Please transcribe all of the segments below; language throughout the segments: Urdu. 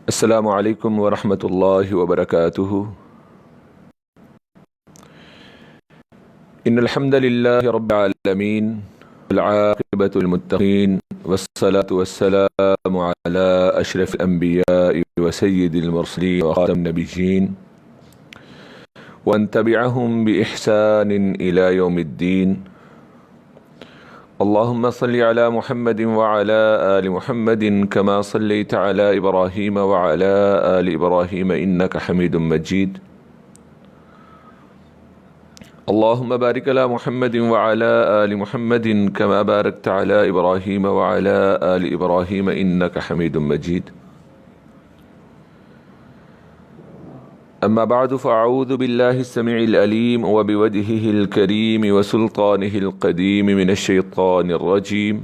السلام علیکم ورحمۃ اللہ وبرکاتہ۔ ان الحمد للہ رب العالمین والعاقبۃ للمتقین والصلاة والسلام علی اشرف الانبیاء وسید المرسلین وخاتم النبیین ومن تبعهم بإحسان إلى يوم الدين۔ اللهم صل على محمد وعلى آل محمد كما صليت على إبراهيم وعلى آل إبراهيم إنك حميد مجيد۔ اللهم بارك على محمد وعلى آل محمد كما باركت على إبراهيم وعلى آل إبراهيم إنك حميد مجيد۔ أما بعد فأعوذ بالله السميع العليم وبوجهه الكريم وسلطانه القديم من الشيطان الرجيم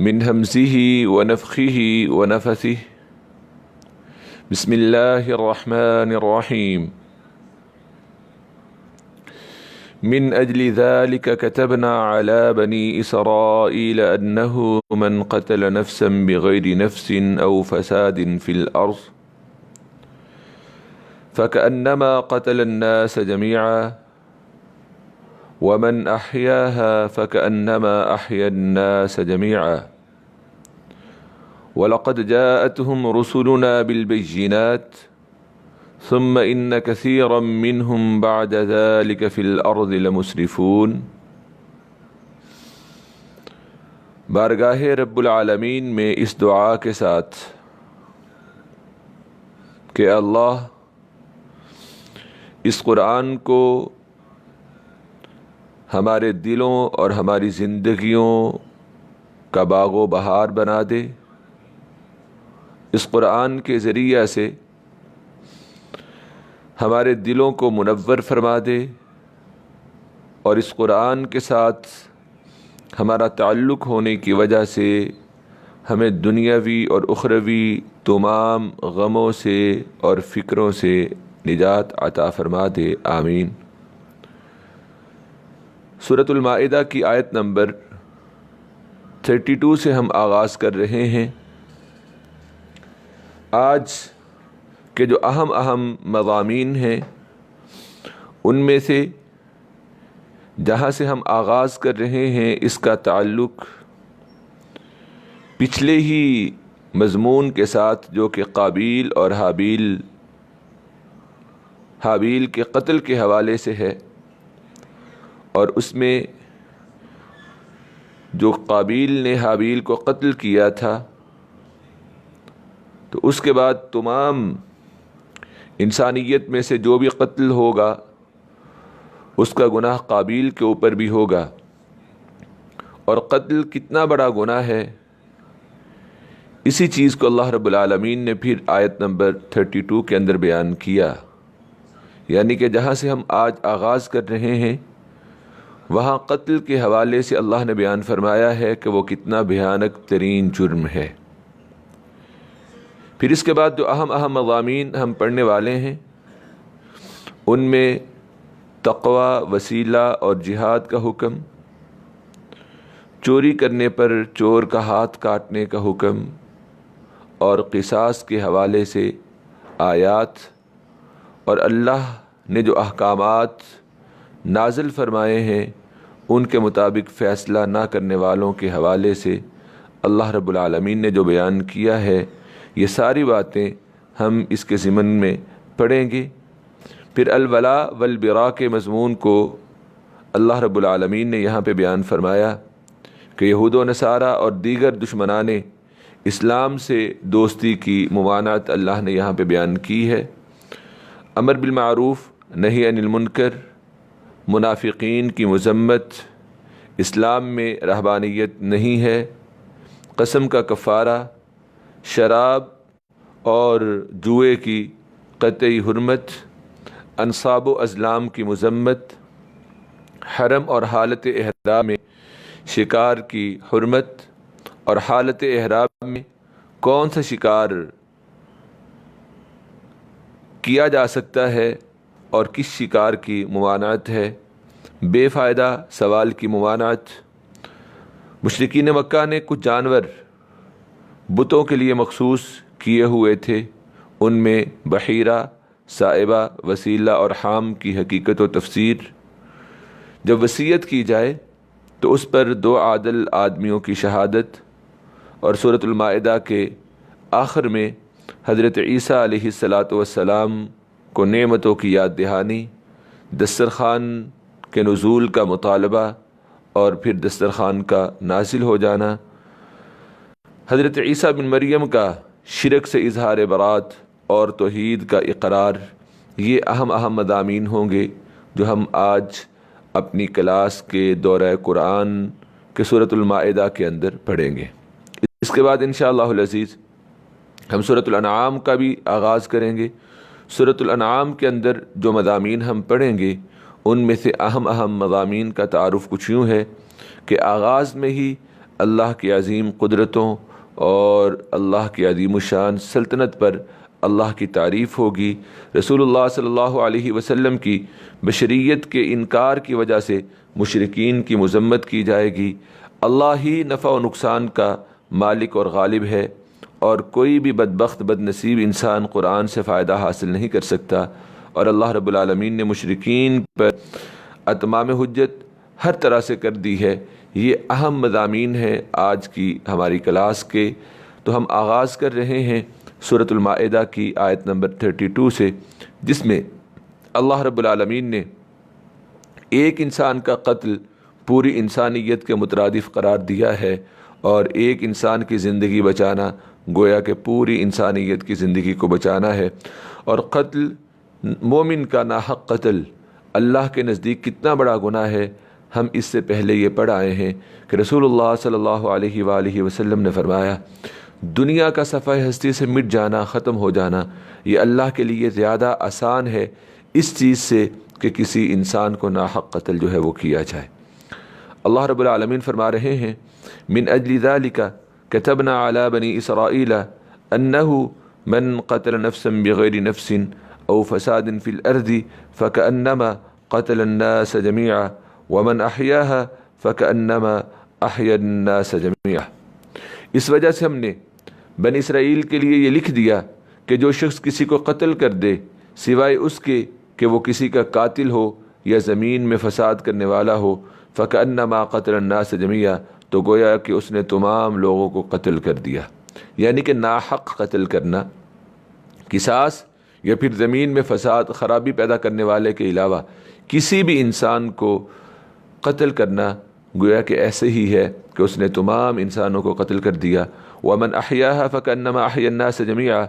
من همزه ونفخه ونفثه۔ بسم الله الرحمن الرحيم۔ من أجل ذلك كتبنا على بني إسرائيل أنه من قتل نفسا بغير نفس أو فساد في الأرض فكأنما قتل الناس جميعا ومن أحياها فكأنما أحيا الناس جميعا ولقد جاءتهم رسلنا بالبينات ثم إن كثيرا منهم بعد ذلك في الأرض لمسرفون۔ بارگاہ رب العالمین میں اس دعا کے ساتھ کہ اللہ اس قرآن کو ہمارے دلوں اور ہماری زندگیوں کا باغ و بہار بنا دے، اس قرآن کے ذریعہ سے ہمارے دلوں کو منور فرما دے، اور اس قرآن کے ساتھ ہمارا تعلق ہونے کی وجہ سے ہمیں دنیاوی اور اخروی تمام غموں سے اور فکروں سے نجات عطا فرما دے، آمین۔ سورۃ المائدہ کی آیت نمبر 32 سے ہم آغاز کر رہے ہیں۔ آج کے جو اہم مضامین ہیں ان میں سے جہاں سے ہم آغاز کر رہے ہیں اس کا تعلق پچھلے ہی مضمون کے ساتھ جو کہ قابیل اور حابیل کے قتل کے حوالے سے ہے، اور اس میں جو قابیل نے حابیل کو قتل کیا تھا تو اس کے بعد تمام انسانیت میں سے جو بھی قتل ہوگا اس کا گناہ قابیل کے اوپر بھی ہوگا، اور قتل کتنا بڑا گناہ ہے اسی چیز کو اللہ رب العالمین نے پھر آیت نمبر 32 کے اندر بیان کیا، یعنی کہ جہاں سے ہم آج آغاز کر رہے ہیں وہاں قتل کے حوالے سے اللہ نے بیان فرمایا ہے کہ وہ کتنا بھیانک ترین جرم ہے۔ پھر اس کے بعد جو اہم مضامین ہم پڑھنے والے ہیں ان میں تقوی، وسیلہ اور جہاد کا حکم، چوری کرنے پر چور کا ہاتھ کاٹنے کا حکم، اور قصاص کے حوالے سے آیات، اور اللہ نے جو احکامات نازل فرمائے ہیں ان کے مطابق فیصلہ نہ کرنے والوں کے حوالے سے اللہ رب العالمین نے جو بیان کیا ہے، یہ ساری باتیں ہم اس کے ضمن میں پڑھیں گے۔ پھر الولاء والبراء کے مضمون کو اللہ رب العالمین نے یہاں پہ بیان فرمایا کہ یہود و نصارہ اور دیگر دشمنان اسلام سے دوستی کی ممانعت اللہ نے یہاں پہ بیان کی ہے۔ امر بالمعروف نہی عن المنکر، منافقین کی مذمت، اسلام میں رہبانیت نہیں ہے، قسم کا کفارہ، شراب اور جوئے کی قطعی حرمت، انصاب و ازلام کی مذمت، حرم اور حالت احرام میں شکار کی حرمت، اور حالت احرام میں کون سا شکار کیا جا سکتا ہے اور کس شکار کی ممانعت ہے، بے فائدہ سوال کی ممانعت، مشرکین مکہ نے کچھ جانور بتوں کے لیے مخصوص کیے ہوئے تھے، ان میں بحیرہ، صائبہ، وسیلہ اور حام کی حقیقت و تفسیر۔ جب وصیت کی جائے تو اس پر 2 عادل آدمیوں کی شہادت، اور سورۃ المائدہ کے آخر میں حضرت عیسیٰ علیہ السلام کو نعمتوں کی یاد دہانی، دسترخوان کے نزول کا مطالبہ اور پھر دسترخوان کا نازل ہو جانا، حضرت عیسیٰ بن مریم کا شرک سے اظہار برات اور توحید کا اقرار، یہ اہم مضامین ہوں گے جو ہم آج اپنی کلاس کے دورہ قرآن کے سورۃ المائدہ کے اندر پڑھیں گے۔ اس کے بعد انشاءاللہ العزیز ہم سورۃ الانعام کا بھی آغاز کریں گے۔ سورۃ الانعام کے اندر جو مضامین ہم پڑھیں گے ان میں سے اہم مضامین کا تعارف کچھ یوں ہے کہ آغاز میں ہی اللہ کی عظیم قدرتوں اور اللہ کی عظیم الشان سلطنت پر اللہ کی تعریف ہوگی، رسول اللہ صلی اللہ علیہ وسلم کی بشریت کے انکار کی وجہ سے مشرکین کی مذمت کی جائے گی، اللہ ہی نفع و نقصان کا مالک اور غالب ہے، اور کوئی بھی بدبخت بد نصیب انسان قرآن سے فائدہ حاصل نہیں کر سکتا، اور اللہ رب العالمین نے مشرکین پر اتمام حجت ہر طرح سے کر دی ہے۔ یہ اہم مضامین ہیں آج کی ہماری کلاس کے، تو ہم آغاز کر رہے ہیں سورۃ المائدہ کی آیت نمبر 32 سے، جس میں اللہ رب العالمین نے ایک انسان کا قتل پوری انسانیت کے مترادف قرار دیا ہے، اور ایک انسان کی زندگی بچانا گویا کہ پوری انسانیت کی زندگی کو بچانا ہے۔ اور قتل، مومن کا ناحق قتل اللہ کے نزدیک کتنا بڑا گناہ ہے، ہم اس سے پہلے یہ پڑھ آئے ہیں کہ رسول اللہ صلی اللہ علیہ وآلہ وسلم نے فرمایا، دنیا کا صفحہ ہستی سے مٹ جانا، ختم ہو جانا، یہ اللہ کے لیے زیادہ آسان ہے اس چیز سے کہ کسی انسان کو ناحق قتل جو ہے وہ کیا جائے۔ اللہ رب العالمین فرما رہے ہیں، من اجل ذلك كتبنا على بني اسرائيل انه من قتل نفسا بغير نفس او فساد في الارض فكأنما قتل الناس جميعا ومن احياها فكأنما احيا الناس جميعا۔ اس وجہ سے ہم نے بنی اسرائیل کے لیے یہ لکھ دیا کہ جو شخص کسی کو قتل کر دے سوائے اس کے کہ وہ کسی کا قاتل ہو یا زمین میں فساد کرنے والا ہو، فَكَأَنَّمَا قَتَلَ النَّاسَ جَمِيعًا، تو گویا کہ اس نے تمام لوگوں کو قتل کر دیا۔ یعنی کہ ناحق قتل کرنا، قصاص یا پھر زمین میں فساد خرابی پیدا کرنے والے کے علاوہ کسی بھی انسان کو قتل کرنا گویا کہ ایسے ہی ہے کہ اس نے تمام انسانوں کو قتل کر دیا۔ وَمَنْ أَحْيَاهَا فَكَأَنَّمَا أَحْيَا النَّاسَ جَمِيعًا،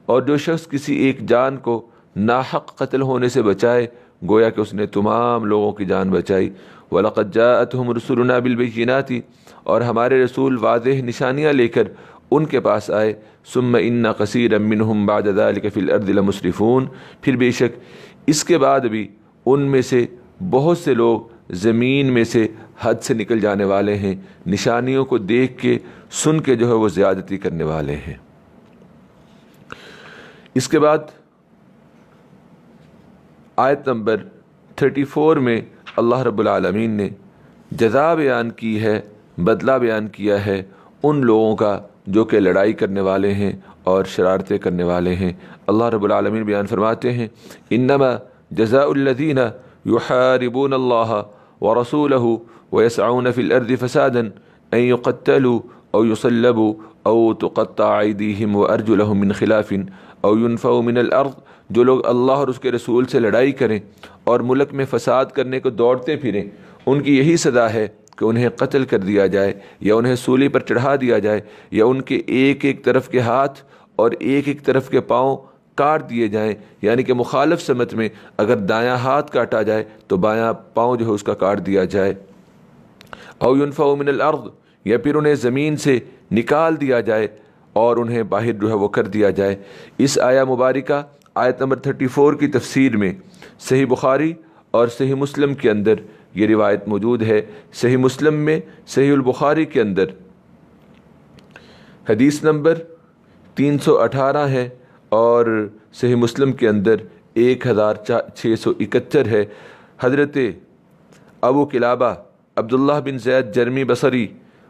اور جو شخص کسی ایک جان کو ناحق قتل ہونے سے بچائے گویا کہ اس نے تمام لوگوں کی جان بچائی۔ وَلَقَدْ جَاءَتْهُمْ رُسُلُنَا بِالْبَيِّنَاتِ، اور ہمارے رسول واضح نشانیاں لے کر ان کے پاس آئے۔ ثُمَّ إِنَّ كَثِيرًا مِّنْهُمْ بَعْدَ ذَلِكَ فِي الْأَرْضِ لَمُسْرِفُونَ، پھر بے شک اس کے بعد بھی ان میں سے بہت سے لوگ زمین میں سے حد سے نکل جانے والے ہیں، نشانیوں کو دیکھ کے سن کے جو ہے وہ زیادتی کرنے والے ہیں۔ اس کے بعد آیت نمبر 34 میں اللہ رب العالمین نے جزا بیان کی ہے، بدلہ بیان کیا ہے ان لوگوں کا جو کہ لڑائی کرنے والے ہیں اور شرارتیں کرنے والے ہیں۔ اللہ رب العالمین بیان فرماتے ہیں، انما جزاء الذین یحاربون اللہ ورسولہ ویسعون فی الارض فسادا ان یقتلوا او یصلبوا او تقطع ایدیہم وارجلہم من خلاف او ينفوا من الارض، جو لوگ اللہ اور اس کے رسول سے لڑائی کریں اور ملک میں فساد کرنے کو دوڑتے پھریں، ان کی یہی سزا ہے کہ انہیں قتل کر دیا جائے یا انہیں سولی پر چڑھا دیا جائے، یا ان کے ایک ایک طرف کے ہاتھ اور ایک ایک طرف کے پاؤں کاٹ دیے جائیں۔ یعنی کہ مخالف سمت میں اگر دایاں ہاتھ کاٹا جائے تو بایاں پاؤں جو ہے اس کا کاٹ دیا جائے۔ او ينفوا من الارض، یا پھر انہیں زمین سے نکال دیا جائے اور انہیں باہر جو ہے وہ کر دیا جائے۔ اس آیہ مبارکہ آیت نمبر 34 کی تفسیر میں صحیح بخاری اور صحیح مسلم کے اندر یہ روایت موجود ہے۔ صحیح مسلم میں، صحیح البخاری کے اندر حدیث نمبر 318 ہے، اور صحیح مسلم کے اندر 1671 ہے۔ حضرت ابو قلابہ عبداللہ بن زید جرمی بصری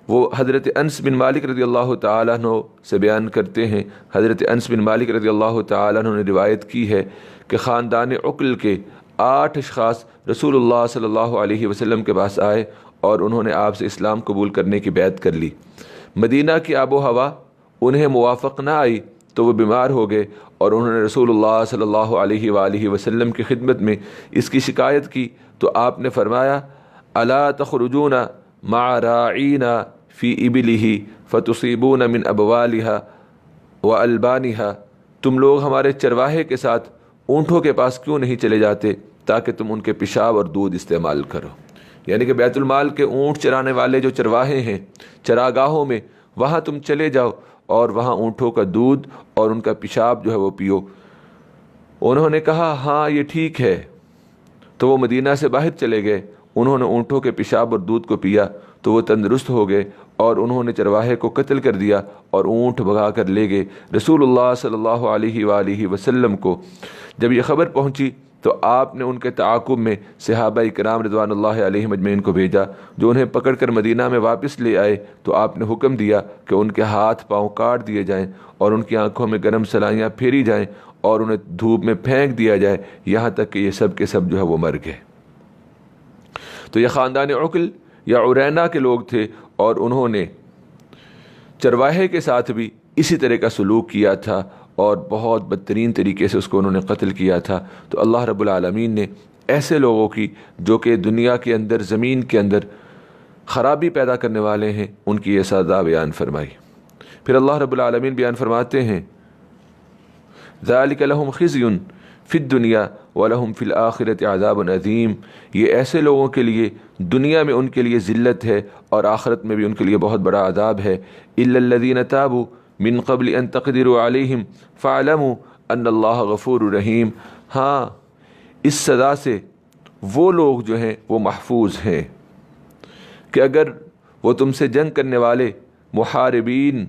وہ حضرت انس بن مالک رضی اللہ تعالیٰ عنہ سے بیان کرتے ہیں، حضرت انس بن مالک رضی اللہ تعالیٰ عنہ نے روایت کی ہے کہ خاندان عقل کے 8 اشخاص رسول اللہ صلی اللہ علیہ وسلم کے پاس آئے اور انہوں نے آپ سے اسلام قبول کرنے کی بیعت کر لی۔ مدینہ کی آب و ہوا انہیں موافق نہ آئی تو وہ بیمار ہو گئے اور انہوں نے رسول اللہ صلی اللہ علیہ وآلہ وسلم کی خدمت میں اس کی شکایت کی تو آپ نے فرمایا الا تخرجون مع راعینا فی ابلہ فتصیبون من ابوالها والبانها، تم لوگ ہمارے چرواہے کے ساتھ اونٹوں کے پاس کیوں نہیں چلے جاتے تاکہ تم ان کے پیشاب اور دودھ استعمال کرو؟ یعنی کہ بیت المال کے اونٹ چرانے والے جو چرواہے ہیں چراگاہوں میں، وہاں تم چلے جاؤ اور وہاں اونٹوں کا دودھ اور ان کا پیشاب جو ہے وہ پیو۔ انہوں نے کہا ہاں یہ ٹھیک ہے، تو وہ مدینہ سے باہر چلے گئے، انہوں نے اونٹوں کے پیشاب اور دودھ کو پیا تو وہ تندرست ہو گئے اور انہوں نے چرواہے کو قتل کر دیا اور اونٹ بھگا کر لے گئے۔ رسول اللہ صلی اللہ علیہ وآلہ وسلم کو جب یہ خبر پہنچی تو آپ نے ان کے تعاقب میں صحابہ کرام رضوان اللہ علیہم اجمعین کو بھیجا، جو انہیں پکڑ کر مدینہ میں واپس لے آئے تو آپ نے حکم دیا کہ ان کے ہاتھ پاؤں کاٹ دیے جائیں اور ان کی آنکھوں میں گرم سلائیاں پھیری جائیں اور انہیں دھوپ میں پھینک دیا جائے، یہاں تک کہ یہ سب کے سب جو ہے وہ مر گئے۔ تو یہ خاندان عقل یا عرینا کے لوگ تھے اور انہوں نے چرواہے کے ساتھ بھی اسی طرح کا سلوک کیا تھا اور بہت بدترین طریقے سے اس کو انہوں نے قتل کیا تھا۔ تو اللہ رب العالمین نے ایسے لوگوں کی جو کہ دنیا کے اندر زمین کے اندر خرابی پیدا کرنے والے ہیں، ان کی یہ سزا بیان فرمائی۔ پھر اللہ رب العالمین بیان فرماتے ہیں ذَلِكَ لَهُمْ خِزْيٌ فِي الدُّنْيَا وَلَهُمْ فِي الْآخِرَةِ عَذَابٌ عَظِيمٌ، یہ ایسے لوگوں کے لیے دنیا میں ان کے لیے ذلت ہے اور آخرت میں بھی ان کے لیے بہت بڑا عذاب ہے۔ إِلَّا الَّذِينَ تَابُوا من قبل ان تقدروا علیہم فاعلموا ان اللہ غفور رحیم، ہاں اس سزا سے وہ لوگ جو ہیں وہ محفوظ ہیں کہ اگر وہ تم سے جنگ کرنے والے محاربین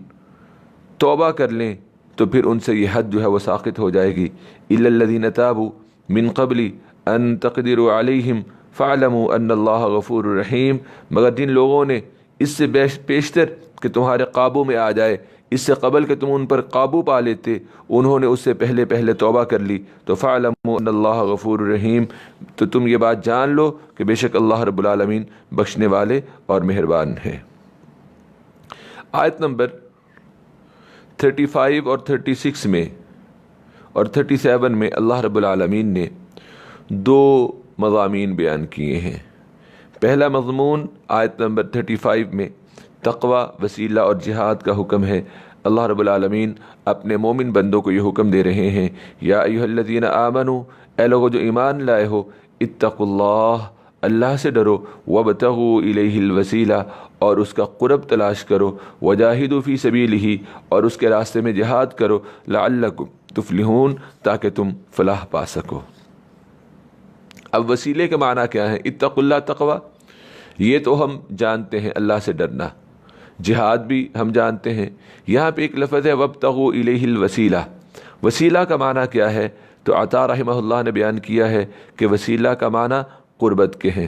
توبہ کر لیں تو پھر ان سے یہ حد جو ہے وہ ساقط ہو جائے گی۔ الا الذین تابوا من قبل ان تقدروا علیہم فاعلموا ان اللہ غفور رحیم، مگر جن لوگوں نے اس سے پیشتر کہ تمہارے قابو میں آ جائے، اس سے قبل کہ تم ان پر قابو پا لیتے، انہوں نے اس سے پہلے توبہ کر لی، تو فَاعْلَمُوا أَنَّ اللَّهَ غَفُورٌ رَحِيمٌ، تو تم یہ بات جان لو کہ بے شک اللہ رب العالمین بخشنے والے اور مہربان ہیں۔ آیت نمبر 35 اور 36 میں اور 37 میں اللہ رب العالمین نے 2 مضامین بیان کیے ہیں۔ پہلا مضمون آیت نمبر 35 میں تقوی، وسیلہ اور جہاد کا حکم ہے۔ اللہ رب العالمین اپنے مومن بندوں کو یہ حکم دے رہے ہیں یا ایھا الذین آمنوا، اے لوگو جو ایمان لائے ہو، اتقوا اللہ، اللہ سے ڈرو، وابتغوا الیہ الوسیلہ، اور اس کا قرب تلاش کرو، وجاہدوا فی سبیلہ، اور اس کے راستے میں جہاد کرو، لعلکم تفلحون، تاکہ تم فلاح پا سکو۔ اب وسیلے کے معنی کیا ہے؟ اتقوا اللہ، تقوی یہ تو ہم جانتے ہیں، اللہ سے ڈرنا، جہاد بھی ہم جانتے ہیں۔ یہاں پہ ایک لفظ ہے وابتغوا الیہ الوسیلہ، وسیلہ کا معنی کیا ہے؟ تو عطا رحمہ اللہ نے بیان کیا ہے کہ وسیلہ کا معنی قربت کے ہیں۔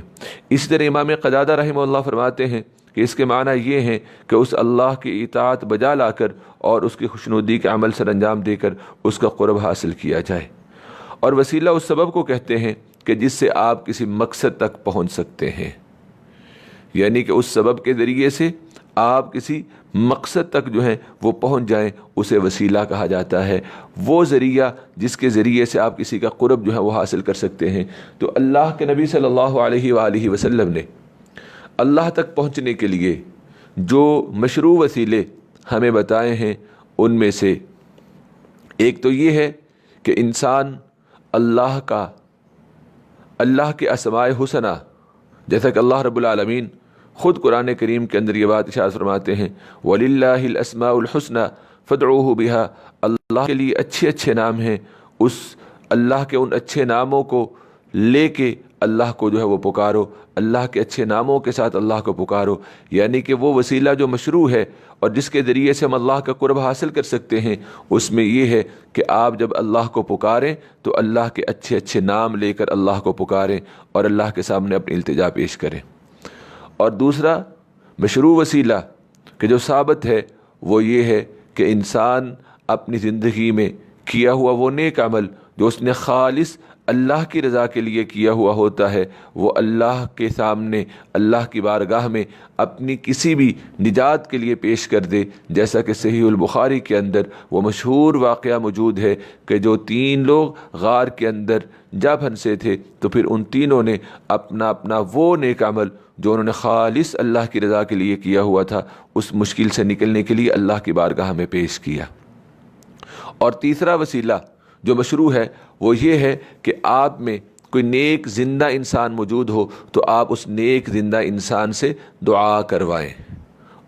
اسی طرح امام قتادہ رحمہ اللہ فرماتے ہیں کہ اس کے معنی یہ ہیں کہ اس اللہ کی اطاعت بجا لا کر اور اس کی خوشنودی کے عمل سر انجام دے کر اس کا قرب حاصل کیا جائے۔ اور وسیلہ اس سبب کو کہتے ہیں کہ جس سے آپ کسی مقصد تک پہنچ سکتے ہیں، یعنی کہ اس سبب کے ذریعے سے آپ کسی مقصد تک جو ہے وہ پہنچ جائیں، اسے وسیلہ کہا جاتا ہے۔ وہ ذریعہ جس کے ذریعے سے آپ کسی کا قرب جو ہے وہ حاصل کر سکتے ہیں۔ تو اللہ کے نبی صلی اللہ علیہ وآلہ وسلم نے اللہ تک پہنچنے کے لیے جو مشروع وسیلے ہمیں بتائے ہیں، ان میں سے ایک تو یہ ہے کہ انسان اللہ کے اسماء حسنہ، جیسا کہ اللہ رب العالمین خود قرآن کریم کے اندر یہ بات ارشاد فرماتے ہیں وَلِلَّهِ الْأَسْمَاءُ الْحُسْنَى فَادْعُوهُ بِهَا، اللہ کے لیے اچھے نام ہیں، اس اللہ کے ان اچھے ناموں کو لے کے اللہ کو جو ہے وہ پکارو، اللہ کے اچھے ناموں کے ساتھ اللہ کو پکارو، یعنی کہ وہ وسیلہ جو مشروع ہے اور جس کے ذریعے سے ہم اللہ کا قرب حاصل کر سکتے ہیں، اس میں یہ ہے کہ آپ جب اللہ کو پکاریں تو اللہ کے اچھے نام لے کر اللہ کو پکاریں اور اللہ کے سامنے اپنی التجا پیش کریں۔ اور دوسرا مشروع وسیلہ کہ جو ثابت ہے وہ یہ ہے کہ انسان اپنی زندگی میں کیا ہوا وہ نیک عمل جو اس نے خالص اللہ کی رضا کے لیے کیا ہوا ہوتا ہے، وہ اللہ کے سامنے، اللہ کی بارگاہ میں اپنی کسی بھی نجات کے لیے پیش کر دے، جیسا کہ صحیح البخاری کے اندر وہ مشہور واقعہ موجود ہے کہ جو 3 لوگ غار کے اندر جا پھنسے تھے، تو پھر ان تینوں نے اپنا اپنا وہ نیک عمل جو انہوں نے خالص اللہ کی رضا کے لیے کیا ہوا تھا، اس مشکل سے نکلنے کے لیے اللہ کی بارگاہ میں پیش کیا۔ اور تیسرا وسیلہ جو مشروع ہے وہ یہ ہے کہ آپ میں کوئی نیک زندہ انسان موجود ہو تو آپ اس نیک زندہ انسان سے دعا کروائیں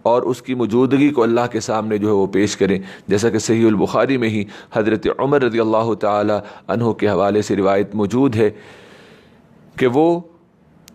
اور اس کی موجودگی کو اللہ کے سامنے جو ہے وہ پیش کریں، جیسا کہ صحیح البخاری میں ہی حضرت عمر رضی اللہ تعالی عنہ کے حوالے سے روایت موجود ہے کہ وہ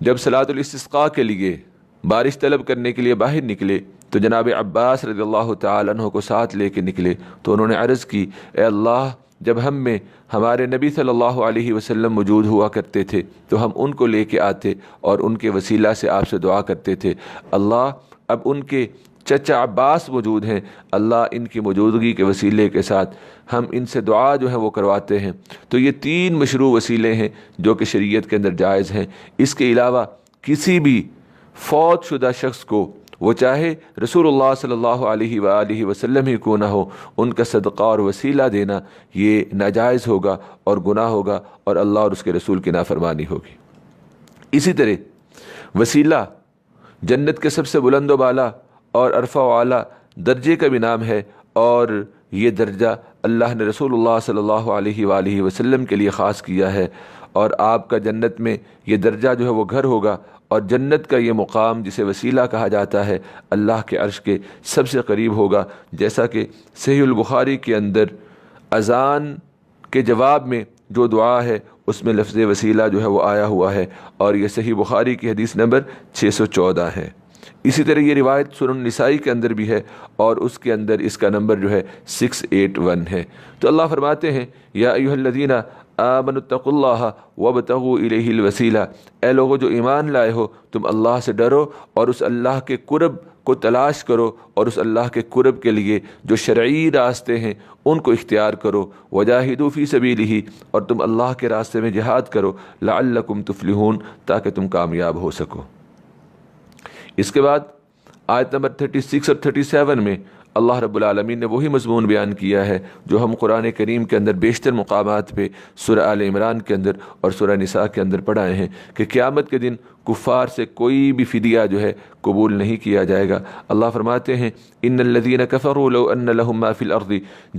جب صلاۃ الاستسقاء کے لیے بارش طلب کرنے کے لیے باہر نکلے تو جناب عباس رضی اللہ تعالی عنہ کو ساتھ لے کے نکلے، تو انہوں نے عرض کی، اے اللہ، جب ہم میں ہمارے نبی صلی اللہ علیہ وسلم موجود ہوا کرتے تھے تو ہم ان کو لے کے آتے اور ان کے وسیلہ سے آپ سے دعا کرتے تھے، اللہ اب ان کے چچا عباس موجود ہیں، اللہ ان کی موجودگی کے وسیلے کے ساتھ ہم ان سے دعا جو ہے وہ کرواتے ہیں۔ تو یہ 3 مشروع وسیلے ہیں جو کہ شریعت کے اندر جائز ہیں۔ اس کے علاوہ کسی بھی فوت شدہ شخص کو، وہ چاہے رسول اللہ صلی اللہ علیہ وآلہ وسلم ہی کیوں نہ ہو، ان کا صدقہ اور وسیلہ دینا یہ ناجائز ہوگا اور گناہ ہوگا اور اللہ اور اس کے رسول کی نافرمانی ہوگی۔ اسی طرح وسیلہ جنت کے سب سے بلند و بالا اور عرفہ و اعلیٰ درجے کا بھی نام ہے، اور یہ درجہ اللہ نے رسول اللہ صلی اللہ علیہ وآلہ وسلم کے لیے خاص کیا ہے، اور آپ کا جنت میں یہ درجہ جو ہے وہ گھر ہوگا، اور جنت کا یہ مقام جسے وسیلہ کہا جاتا ہے اللہ کے عرش کے سب سے قریب ہوگا، جیسا کہ صحیح البخاری کے اندر اذان کے جواب میں جو دعا ہے اس میں لفظ وسیلہ جو ہے وہ آیا ہوا ہے، اور یہ صحیح بخاری کی حدیث نمبر 614 ہے۔ اسی طرح یہ روایت سنن نسائی کے اندر بھی ہے، اور اس کے اندر اس کا نمبر جو ہے 681 ہے۔ تو اللہ فرماتے ہیں، یا ایھا الذین آمنوا اتقوا اللہ وابتغوا الیہ الوسیلہ، اے لوگو جو ایمان لائے ہو، تم اللہ سے ڈرو اور اس اللہ کے قرب کو تلاش کرو، اور اس اللہ کے قرب کے لیے جو شرعی راستے ہیں ان کو اختیار کرو، وجاہدوا فی سبیلہ، اور تم اللہ کے راستے میں جہاد کرو، لعلکم تفلحون، تاکہ تم کامیاب ہو سکو۔ اس کے بعد آیت نمبر 36 اور 37 میں اللہ رب العالمین نے وہی مضمون بیان کیا ہے جو ہم قرآن کریم کے اندر بیشتر مقامات پہ سورہ آل عمران کے اندر اور سورہ نساء کے اندر پڑھائے ہیں کہ قیامت کے دن کفار سے کوئی بھی فدیہ جو ہے قبول نہیں کیا جائے گا۔ اللہ فرماتے ہیں، ان الذین کفروا لو ان لهم ما فی الارض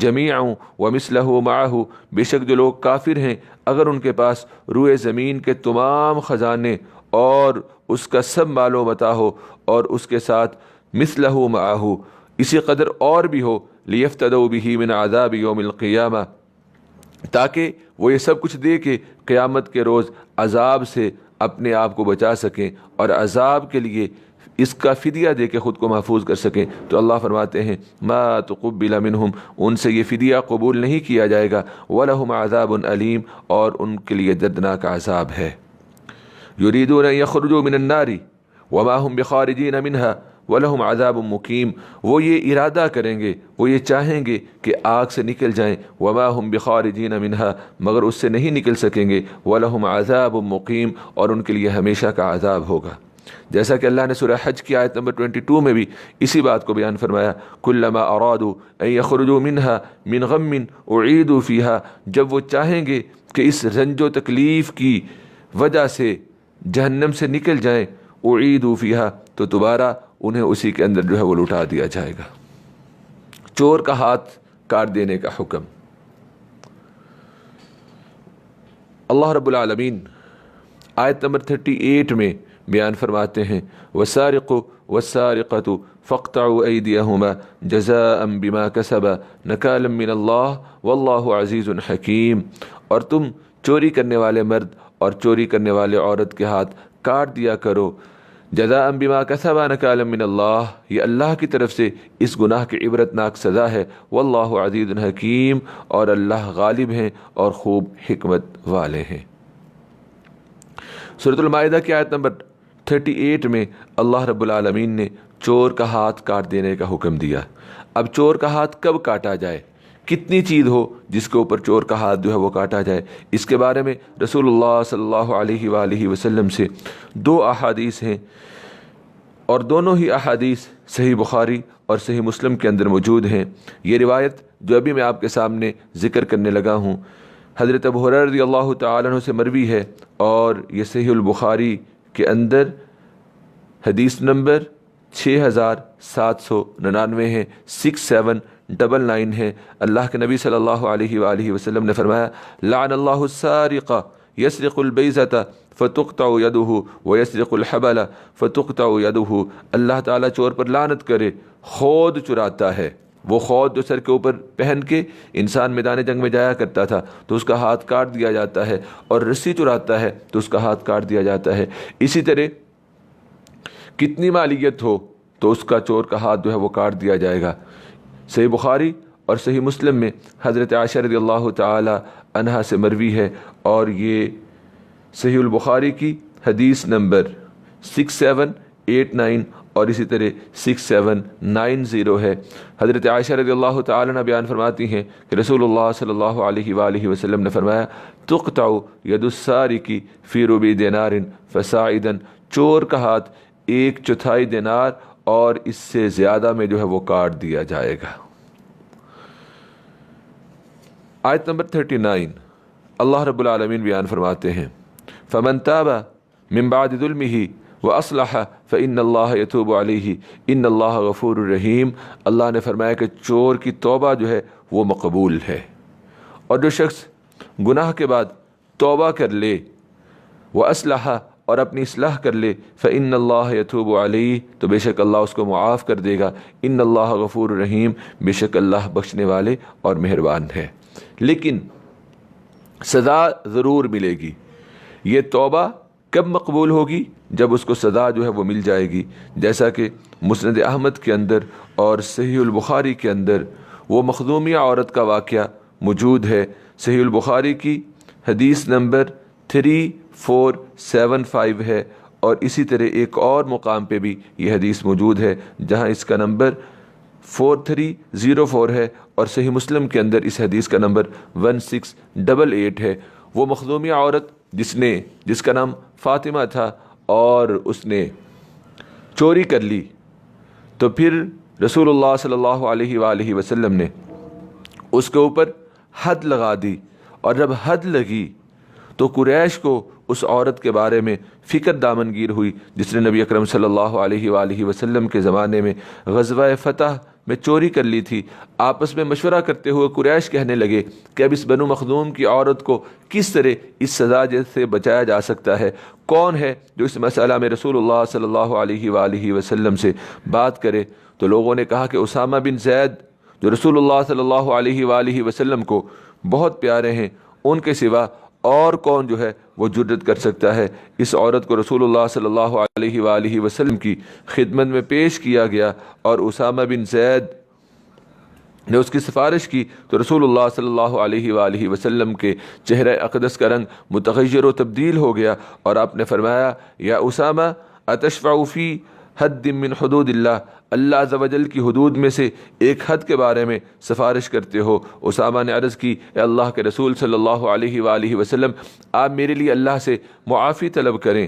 جمیعا ومثلہ معہ، بے شک جو لوگ کافر ہیں اگر ان کے پاس روئے زمین کے تمام خزانے اور اس کا سب مال و متاع ہو اور اس کے ساتھ مثلہ معہ اسی قدر اور بھی ہو، لیفتدوا بہ من عذاب یوم القیامہ، تاکہ وہ یہ سب کچھ دے کے قیامت کے روز عذاب سے اپنے آپ کو بچا سکیں اور عذاب کے لیے اس کا فدیہ دے کے خود کو محفوظ کر سکیں۔ تو اللہ فرماتے ہیں، ما تقبل منہم، ان سے یہ فدیہ قبول نہیں کیا جائے گا، وَلَهُمْ عَذَابٌ علیم، اور ان کے لیے دردناک عذاب ہے۔ یریدون ان یخرجوا من النار وما هم بخارجین منها وَلَهُمْ عَذَابٌ مُقِيمٌ، وہ یہ ارادہ کریں گے، وہ یہ چاہیں گے کہ آگ سے نکل جائیں، وَمَا هُمْ بِخَارِجِينَ مِنْهَا، مگر اس سے نہیں نکل سکیں گے، وَلَهُمْ عَذَابٌ مُقِيمٌ، اور ان کے لیے ہمیشہ کا عذاب ہوگا۔ جیسا کہ اللہ نے سورہ حج کی آیت نمبر 22 میں بھی اسی بات کو بیان فرمایا، كُلَّمَا أَرَادُوا أَن يَخْرُجُوا مِنْهَا مِنْ غَمٍّ أُعِيدُوا فِيهَا، جب وہ چاہیں گے کہ اس رنج و تکلیف کی وجہ سے جہنم سے نکل جائیں، أُعِيدُوا فِيهَا، تو دوبارہ انہیں اسی کے اندر جو ہے وہ لٹا دیا جائے گا۔ چور کا ہاتھ کاٹ دینے کا حکم۔ اللہ رب العالمین آیت نمبر 38 میں بیان فرماتے ہیں، وَالسَّارِقُ وَالسَّارِقَةُ فَاقْطَعُوا أَيْدِيَهُمَا جَزَاءً بِمَا كَسَبَا نَكَالًا مِّنَ اللَّهِ وَاللَّهُ عَزِيزٌ حَكِيمٌ، اور تم چوری کرنے والے مرد اور چوری کرنے والے عورت کے ہاتھ کاٹ دیا کرو، جزاء بما کسبا نکالا من اللہ، یہ اللہ کی طرف سے اس گناہ کی عبرتناک سزا ہے، واللہ عزیز حکیم، اور اللہ غالب ہیں اور خوب حکمت والے ہیں۔ سورۃ المائدہ کی آیت نمبر 38 میں اللہ رب العالمین نے چور کا ہاتھ کاٹ دینے کا حکم دیا۔ اب چور کا ہاتھ کب کاٹا جائے، کتنی چیز ہو جس کے اوپر چور کا ہاتھ جو ہے وہ کاٹا جائے، اس کے بارے میں رسول اللہ صلی اللہ علیہ وآلہ وسلم سے 2 احادیث ہیں، اور دونوں ہی احادیث صحیح بخاری اور صحیح مسلم کے اندر موجود ہیں۔ یہ روایت جو ابھی میں آپ کے سامنے ذکر کرنے لگا ہوں حضرت ابو ہریرہ رضی اللہ تعالیٰ عنہ سے مروی ہے، اور یہ صحیح البخاری کے اندر حدیث نمبر 6799 ہے، 6799 ہے۔ اللہ کے نبی صلی اللہ علیہ وآلہ وسلم نے فرمایا لعن اللہ السارق یسرق البیضۃ فتقطع یدہ ویسرق الحبل فتقطع یدہ، اللہ تعالیٰ چور پر لعنت کرے، خود چراتا ہے، وہ خود جو سر کے اوپر پہن کے انسان میدان جنگ میں جایا کرتا تھا تو اس کا ہاتھ کاٹ دیا جاتا ہے، اور رسی چراتا ہے تو اس کا ہاتھ کاٹ دیا جاتا ہے۔ اسی طرح کتنی مالیت ہو تو اس کا چور کا ہاتھ جو ہے وہ کاٹ دیا جائے گا۔ صحیح بخاری اور صحیح مسلم میں حضرت عائشہ رضی اللہ تعالی عنہا سے مروی ہے، اور یہ صحیح البخاری کی حدیث نمبر 6789 اور اسی طرح 6790 ہے۔ حضرت عائشہ رضی اللہ تعالی عنہ بیان فرماتی ہیں کہ رسول اللہ صلی اللہ علیہ وآلہ وسلم نے فرمایا تقطع ید السارق فی ربع دینار فصاعدا، چور کا ہاتھ 1/4 دینار اور اس سے زیادہ میں جو ہے وہ کاٹ دیا جائے گا۔ آیت نمبر 39 اللہ رب العالمین بیان فرماتے ہیں فمن تاب من بعد ظلمه واصلح فان اللہ یتوب علیہ ان اللہ غفور الرحیم۔ اللہ نے فرمایا کہ چور کی توبہ جو ہے وہ مقبول ہے، اور جو شخص گناہ کے بعد توبہ کر لے واصلح اور اپنی اصلاح کر لے فإن اللہ یتوب علیہ، تو بے شک اللہ اس کو معاف کر دے گا، ان اللہ غفور الرحیم، بے شک اللہ بخشنے والے اور مہربان ہے۔ لیکن سزا ضرور ملے گی۔ یہ توبہ کب مقبول ہوگی؟ جب اس کو سزا جو ہے وہ مل جائے گی، جیسا کہ مسند احمد کے اندر اور صحیح البخاری کے اندر وہ مخزومیہ عورت کا واقعہ موجود ہے۔ صحیح البخاری کی حدیث نمبر 3475 ہے، اور اسی طرح ایک اور مقام پہ بھی یہ حدیث موجود ہے جہاں اس کا نمبر 4304 ہے، اور صحیح مسلم کے اندر اس حدیث کا نمبر 1688 ہے۔ وہ مخزومیہ عورت جس کا نام فاطمہ تھا، اور اس نے چوری کر لی، تو پھر رسول اللہ صلی اللہ علیہ وآلہ وسلم نے اس کے اوپر حد لگا دی، اور جب حد لگی تو قریش کو اس عورت کے بارے میں فکر دامنگیر ہوئی جس نے نبی اکرم صلی اللہ علیہ وآلہ وسلم کے زمانے میں غزوہ فتح میں چوری کر لی تھی۔ آپس میں مشورہ کرتے ہوئے قریش کہنے لگے کہ اب اس بنو مخزوم کی عورت کو کس طرح اس سزا سے بچایا جا سکتا ہے، کون ہے جو اس مسئلہ میں رسول اللہ صلی اللہ علیہ وآلہ وسلم سے بات کرے؟ تو لوگوں نے کہا کہ اسامہ بن زید جو رسول اللہ صلی اللہ علیہ وآلہ وسلم کو بہت پیارے ہیں، ان کے سوا اور کون جو ہے وہ جرأت کر سکتا ہے؟ اس عورت کو رسول اللہ صلی اللہ علیہ وآلہ وسلم کی خدمت میں پیش کیا گیا، اور اسامہ بن زید نے اس کی سفارش کی تو رسول اللہ صلی اللہ علیہ وآلہ وسلم کے چہرہ اقدس کا رنگ متغیر و تبدیل ہو گیا، اور آپ نے فرمایا یا اسامہ اتشفع فی حد من حدود اللہ، اللہ عز و جل کی حدود میں سے ایک حد کے بارے میں سفارش کرتے ہو؟ اسامہ نے عرض کی اے اللہ کے رسول صلی اللہ علیہ وآلہ وسلم، آپ میرے لیے اللہ سے معافی طلب کریں۔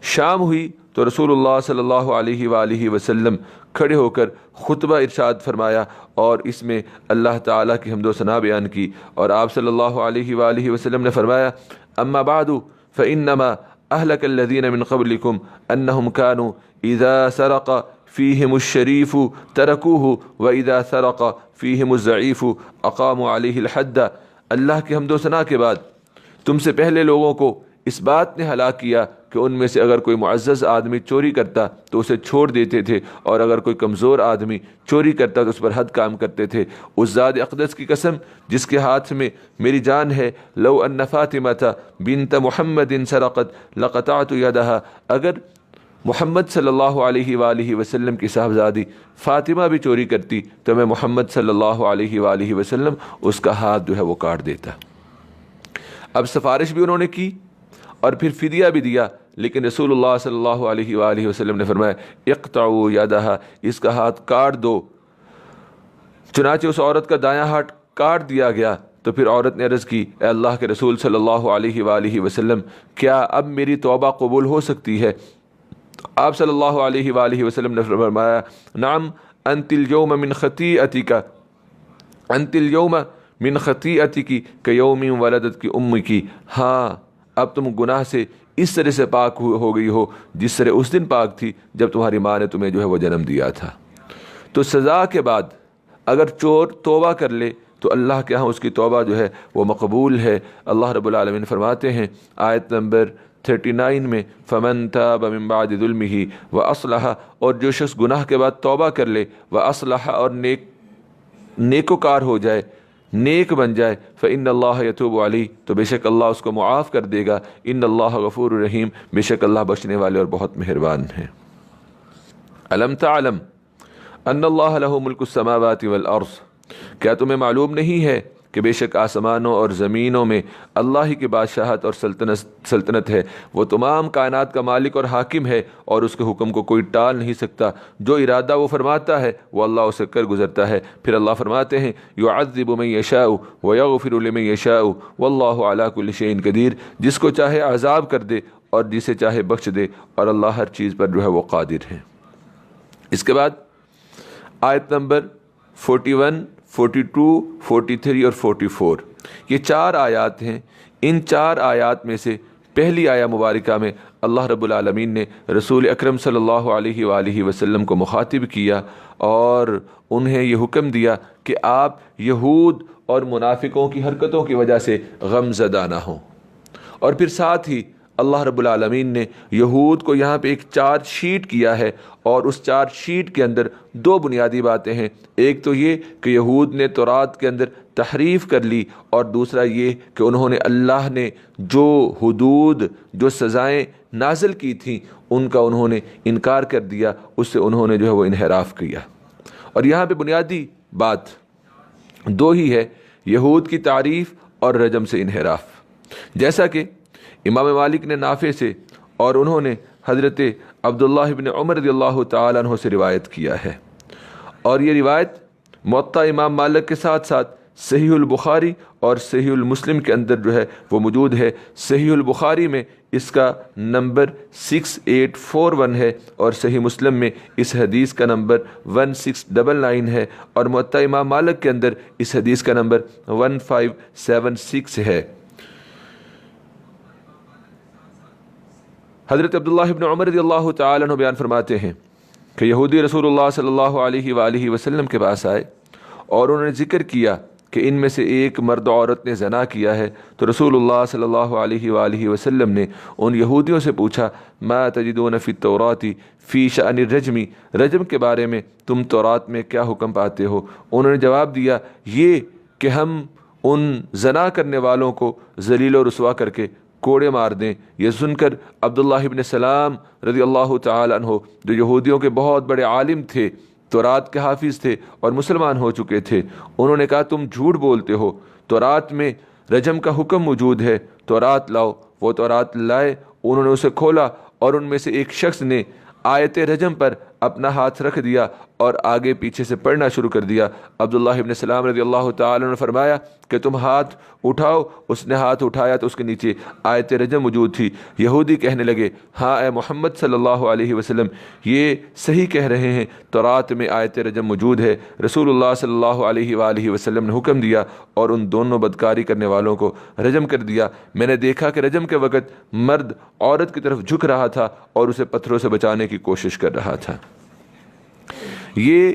شام ہوئی تو رسول اللہ صلی اللہ علیہ وآلہ وسلم کھڑے ہو کر خطبہ ارشاد فرمایا، اور اس میں اللہ تعالیٰ کی حمد و ثنا بیان کی، اور آپ صلی اللہ علیہ وآلہ وسلم نے فرمایا اما بعد فإنما أهلك الذين من قبلكم أنهم كانوا إذا سرق فيهم الشريف تركوه وإذا سرق فيهم الضعيف أقاموا عليه الحد۔ اللہ کی حمد و ثنا کے بعد تم سے پہلے لوگوں کو اس بات نے ہلاک کیا کہ ان میں سے اگر کوئی معزز آدمی چوری کرتا تو اسے چھوڑ دیتے تھے، اور اگر کوئی کمزور آدمی چوری کرتا تو اس پر حد کام کرتے تھے۔ اس ذات اقدس کی قسم جس کے ہاتھ میں میری جان ہے، لو ان فاطمہ بنت محمد سرقت لقطعت یدها، اگر محمد صلی اللہ علیہ وآلہ وسلم کی صاحبزادی فاطمہ بھی چوری کرتی تو میں محمد صلی اللہ علیہ وآلہ وسلم اس کا ہاتھ جو ہے وہ کاٹ دیتا۔ اب سفارش بھی انہوں نے کی اور پھر فدیہ بھی دیا، لیکن رسول اللہ صلی اللہ علیہ وآلہ وسلم نے فرمایا اقطعوا یدہا، اس کا ہاتھ کاٹ دو۔ چنانچہ اس عورت کا دایاں ہاتھ کاٹ دیا گیا۔ تو پھر عورت نے عرض کی اے اللہ کے رسول صلی اللہ علیہ وآلہ وسلم، کیا اب میری توبہ قبول ہو سکتی ہے؟ آپ صلی اللہ علیہ وآلہ وسلم نے فرمایا نعم انت اليوم من خطیئتک، انت اليوم من خطیئتک کیوم ولدتک امک، ہاں اب تم گناہ سے اس طرح سے پاک ہو گئی ہو جس طرح اس دن پاک تھی جب تمہاری ماں نے تمہیں جو ہے وہ جنم دیا تھا۔ تو سزا کے بعد اگر چور توبہ کر لے تو اللہ کے ہاں اس کی توبہ جو ہے وہ مقبول ہے۔ اللہ رب العالمین فرماتے ہیں آیت نمبر 39 میں فمن تاب من بعد ظلمہ واصلح، اور جو شخص گناہ کے بعد توبہ کر لے واصلح، اور نیکوکار ہو جائے، نیک بن جائے، فإن اللہ یتوب علیہ، تو بے شک اللہ اس کو معاف کر دے گا۔ ان اللہ غفور رحیم، بے شک اللہ بخشنے والے اور بہت مہربان ہیں۔ الم تعلم ان اللہ لہ ملک السماوات والارض، کیا تمہیں معلوم نہیں ہے کہ بے شک آسمانوں اور زمینوں میں اللہ ہی کی بادشاہت اور سلطنت ہے، وہ تمام کائنات کا مالک اور حاکم ہے، اور اس کے حکم کو کوئی ٹال نہیں سکتا۔ جو ارادہ وہ فرماتا ہے وہ اللہ اسے کر گزرتا ہے۔ پھر اللہ فرماتے ہیں یعذب من یشاء ویغفر لمن یشاء واللہ علی کل شیء قدیر، جس کو چاہے عذاب کر دے اور جسے چاہے بخش دے، اور اللہ ہر چیز پر جو ہے وہ قادر ہے۔ اس کے بعد آیت نمبر 41، 42، 43 اور 44، یہ 4 آیات ہیں۔ ان 4 آیات میں سے پہلی آیہ مبارکہ میں اللہ رب العالمین نے رسول اکرم صلی اللہ علیہ وآلہ وسلم کو مخاطب کیا اور انہیں یہ حکم دیا کہ آپ یہود اور منافقوں کی حرکتوں کی وجہ سے غم زدہ نہ ہوں، اور پھر ساتھ ہی اللہ رب العالمین نے یہود کو یہاں پہ ایک چارج شیٹ کیا ہے، اور اس چارج شیٹ کے اندر 2 بنیادی باتیں ہیں۔ ایک تو یہ کہ یہود نے تورات کے اندر تحریف کر لی، اور دوسرا یہ کہ انہوں نے اللہ نے جو حدود، جو سزائیں نازل کی تھیں ان کا انہوں نے انکار کر دیا، اس سے انہوں نے جو ہے وہ انحراف کیا۔ اور یہاں پہ بنیادی بات 2 ہی ہے، یہود کی تعریف اور رجم سے انحراف۔ جیسا کہ امام مالک نے نافع سے اور انہوں نے حضرت عبداللہ بن عمر رضی اللہ تعالیٰ عنہ سے روایت کیا ہے، اور یہ روایت موطا امام مالک کے ساتھ ساتھ صحیح البخاری اور صحیح المسلم کے اندر جو ہے وہ موجود ہے۔ صحیح البخاری میں اس کا نمبر 6841 ہے، اور صحیح مسلم میں اس حدیث کا نمبر 1699 ہے، اور موطا امام مالک کے اندر اس حدیث کا نمبر 1576 ہے۔ حضرت عبداللہ بن عمر رضی اللہ تعالیٰ عنہ بیان فرماتے ہیں کہ یہودی رسول اللہ صلی اللہ علیہ وآلہ وسلم کے پاس آئے اور انہوں نے ذکر کیا کہ ان میں سے ایک مرد عورت نے زنا کیا ہے، تو رسول اللہ صلی اللہ علیہ وآلہ وسلم نے ان یہودیوں سے پوچھا ما تجدون فی التوراۃ فی شأن الرجم، رجم کے بارے میں تم تورات میں کیا حکم پاتے ہو؟ انہوں نے جواب دیا یہ کہ ہم ان زنا کرنے والوں کو ذلیل و رسوا کر کے کوڑے مار دیں۔ یہ سن کر عبداللہ ابن سلام رضی اللہ تعالی عنہ، جو یہودیوں کے بہت بڑے عالم تھے، تورات کے حافظ تھے اور مسلمان ہو چکے تھے، انہوں نے کہا تم جھوٹ بولتے ہو، تورات میں رجم کا حکم موجود ہے، تورات لاؤ۔ وہ تورات لائے، انہوں نے اسے کھولا، اور ان میں سے ایک شخص نے آیت رجم پر اپنا ہاتھ رکھ دیا اور آگے پیچھے سے پڑھنا شروع کر دیا۔ عبداللہ ابن سلام رضی اللہ تعالیٰ نے فرمایا کہ تم ہاتھ اٹھاؤ۔ اس نے ہاتھ اٹھایا تو اس کے نیچے آیت رجم موجود تھی۔ یہودی کہنے لگے ہاں اے محمد صلی اللہ علیہ وسلم، یہ صحیح کہہ رہے ہیں، تورات میں آیت رجم موجود ہے۔ رسول اللہ صلی اللہ علیہ وآلہ وسلم نے حکم دیا اور ان دونوں بدکاری کرنے والوں کو رجم کر دیا۔ میں نے دیکھا کہ رجم کے وقت مرد عورت کی طرف جھک رہا تھا اور اسے پتھروں سے بچانے کی کوشش کر رہا تھا۔ یہ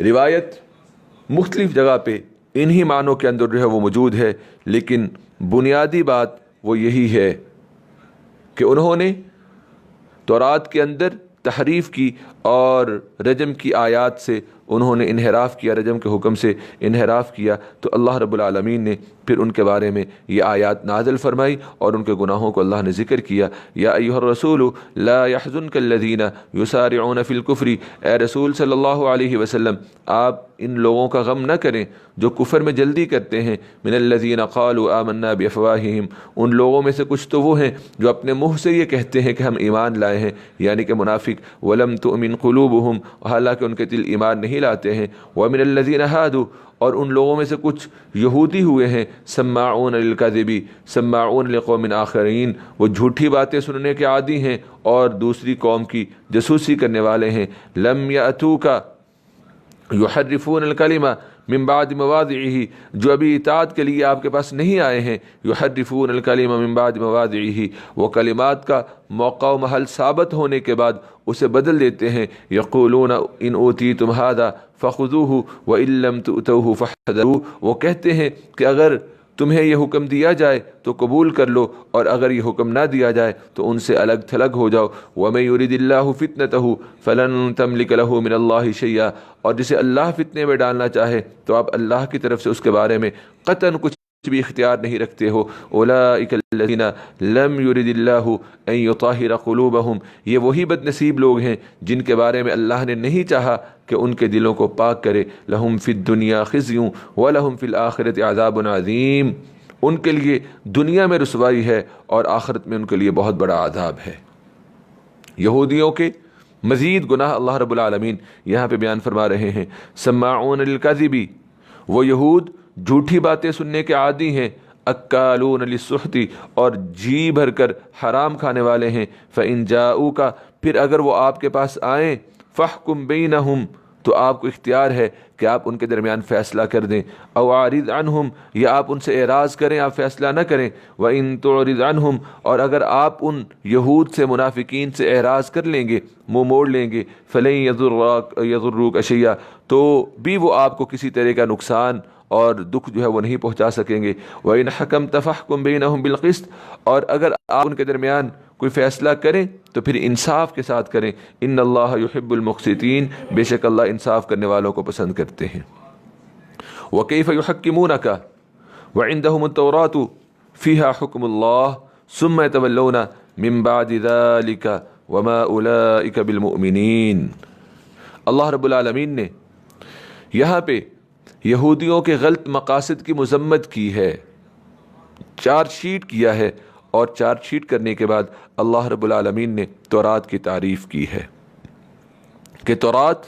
روایت مختلف جگہ پہ انہی معنوں کے اندر جو ہے وہ موجود ہے، لیکن بنیادی بات وہ یہی ہے کہ انہوں نے تورات کے اندر تحریف کی اور رجم کی آیات سے انہوں نے انحراف کیا، رجم کے حکم سے انحراف کیا، تو اللہ رب العالمین نے پھر ان کے بارے میں یہ آیات نازل فرمائی اور ان کے گناہوں کو اللہ نے ذکر کیا۔ یا ایھا الرسول لا يحزنک الذین یسارعون فی الکفر، اے رسول صلی اللہ علیہ وسلم آپ ان لوگوں کا غم نہ کریں جو کفر میں جلدی کرتے ہیں، من الذین قالوا آمنا بافواہہم، ان لوگوں میں سے کچھ تو وہ ہیں جو اپنے منہ سے یہ کہتے ہیں کہ ہم ایمان لائے ہیں، یعنی کہ منافق، ولم تؤمن قلوبہم، حالانکہ ان کے دل ایمان نہیں لاتے ہیں، ومن الذین ہادوا، اور ان لوگوں میں سے کچھ یہودی ہوئے ہیں، سماعون للکذب سماعون لقوم آخرین، وہ جھوٹی باتیں سننے کے عادی ہیں اور دوسری قوم کی جاسوسی کرنے والے ہیں، لم یأتوک یحرفون الکلمہ من بعد مواضعہ، جو ابھی اطاعت کے لیے آپ کے پاس نہیں آئے ہیں، یحرفون الکلمہ من بعد مواضعہ، وہ کلمات کا موقع و محل ثابت ہونے کے بعد اسے بدل دیتے ہیں، یقولون ان اوتیتم ھذا فخذوہ وان لم تؤتوہ فاحذروا، وہ کہتے ہیں کہ اگر تمہیں یہ حکم دیا جائے تو قبول کر لو، اور اگر یہ حکم نہ دیا جائے تو ان سے الگ تھلگ ہو جاؤ، وَمَن يُرِدِ اللَّهُ فِتْنَتَهُ فَلَن تَمْلِكَ لَهُ مِنَ اللَّهِ شَيْئًا، اور جسے اللہ فتنے میں ڈالنا چاہے تو آپ اللہ کی طرف سے اس کے بارے میں قطعاً کچھ بھی اختیار نہیں رکھتے ہو۔ اولئک الذین لم یرد اللہ ان یطہر قلوبہم، یہ وہی بد نصیب لوگ ہیں جن کے بارے میں اللہ نے نہیں چاہا کہ ان کے دلوں کو پاک کرے، لہم فی الدنیا خزی ولہم فی الآخرۃ عذاب عظیم، ان کے لیے دنیا میں رسوائی ہے اور آخرت میں ان کے لیے بہت بڑا عذاب ہے۔ یہودیوں کے مزید گناہ اللہ رب العالمین یہاں پہ بیان فرما رہے ہیں۔ سماعون للکذب، وہ یہود جھوٹی باتیں سننے کے عادی ہیں، اکالون للسحت، اور جی بھر کر حرام کھانے والے ہیں، فإن جاؤک، پھر اگر وہ آپ کے پاس آئیں، فاحکم بینہم، تو آپ کو اختیار ہے کہ آپ ان کے درمیان فیصلہ کر دیں، او اعرض عنہم، یا آپ ان سے اعراض کریں، آپ فیصلہ نہ کریں، وإن تعرض عنہم، اور اگر آپ ان یہود سے منافقین سے اعراض کر لیں گے، منہ موڑ لیں گے، فلن یضروک شیئا، تو بھی وہ آپ کو کسی طرح کا نقصان اور دکھ جو ہے وہ نہیں پہنچا سکیں گے، وَإِنْ حَكَمْتَ فَاحْكُمْ بَيْنَهُمْ بِالْقِسْطِ، اور اگر آپ ان کے درمیان کوئی فیصلہ کریں تو پھر انصاف کے ساتھ کریں، ان اللہ یحب المقسطین، بے شک اللہ انصاف کرنے والوں کو پسند کرتے ہیں۔ وَكَيْفَ يُحَكِّمُونَكَ وَعِنْدَهُمُ التَّوْرَاةُ فِيهَا حُكْمُ اللَّهِ ثُمَّ يَتَوَلَّوْنَ مِن بَعْدِ ذَلِكَ وَمَا أُولَئِكَ بِالْمُؤْمِنِينَ۔ اللہ رب العالمین نے یہاں پہ یہودیوں کے غلط مقاصد کی مذمت کی ہے، چارج شیٹ کیا ہے، اور چارج شیٹ کرنے کے بعد اللہ رب العالمین نے تورات کی تعریف کی ہے کہ تورات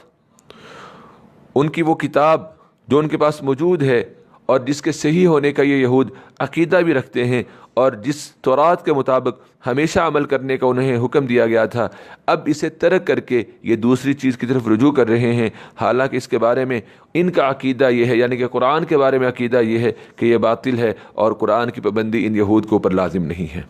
ان کی وہ کتاب جو ان کے پاس موجود ہے اور جس کے صحیح ہونے کا یہ یہود عقیدہ بھی رکھتے ہیں، اور جس تورات کے مطابق ہمیشہ عمل کرنے کا انہیں حکم دیا گیا تھا، اب اسے ترک کر کے یہ دوسری چیز کی طرف رجوع کر رہے ہیں، حالانکہ اس کے بارے میں ان کا عقیدہ یہ ہے، یعنی کہ قرآن کے بارے میں عقیدہ یہ ہے کہ یہ باطل ہے اور قرآن کی پابندی ان یہود کے اوپر لازم نہیں ہے۔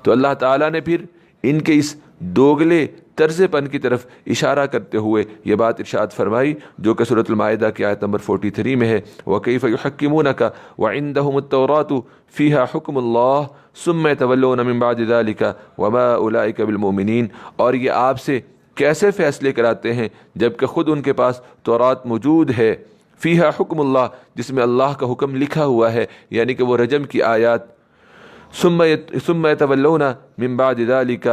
تو اللہ تعالیٰ نے پھر ان کے اس دوگلے طرز پن کی طرف اشارہ کرتے ہوئے یہ بات ارشاد فرمائی جو کہ سورۃ المائدہ کی آیت نمبر 43 میں ہے، وَكَيْفَ يُحَكِّمُونَكَ وَعِنْدَهُمُ التَّوْرَاةُ فِيهَا حُكْمُ اللَّهِ ثُمَّ يَتَوَلَّوْنَ مِن بَعْدِ ذَلِكَ وَمَا أُولَئِكَ بِالْمُؤْمِنِينَ، اور یہ آپ سے کیسے فیصلے کراتے ہیں جبکہ خود ان کے پاس تورات موجود ہے، فیہا حکم اللہ، جس میں اللہ کا حکم لکھا ہوا ہے، یعنی کہ وہ رجم کی آیات، ثم يتولون من بعد ذلك،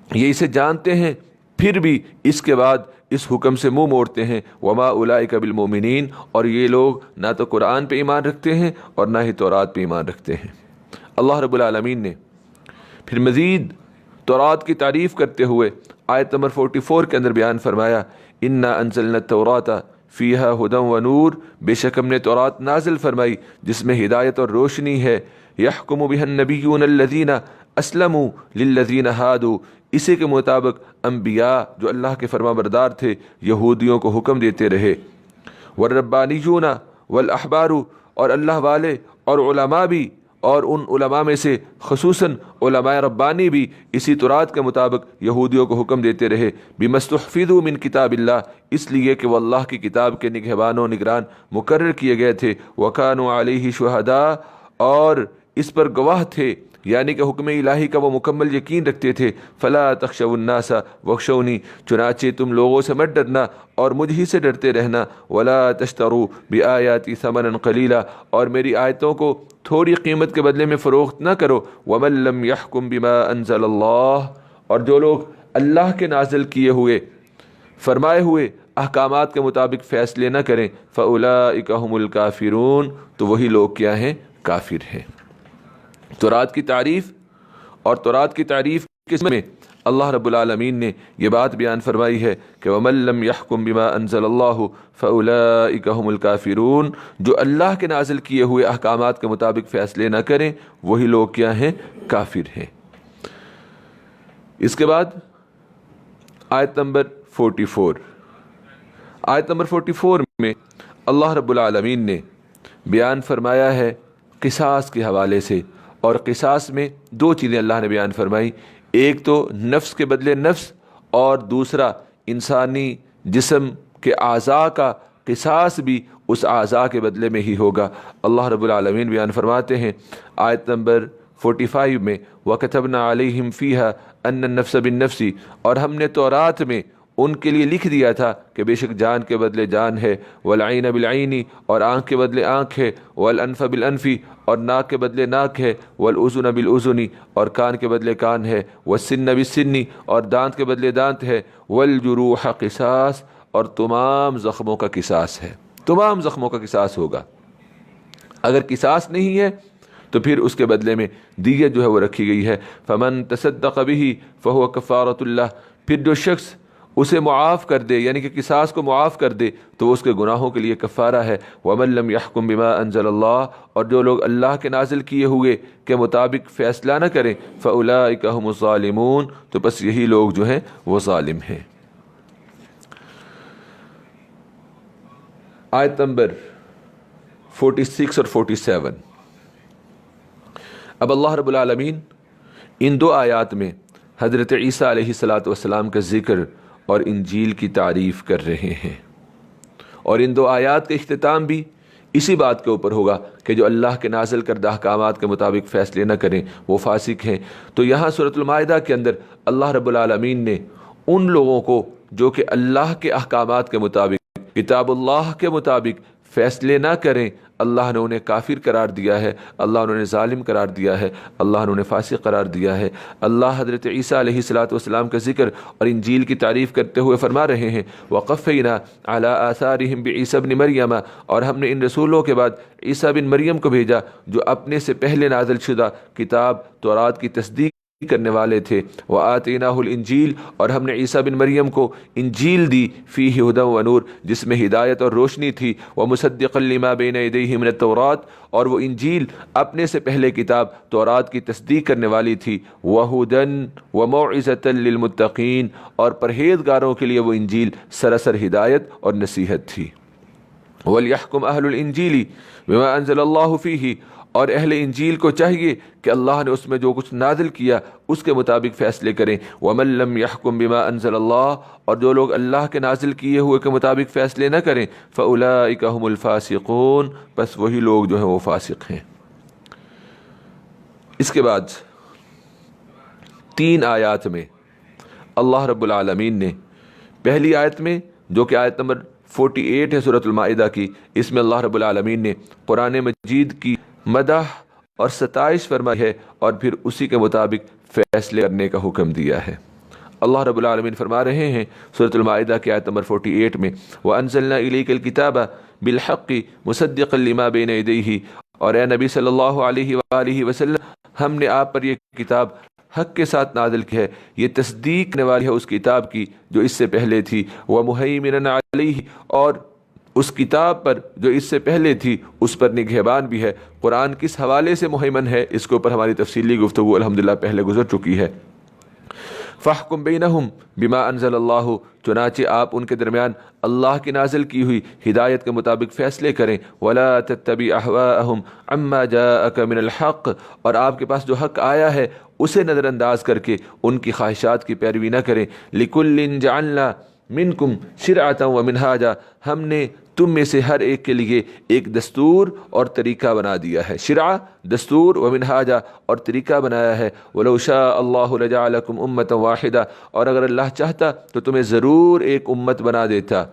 یہ اسے جانتے ہیں پھر بھی اس کے بعد اس حکم سے منہ موڑتے ہیں، وما اولئک بالمؤمنین، اور یہ لوگ نہ تو قرآن پہ ایمان رکھتے ہیں اور نہ ہی تورات پہ ایمان رکھتے ہیں۔ اللہ رب العالمین نے پھر مزید تورات کی تعریف کرتے ہوئے آیت نمبر 44 کے اندر بیان فرمایا، انا انزلنا التوراۃ فیہا ھدی ونور، بے شک ہم نے تورات نازل فرمائی جس میں ہدایت اور روشنی ہے، یحکم بہا النبیون الذین اسلموا للذین ہادوا، اسی کے مطابق انبیاء جو اللہ کے فرما بردار تھے یہودیوں کو حکم دیتے رہے، والربانیون والاحبار، اور اللہ والے اور علماء بھی، اور ان علماء میں سے خصوصاً علماء ربانی بھی اسی تورات کے مطابق یہودیوں کو حکم دیتے رہے، بما استحفظوا من کتاب اللہ، اس لیے کہ وہ اللہ کی کتاب کے نگہبان و نگران مقرر کیے گئے تھے، وکانوا علیہ شہداء، اور اس پر گواہ تھے یعنی کہ حکم الہی کا وہ مکمل یقین رکھتے تھے۔ فلا تخشوا الناس واخشونی، چنانچہ تم لوگوں سے مت ڈرنا اور مجھ ہی سے ڈرتے رہنا۔ ولا تشتروا بآیاتی ثمنا قلیلا، اور میری آیتوں کو تھوڑی قیمت کے بدلے میں فروخت نہ کرو۔ ومن لم یحکم بما انزل اللہ، اور جو لوگ اللہ کے نازل کیے ہوئے فرمائے ہوئے احکامات کے مطابق فیصلے نہ کریں، فاولئک هم الکافرون، تو وہی لوگ کیا ہیں؟ کافر ہیں۔ تورات کی تعریف اور تورات کی تعریف کس میں اللہ رب العالمین نے یہ بات بیان فرمائی ہے کہ وَمَن لَّمْ يَحْكُم بِمَا أَنزَلَ اللَّهُ فَأُولَٰئِكَ هُمُ الْكَافِرُونَ، جو اللہ کے نازل کیے ہوئے احکامات کے مطابق فیصلے نہ کریں وہی لوگ کیا ہیں؟ کافر ہیں۔ اس کے بعد آیت نمبر 44، آیت نمبر 44 میں اللہ رب العالمین نے بیان فرمایا ہے قصاص کے حوالے سے، اور قصاص میں دو چیزیں اللہ نے بیان فرمائی، ایک تو نفس کے بدلے نفس، اور دوسرا انسانی جسم کے اعضاء کا قصاص بھی اس اعضاء کے بدلے میں ہی ہوگا۔ اللہ رب العالمین بیان فرماتے ہیں آیت نمبر 45 میں وَكَتَبْنَا عَلَيْهِمْ فِيهَا أَنَّ النَّفْسَ بِالنَّفْسِ، اور ہم نے تورات میں ان کے لیے لکھ دیا تھا کہ بے شک جان کے بدلے جان ہے، والعین بالعین، اور آنکھ کے بدلے آنکھ ہے، والانف بالانف، اور ناک کے بدلے ناک ہے، والاذن بالاذن، اور کان کے بدلے کان ہے، والسن بالسن، اور دانت کے بدلے دانت ہے، والجروح قصاص، اور تمام زخموں کا قصاص ہے، تمام زخموں کا قصاص ہوگا۔ اگر قصاص نہیں ہے تو پھر اس کے بدلے میں دیت جو ہے وہ رکھی گئی ہے۔ فمن تصدق به فهو کفارۃ اللہ، پھر جو شخص اسے معاف کر دے، یعنی کہ قصاص کو معاف کر دے، تو وہ اس کے گناہوں کے لیے کفارہ ہے۔ ومن لم یحکم بما انزل اللہ، اور جو لوگ اللہ کے نازل کیے ہوئے کے مطابق فیصلہ نہ کریں، فاولئک هم الظالمون، تو بس یہی لوگ جو ہیں وہ ظالم ہیں۔ آیت نمبر 46 اور 47، اب اللہ رب العالمین ان دو آیات میں حضرت عیسیٰ علیہ السلام کا ذکر اور انجیل کی تعریف کر رہے ہیں، اور ان دو آیات کا اختتام بھی اسی بات کے اوپر ہوگا کہ جو اللہ کے نازل کردہ احکامات کے مطابق فیصلے نہ کریں وہ فاسق ہیں۔ تو یہاں سورۃ المائدہ کے اندر اللہ رب العالمین نے ان لوگوں کو جو کہ اللہ کے احکامات کے مطابق، کتاب اللہ کے مطابق فیصلے نہ کریں، اللہ نے انہیں کافر قرار دیا ہے، اللہ نے انہیں ظالم قرار دیا ہے، اللہ نے انہیں فاسق قرار دیا ہے۔ اللہ حضرت عیسیٰ علیہ السلام کا ذکر اور انجیل کی تعریف کرتے ہوئے فرما رہے ہیں وَقَفَّيْنَا عَلَىٰ آثَارِهِمْ بِعِیسَىٰ ابْنِ مَرْیَمَ، اور ہم نے ان رسولوں کے بعد عیسیٰ بن مریم کو بھیجا جو اپنے سے پہلے نازل شدہ کتاب تورات کی تصدیق کرنے والے تھے۔ وَآتَيْنَاهُ الْإِنجِيلَ، اور ہم نے عیسیٰ بن مریم کو انجیل دی، فِيهِ هُدًى وَنُورٌ، جس میں ہدایت اور روشنی تھی، وَمُصَدِّقًا لِمَا بَيْنَ يَدَيْهِ مِنَ التَّوْرَاةِ، اور وہ انجیل اپنے سے پہلے کتاب تورات کی تصدیق کرنے والی تھی، وَهُدًى وَمَوْعِظَةً لِلْمُتَّقِينَ، اور پرہیزگاروں کے لیے وہ انجیل سراسر ہدایت اور نصیحت تھی۔ وَلْيَحْكُمْ أَهْلُ الْإِنجِيلِ بِمَا أَنزَلَ اللَّهُ فِيهِ، اور اہل انجیل کو چاہیے کہ اللہ نے اس میں جو کچھ نازل کیا اس کے مطابق فیصلے کریں۔ وَمَن لَّمْ يَحْكُم بِمَا أَنزَلَ اللَّهُ، اور جو لوگ اللہ کے نازل کیے ہوئے کے مطابق فیصلے نہ کریں، فَأُولَٰئِكَ هُمُ الْفَاسِقُونَ، بس وہی لوگ جو ہیں وہ فاسق ہیں۔ اس کے بعد 3 آیات میں اللہ رب العالمین نے پہلی آیت میں جو کہ آیت نمبر 48 ہے سورۃ المائدہ کی، اس میں اللہ رب العالمین نے قرآن مجید کی مدح اور ستائش فرمائی ہے اور پھر اسی کے مطابق فیصلے کرنے کا حکم دیا ہے۔ اللہ رب العالمین فرما رہے ہیں سورۃ المائدہ کی آیت نمبر 48 میں وَأَنزَلْنَا إِلَيْكَ الْكِتَابَ بِالْحَقِّ مُصَدِّقًا لِمَا بَيْنَ يَدَيْهِ، اور اے نبی صلی اللہ علیہ وآلہ وسلم، ہم نے آپ پر یہ کتاب حق کے ساتھ نازل کی ہے، یہ تصدیق کرنے والی ہے اس کتاب کی جو اس سے پہلے تھی، وَمُهَيْمِنًا عَلَيْهِ، اور اس کتاب پر جو اس سے پہلے تھی اس پر نگہبان بھی ہے۔ قرآن کس حوالے سے مہیمن ہے اس کے اوپر ہماری تفصیلی گفتگو الحمدللہ پہلے گزر چکی ہے۔ فَاحْكُم بَيْنَهُمْ بِمَا أَنزَلَ اللَّهُ، چنانچہ آپ ان کے درمیان اللہ کی نازل کی ہوئی ہدایت کے مطابق فیصلے کریں۔ وَلَا تَتَّبِعْ أَهْوَاءَهُمْ عَمَّا جَاءَكَ مِنَ الْحَقِّ، اور آپ کے پاس جو حق آیا ہے اسے نظر انداز کر کے ان کی خواہشات کی پیروی نہ کریں۔ لِكُلٍّ جَعَلْنَا مِنْكُمْ شِرْعَةً وَمِنْهَاجًا، ہم نے تم میں سے ہر ایک کے لیے ایک دستور اور طریقہ بنا دیا ہے. شرع دستور و منہاجا اور طریقہ بنایا ہے. وَلَوْ شَاءَ اللَّهُ لَجَعَلَكُمْ أُمَّةً وَاحِدَةً اور اگر اللہ چاہتا تو تمہیں ضرور ایک امت بنا دیتا.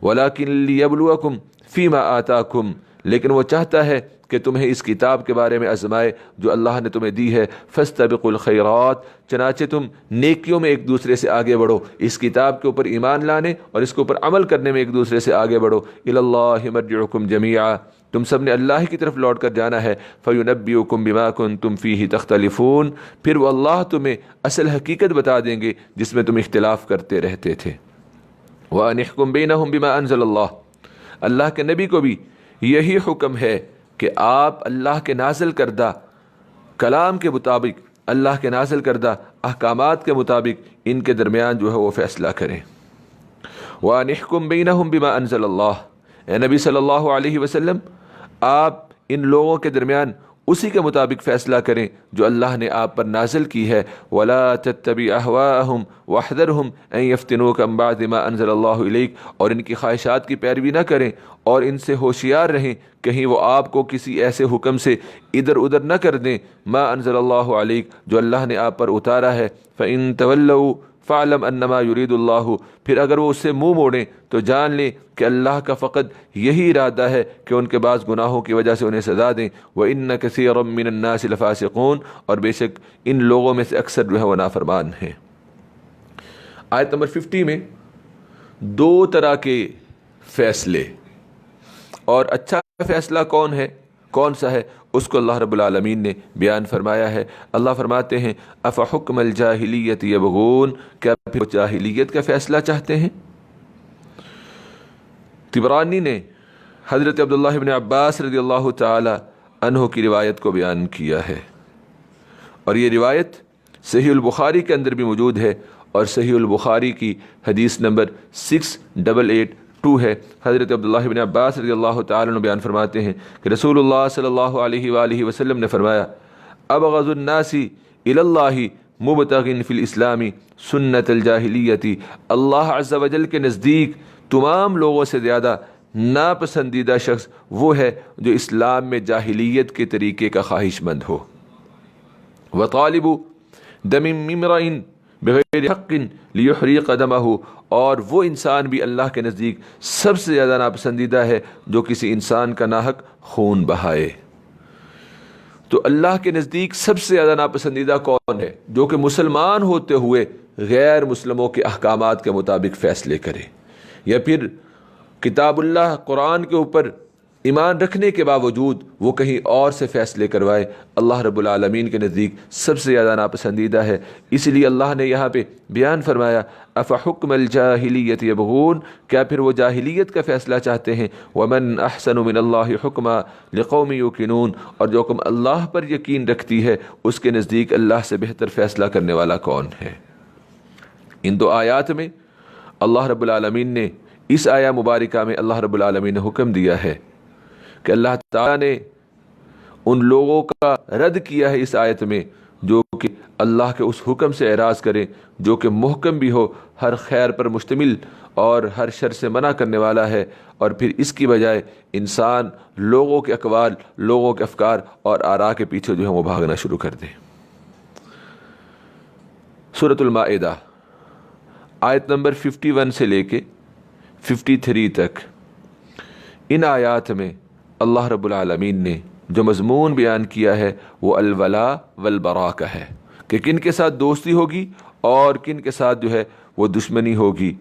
وَلَكِنْ لِيَبْلُوَكُمْ فِي مَا آتَاكُمْ لیکن وہ چاہتا ہے کہ تمہیں اس کتاب کے بارے میں آزمائے جو اللہ نے تمہیں دی ہے. فَاسْتَبِقُوا الْخَيْرَاتِ چنانچہ تم نیکیوں میں ایک دوسرے سے آگے بڑھو، اس کتاب کے اوپر ایمان لانے اور اس کے اوپر عمل کرنے میں ایک دوسرے سے آگے بڑھو. إِلَى اللَّهِ مَرْجِعُكُمْ جَمِيعًا تم سب نے اللہ کی طرف لوٹ کر جانا ہے. فَيُنَبِّئُكُمْ بِمَا كُنْتُمْ فِيهِ تَخْتَلِفُونَ پھر وہ اللہ تمہیں اصل حقیقت بتا دیں گے جس میں تم اختلاف کرتے رہتے تھے. وَأَنِ احْكُم بَيْنَهُم بِمَا أَنزَلَ اللَّهُ اللہ کے نبی کو بھی یہی حکم ہے کہ آپ اللہ کے نازل کردہ کلام کے مطابق، اللہ کے نازل کردہ احکامات کے مطابق ان کے درمیان جو ہے وہ فیصلہ کریں. وَأَنِ احْكُم بَيْنَهُم بِمَا أَنزَلَ اللَّهُ اے نبی صلی اللہ علیہ وسلم آپ ان لوگوں کے درمیان اسی کے مطابق فیصلہ کریں جو اللہ نے آپ پر نازل کی ہے. وَلَا تَتَّبِعْ أَهْوَاءَهُمْ وَاحْذَرْهُمْ أَن يَفْتِنُوكَ مِن بَعْدِ مَا أَنزَلَ اللَّهُ إِلَيْكَ اور ان کی خواہشات کی پیروی نہ کریں اور ان سے ہوشیار رہیں کہیں وہ آپ کو کسی ایسے حکم سے ادھر ادھر نہ کر دیں ما انزل اللہ علیک جو اللہ نے آپ پر اتارا ہے. فَإِن تَوَلَّوْا فَاعْلَمْ أَنَّمَا يُرِيدُ اللَّهُ پھر اگر وہ اس سے منہ موڑیں تو جان لیں کہ اللہ کا فقط یہی ارادہ ہے کہ ان کے بعض گناہوں کی وجہ سے انہیں سزا دیں. وَإِنَّ كَثِيرًا مِّنَ النَّاسِ لَفَاسِقُونَ اور بے شک ان لوگوں میں سے اکثر جو ہے وہ نافرمان ہیں. آیت نمبر 50 میں دو طرح کے فیصلے اور اچھا فیصلہ کون سا ہے اس کو اللہ رب العالمین نے بیان فرمایا ہے. اللہ فرماتے ہیں افحکم الجاہلیت یبغون کیا پھر جاہلیت کا فیصلہ چاہتے ہیں. طبرانی نے حضرت عبداللہ بن عباس رضی اللہ تعالی عنہ کی روایت کو بیان کیا ہے اور یہ روایت صحیح البخاری کے اندر بھی موجود ہے اور صحیح البخاری کی حدیث نمبر 6882 ہے. حضرت عبداللہ بن عباس رضی اللہ تعالی عنہ بیان فرماتے ہیں کہ رسول اللہ صلی اللہ علیہ وآلہ وسلم نے فرمایا ابغض الناس الی اللہ مبتغٍ فی الاسلام سنت الجاہلیت اللہ عز و جل کے نزدیک تمام لوگوں سے زیادہ ناپسندیدہ شخص وہ ہے جو اسلام میں جاہلیت کے طریقے کا خواہش مند ہو. وطالب دم امرئ بغیر حق لیحریق دمہ اور وہ انسان بھی اللہ کے نزدیک سب سے زیادہ ناپسندیدہ ہے جو کسی انسان کا ناحق خون بہائے. تو اللہ کے نزدیک سب سے زیادہ ناپسندیدہ کون ہے؟ جو کہ مسلمان ہوتے ہوئے غیر مسلموں کے احکامات کے مطابق فیصلے کرے یا پھر کتاب اللہ قرآن کے اوپر ایمان رکھنے کے باوجود وہ کہیں اور سے فیصلے کروائے. اللہ رب العالمین کے نزدیک سب سے زیادہ ناپسندیدہ ہے. اس لیے اللہ نے یہاں پہ بیان فرمایا افحکم الجاہلیت یبغون کیا پھر وہ جاہلیت کا فیصلہ چاہتے ہیں. ومن احسن من اللہ حکما لقوم یوقنون اور جو قوم اللہ پر یقین رکھتی ہے اس کے نزدیک اللہ سے بہتر فیصلہ کرنے والا کون ہے. ان دو آیات میں اللہ رب العالمین نے اس آیہ مبارکہ میں اللہ رب العالمین نے حکم دیا ہے کہ اللہ تعالیٰ نے ان لوگوں کا رد کیا ہے اس آیت میں جو کہ اللہ کے اس حکم سے اعراض کریں جو کہ محکم بھی ہو، ہر خیر پر مشتمل اور ہر شر سے منع کرنے والا ہے، اور پھر اس کی بجائے انسان لوگوں کے اقوال، لوگوں کے افکار اور آراء کے پیچھے جو ہے وہ بھاگنا شروع کر دیں. سورۃ المائدہ آیت نمبر 51 سے لے کے 53 تک ان آیات میں اللہ رب العالمین نے جو مضمون بیان کیا ہے وہ الولا والبراء کا ہے کہ کن کے ساتھ دوستی ہوگی اور کن کے ساتھ جو ہے وہ دشمنی ہوگی.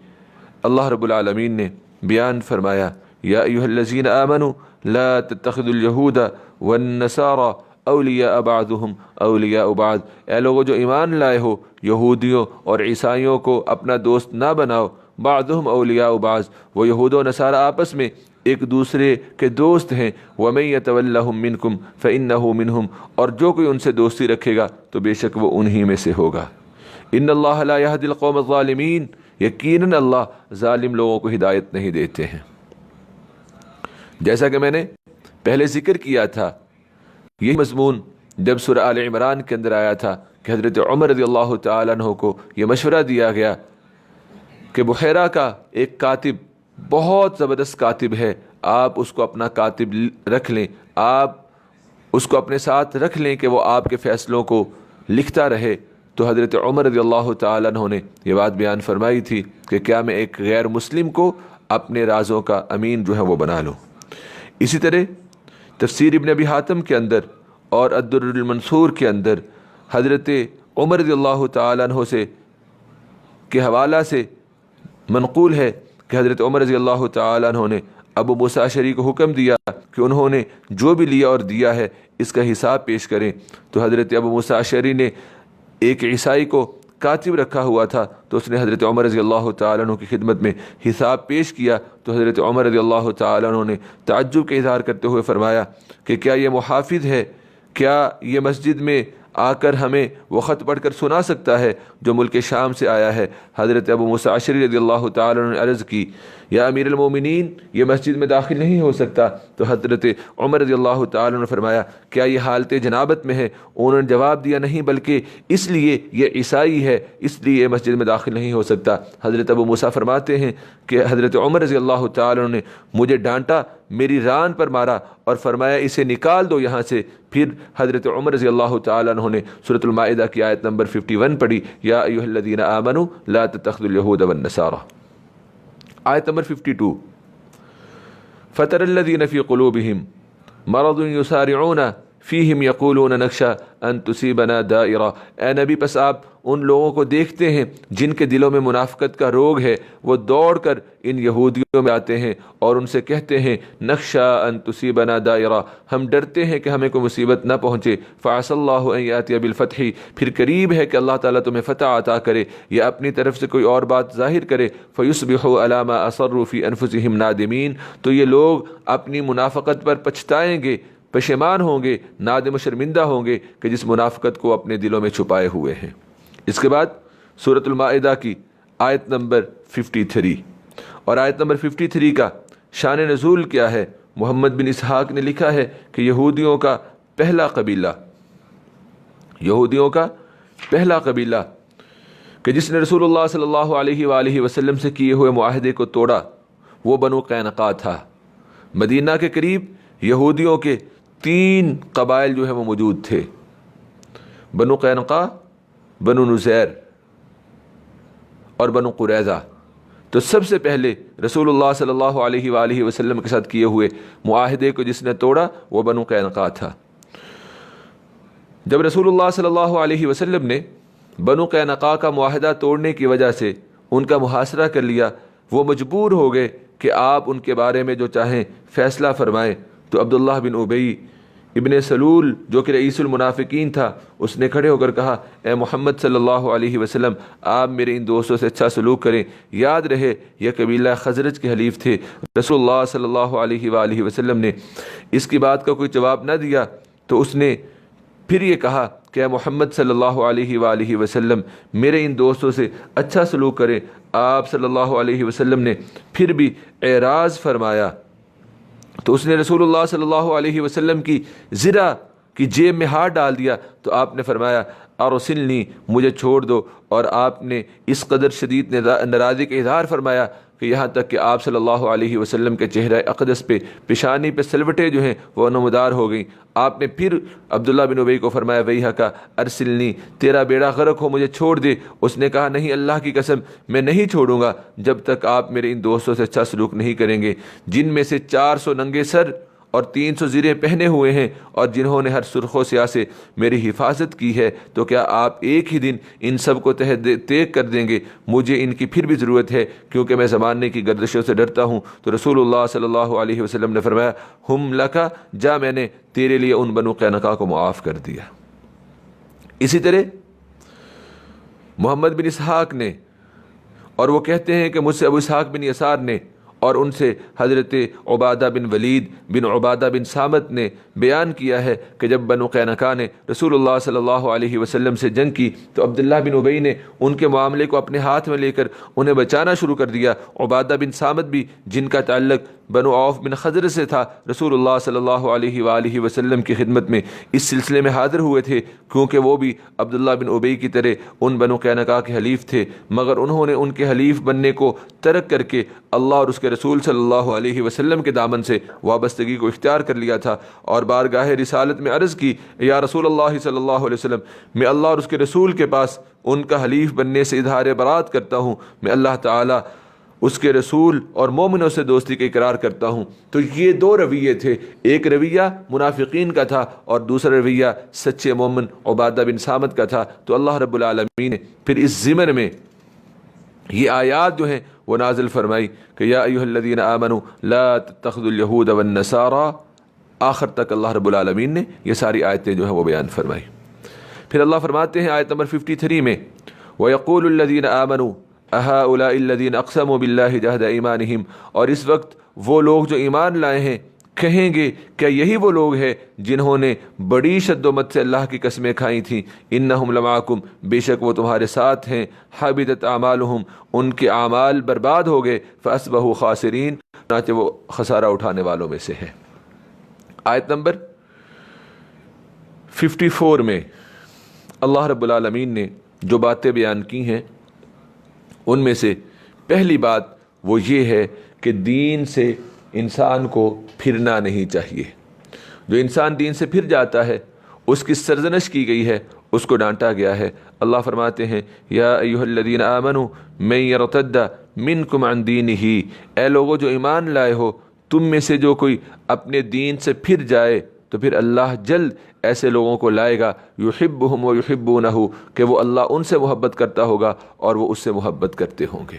اللہ رب العالمین نے بیان فرمایا یا ایھا الذین آمنوا لا تتخذوا اليہود والنصارى اولیاء بعضهم اولیاء بعض اے لوگوں جو ایمان لائے ہو یہودیوں اور عیسائیوں کو اپنا دوست نہ بناؤ. بعضهم اولیاء بعض وہ یہود و نصارہ آپس میں ایک دوسرے کے دوست ہیں. وَمَن يَتَوَلَّهُم مِّنكُمْ فَإِنَّهُ مِنْهُمْ اور جو کوئی ان سے دوستی رکھے گا تو بے شک وہ انہی میں سے ہوگا. إِنَّ اللَّهَ لَا يَهْدِي الْقَوْمَ الظَّالِمِينَ یقیناً اللہ ظالم لوگوں کو ہدایت نہیں دیتے ہیں. جیسا کہ میں نے پہلے ذکر کیا تھا یہی مضمون جب سورہ آل عمران کے اندر آیا تھا کہ حضرت عمر رضی اللہ تعالیٰ عنہ کو یہ مشورہ دیا گیا کہ بحیرہ کا ایک کاتب بہت زبردست کاتب ہے، آپ اس کو اپنا کاتب رکھ لیں، آپ اس کو اپنے ساتھ رکھ لیں کہ وہ آپ کے فیصلوں کو لکھتا رہے۔ تو حضرت عمر رضی اللہ تعالیٰ عنہ نے یہ بات بیان فرمائی تھی کہ کیا میں ایک غیر مسلم کو اپنے رازوں کا امین جو ہے وہ بنا لوں۔ اسی طرح تفسیر ابن ابی حاتم کے اندر اور الدر المنصور کے اندر حضرت عمر رضی اللہ تعالیٰ عنہ سے کے حوالہ سے منقول ہے کہ حضرت عمر رضی اللہ تعالیٰ عنہ نے ابو موسیٰ اشعری کو حکم دیا کہ انہوں نے جو بھی لیا اور دیا ہے اس کا حساب پیش کریں۔ تو حضرت ابو موسیٰ اشعری نے ایک عیسائی کو کاتب رکھا ہوا تھا، تو اس نے حضرت عمر رضی اللہ تعالیٰ عنہ کی خدمت میں حساب پیش کیا۔ تو حضرت عمر رضی اللہ تعالیٰ عنہ نے تعجب کا اظہار کرتے ہوئے فرمایا کہ کیا یہ محافظ ہے؟ کیا یہ مسجد میں آ کر ہمیں وہ خط پڑھ کر سنا سکتا ہے جو ملک شام سے آیا ہے؟ حضرت ابو موسیٰ اشعری رضی اللہ تعالیٰ عنہ نے عرض کی، یا امیر المومنین، یہ مسجد میں داخل نہیں ہو سکتا۔ تو حضرت عمر رضی اللہ تعالیٰ عنہ نے فرمایا، کیا یہ حالت جنابت میں ہے؟ انہوں نے جواب دیا، نہیں، بلکہ اس لیے یہ عیسائی ہے، اس لیے یہ مسجد میں داخل نہیں ہو سکتا۔ حضرت ابو موسیٰ فرماتے ہیں کہ حضرت عمر رضی اللہ تعالیٰ عنہ نے مجھے ڈانٹا، میری ران پر مارا اور فرمایا اسے نکال دو یہاں سے۔ پھر حضرت عمر رضی اللہ تعالیٰ عنہ نے سورۃ المائدہ کی آیت نمبر 51 پڑھی، یا ایھا الذین آمنوا لا تتخذوا اليہود والنصارى۔ آیت نمبر 52، فَتَرَى الَّذِينَ فِي قُلُوبِهِمْ مَرَضٌ يُسَارِعُونَ فِيهِمْ يَقُولُونَ نَخْشَىٰ أَن تُصِيبَنَا دَائِرَةٌ۔ اے نبی، پس آپ ان لوگوں کو دیکھتے ہیں جن کے دلوں میں منافقت کا روگ ہے، وہ دوڑ کر ان یہودیوں میں آتے ہیں اور ان سے کہتے ہیں، نَخْشَىٰ أَن تُصِيبَنَا دَائِرَةٌ، ہم ڈرتے ہیں کہ ہمیں کوئی مصیبت نہ پہنچے۔ فَعَسَى اللَّهُ أَن يَأْتِيَ بِالْفَتْحِ، پھر قریب ہے کہ اللہ تعالیٰ تمہیں فتح عطا کرے یا اپنی طرف سے کوئی اور بات ظاہر کرے۔ فَيُصْبِحُوا عَلَىٰ مَا أَصَرُّوا فِي أَنفُسِهِمْ نَادِمِينَ، تو یہ لوگ اپنی منافقت پر پچھتائیں گے، پشیمان ہوں گے، نادم و شرمندہ ہوں گے کہ جس منافقت کو اپنے دلوں میں چھپائے ہوئے ہیں۔ اس کے بعد سورۃ المائدہ کی آیت نمبر 53، اور آیت نمبر 53 کا شان نزول کیا ہے؟ محمد بن اسحاق نے لکھا ہے کہ یہودیوں کا پہلا قبیلہ کہ جس نے رسول اللہ صلی اللہ علیہ وآلہ وسلم سے کیے ہوئے معاہدے کو توڑا، وہ بنو قینقاع تھا۔ مدینہ کے قریب یہودیوں کے 3 قبائل جو ہیں وہ موجود تھے، بنو قینقاع، بنو نذیر اور بنو قریظہ۔ تو سب سے پہلے رسول اللہ صلی اللہ علیہ وآلہ وسلم کے ساتھ کیے ہوئے معاہدے کو جس نے توڑا وہ بنو قینقاع تھا۔ جب رسول اللہ صلی اللہ علیہ وسلم نے بنو قینقاع کا معاہدہ توڑنے کی وجہ سے ان کا محاصرہ کر لیا، وہ مجبور ہو گئے کہ آپ ان کے بارے میں جو چاہیں فیصلہ فرمائیں۔ تو عبداللہ بن ابی ابن سلول جو کہ رئیس المنافقین تھا، اس نے کھڑے ہو کر کہا، اے محمد صلی اللہ علیہ وسلم، آپ میرے ان دوستوں سے اچھا سلوک کریں۔ یاد رہے یہ قبیلہ خزرج کے حلیف تھے۔ رسول اللہ صلی اللہ علیہ وآلہ وسلم نے اس کی بات کا کوئی جواب نہ دیا، تو اس نے پھر یہ کہا کہ اے محمد صلی اللہ علیہ وآلہ وسلم، میرے ان دوستوں سے اچھا سلوک کریں۔ آپ صلی اللہ علیہ وسلم نے پھر بھی اعراض فرمایا، تو اس نے رسول اللہ صلی اللہ علیہ وسلم کی زرہ کی جیب میں ہاتھ ڈال دیا۔ تو آپ نے فرمایا، ارسلنی، مجھے چھوڑ دو۔ اور آپ نے اس قدر شدید ناراضی کا اظہار فرمایا کہ یہاں تک کہ آپ صلی اللہ علیہ وسلم کے چہرہ اقدس پہ، پیشانی پہ سلوٹیں جو ہیں وہ نمودار ہو گئیں۔ آپ نے پھر عبداللہ بن ابی کو فرمایا، ویحک ارسلنی، تیرا بیڑا غرق ہو، مجھے چھوڑ دے۔ اس نے کہا، نہیں، اللہ کی قسم میں نہیں چھوڑوں گا جب تک آپ میرے ان دوستوں سے اچھا سلوک نہیں کریں گے، جن میں سے 400 ننگے سر اور 300 زریں پہنے ہوئے ہیں، اور جنہوں نے ہر سرخ و سیاہ سے میری حفاظت کی ہے۔ تو کیا آپ ایک ہی دن ان سب کو تیغ کر دیں گے؟ مجھے ان کی پھر بھی ضرورت ہے، کیونکہ میں زمانے کی گردشوں سے ڈرتا ہوں۔ تو رسول اللہ صلی اللہ علیہ وسلم نے فرمایا، ہم لکا، جا، میں نے تیرے لیے ان بنو قینقاع کو معاف کر دیا۔ اسی طرح محمد بن اسحاق نے، اور وہ کہتے ہیں کہ مجھ سے ابو اسحاق بن یسار نے، اور ان سے حضرت عبادہ بن ولید بن عبادہ بن سامت نے بیان کیا ہے کہ جب بنو قینقاع نے رسول اللہ صلی اللہ علیہ وسلم سے جنگ کی تو عبداللہ بن ابی نے ان کے معاملے کو اپنے ہاتھ میں لے کر انہیں بچانا شروع کر دیا۔ عبادہ بن سامت بھی، جن کا تعلق بنو عوف بن خضر سے تھا، رسول اللہ صلی اللہ علیہ وآلہ وسلم کی خدمت میں اس سلسلے میں حاضر ہوئے تھے، کیونکہ وہ بھی عبداللہ بن ابی کی طرح ان بنو قینقاع کے حلیف تھے، مگر انہوں نے ان کے حلیف بننے کو ترک کر کے اللہ اور اس کے رسول صلی اللہ علیہ وسلم کے دامن سے وابستگی کو اختیار کر لیا تھا اور بارگاہ رسالت میں عرض کی، یا رسول اللہ صلی اللہ علیہ وسلم، میں اللہ اور اس کے رسول کے پاس ان کا حلیف بننے سے اظہار برات کرتا ہوں، میں اللہ تعالیٰ، اس کے رسول اور مومنوں سے دوستی کا اقرار کرتا ہوں۔ تو یہ دو رویے تھے، ایک رویہ منافقین کا تھا اور دوسرا رویہ سچے مومن عبادہ بن صامت کا تھا۔ تو اللہ رب العالمین نے پھر اس ضمن میں یہ آیات جو ہیں وہ نازل فرمائی کہ یا ایھا الذین آمنوا لا تتخذوا اليہود والنصارى، آخر تک اللہ رب العالمین نے یہ ساری آیتیں جو ہیں وہ بیان فرمائی۔ پھر اللہ فرماتے ہیں آیت نمبر 53 میں، وَيَقُولُ الَّذِينَ آمَنُوا أَهَؤُلَاءِ الَّذِينَ أَقْسَمُوا بِاللَّهِ جَهْدَ أَيْمَانِهِمْ، اور اس وقت وہ لوگ جو ایمان لائے ہیں کہیں گے کیا یہی وہ لوگ ہیں جنہوں نے بڑی شد و مت سے اللہ کی قسمیں کھائی تھیں، انہم لمعکم، بے شک وہ تمہارے ساتھ ہیں، حبطت اعمالہم، ان کے اعمال برباد ہو گئے، فاصبحوا خاسرین، چنانچہ وہ خسارہ اٹھانے والوں میں سے ہے۔ آیت نمبر 54 میں اللہ رب العالمین نے جو باتیں بیان کی ہیں ان میں سے پہلی بات وہ یہ ہے کہ دین سے انسان کو پھرنا نہیں چاہیے۔ جو انسان دین سے پھر جاتا ہے اس کی سرزنش کی گئی ہے، اس کو ڈانٹا گیا ہے۔ اللہ فرماتے ہیں یا ایھا الذین آمنوا من یرتد منکم عن دینہ، اے لوگو جو ایمان لائے ہو، تم میں سے جو کوئی اپنے دین سے پھر جائے تو پھر اللہ جلد ایسے لوگوں کو لائے گا، یحبہم ویحبونہ، کہ وہ اللہ ان سے محبت کرتا ہوگا اور وہ اس سے محبت کرتے ہوں گے۔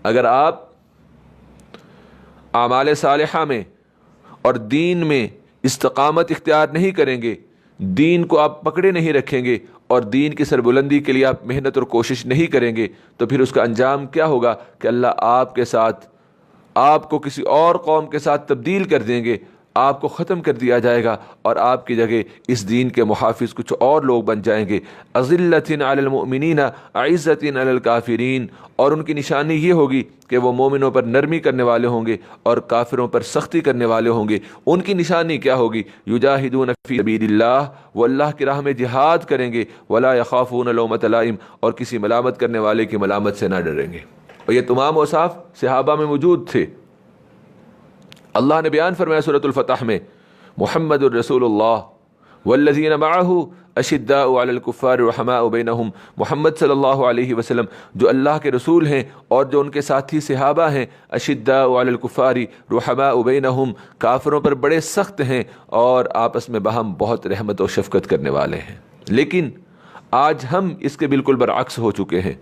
اگر آپ اعمال صالحہ میں اور دین میں استقامت اختیار نہیں کریں گے، دین کو آپ پکڑے نہیں رکھیں گے اور دین کی سربلندی کے لیے آپ محنت اور کوشش نہیں کریں گے، تو پھر اس کا انجام کیا ہوگا کہ اللہ آپ کے ساتھ، آپ کو کسی اور قوم کے ساتھ تبدیل کر دیں گے، آپ کو ختم کر دیا جائے گا اور آپ کی جگہ اس دین کے محافظ کچھ اور لوگ بن جائیں گے۔ اذلۃ علی المؤمنین اعزۃ علی الکافرین، اور ان کی نشانی یہ ہوگی کہ وہ مومنوں پر نرمی کرنے والے ہوں گے اور کافروں پر سختی کرنے والے ہوں گے۔ ان کی نشانی کیا ہوگی؟ یجاہدون فی سبیل اللہ، وہ اللہ کی راہ میں جہاد کریں گے، ولا یخافون لومۃ لائم، اور کسی ملامت کرنے والے کی ملامت سے نہ ڈریں گے۔ اور یہ تمام اوصاف صحابہ میں موجود تھے۔ اللہ نے بیان فرمایا سورۃ الفتح میں، محمد الرسول اللہ والذین معہ اشداء علی الکفار رحماء بینہم، محمد صلی اللہ علیہ وسلم جو اللہ کے رسول ہیں اور جو ان کے ساتھی صحابہ ہیں، اشداء علی الکفار رحماء بینہم، کافروں پر بڑے سخت ہیں اور آپس میں باہم بہت رحمت و شفقت کرنے والے ہیں۔ لیکن آج ہم اس کے بالکل برعکس ہو چکے ہیں۔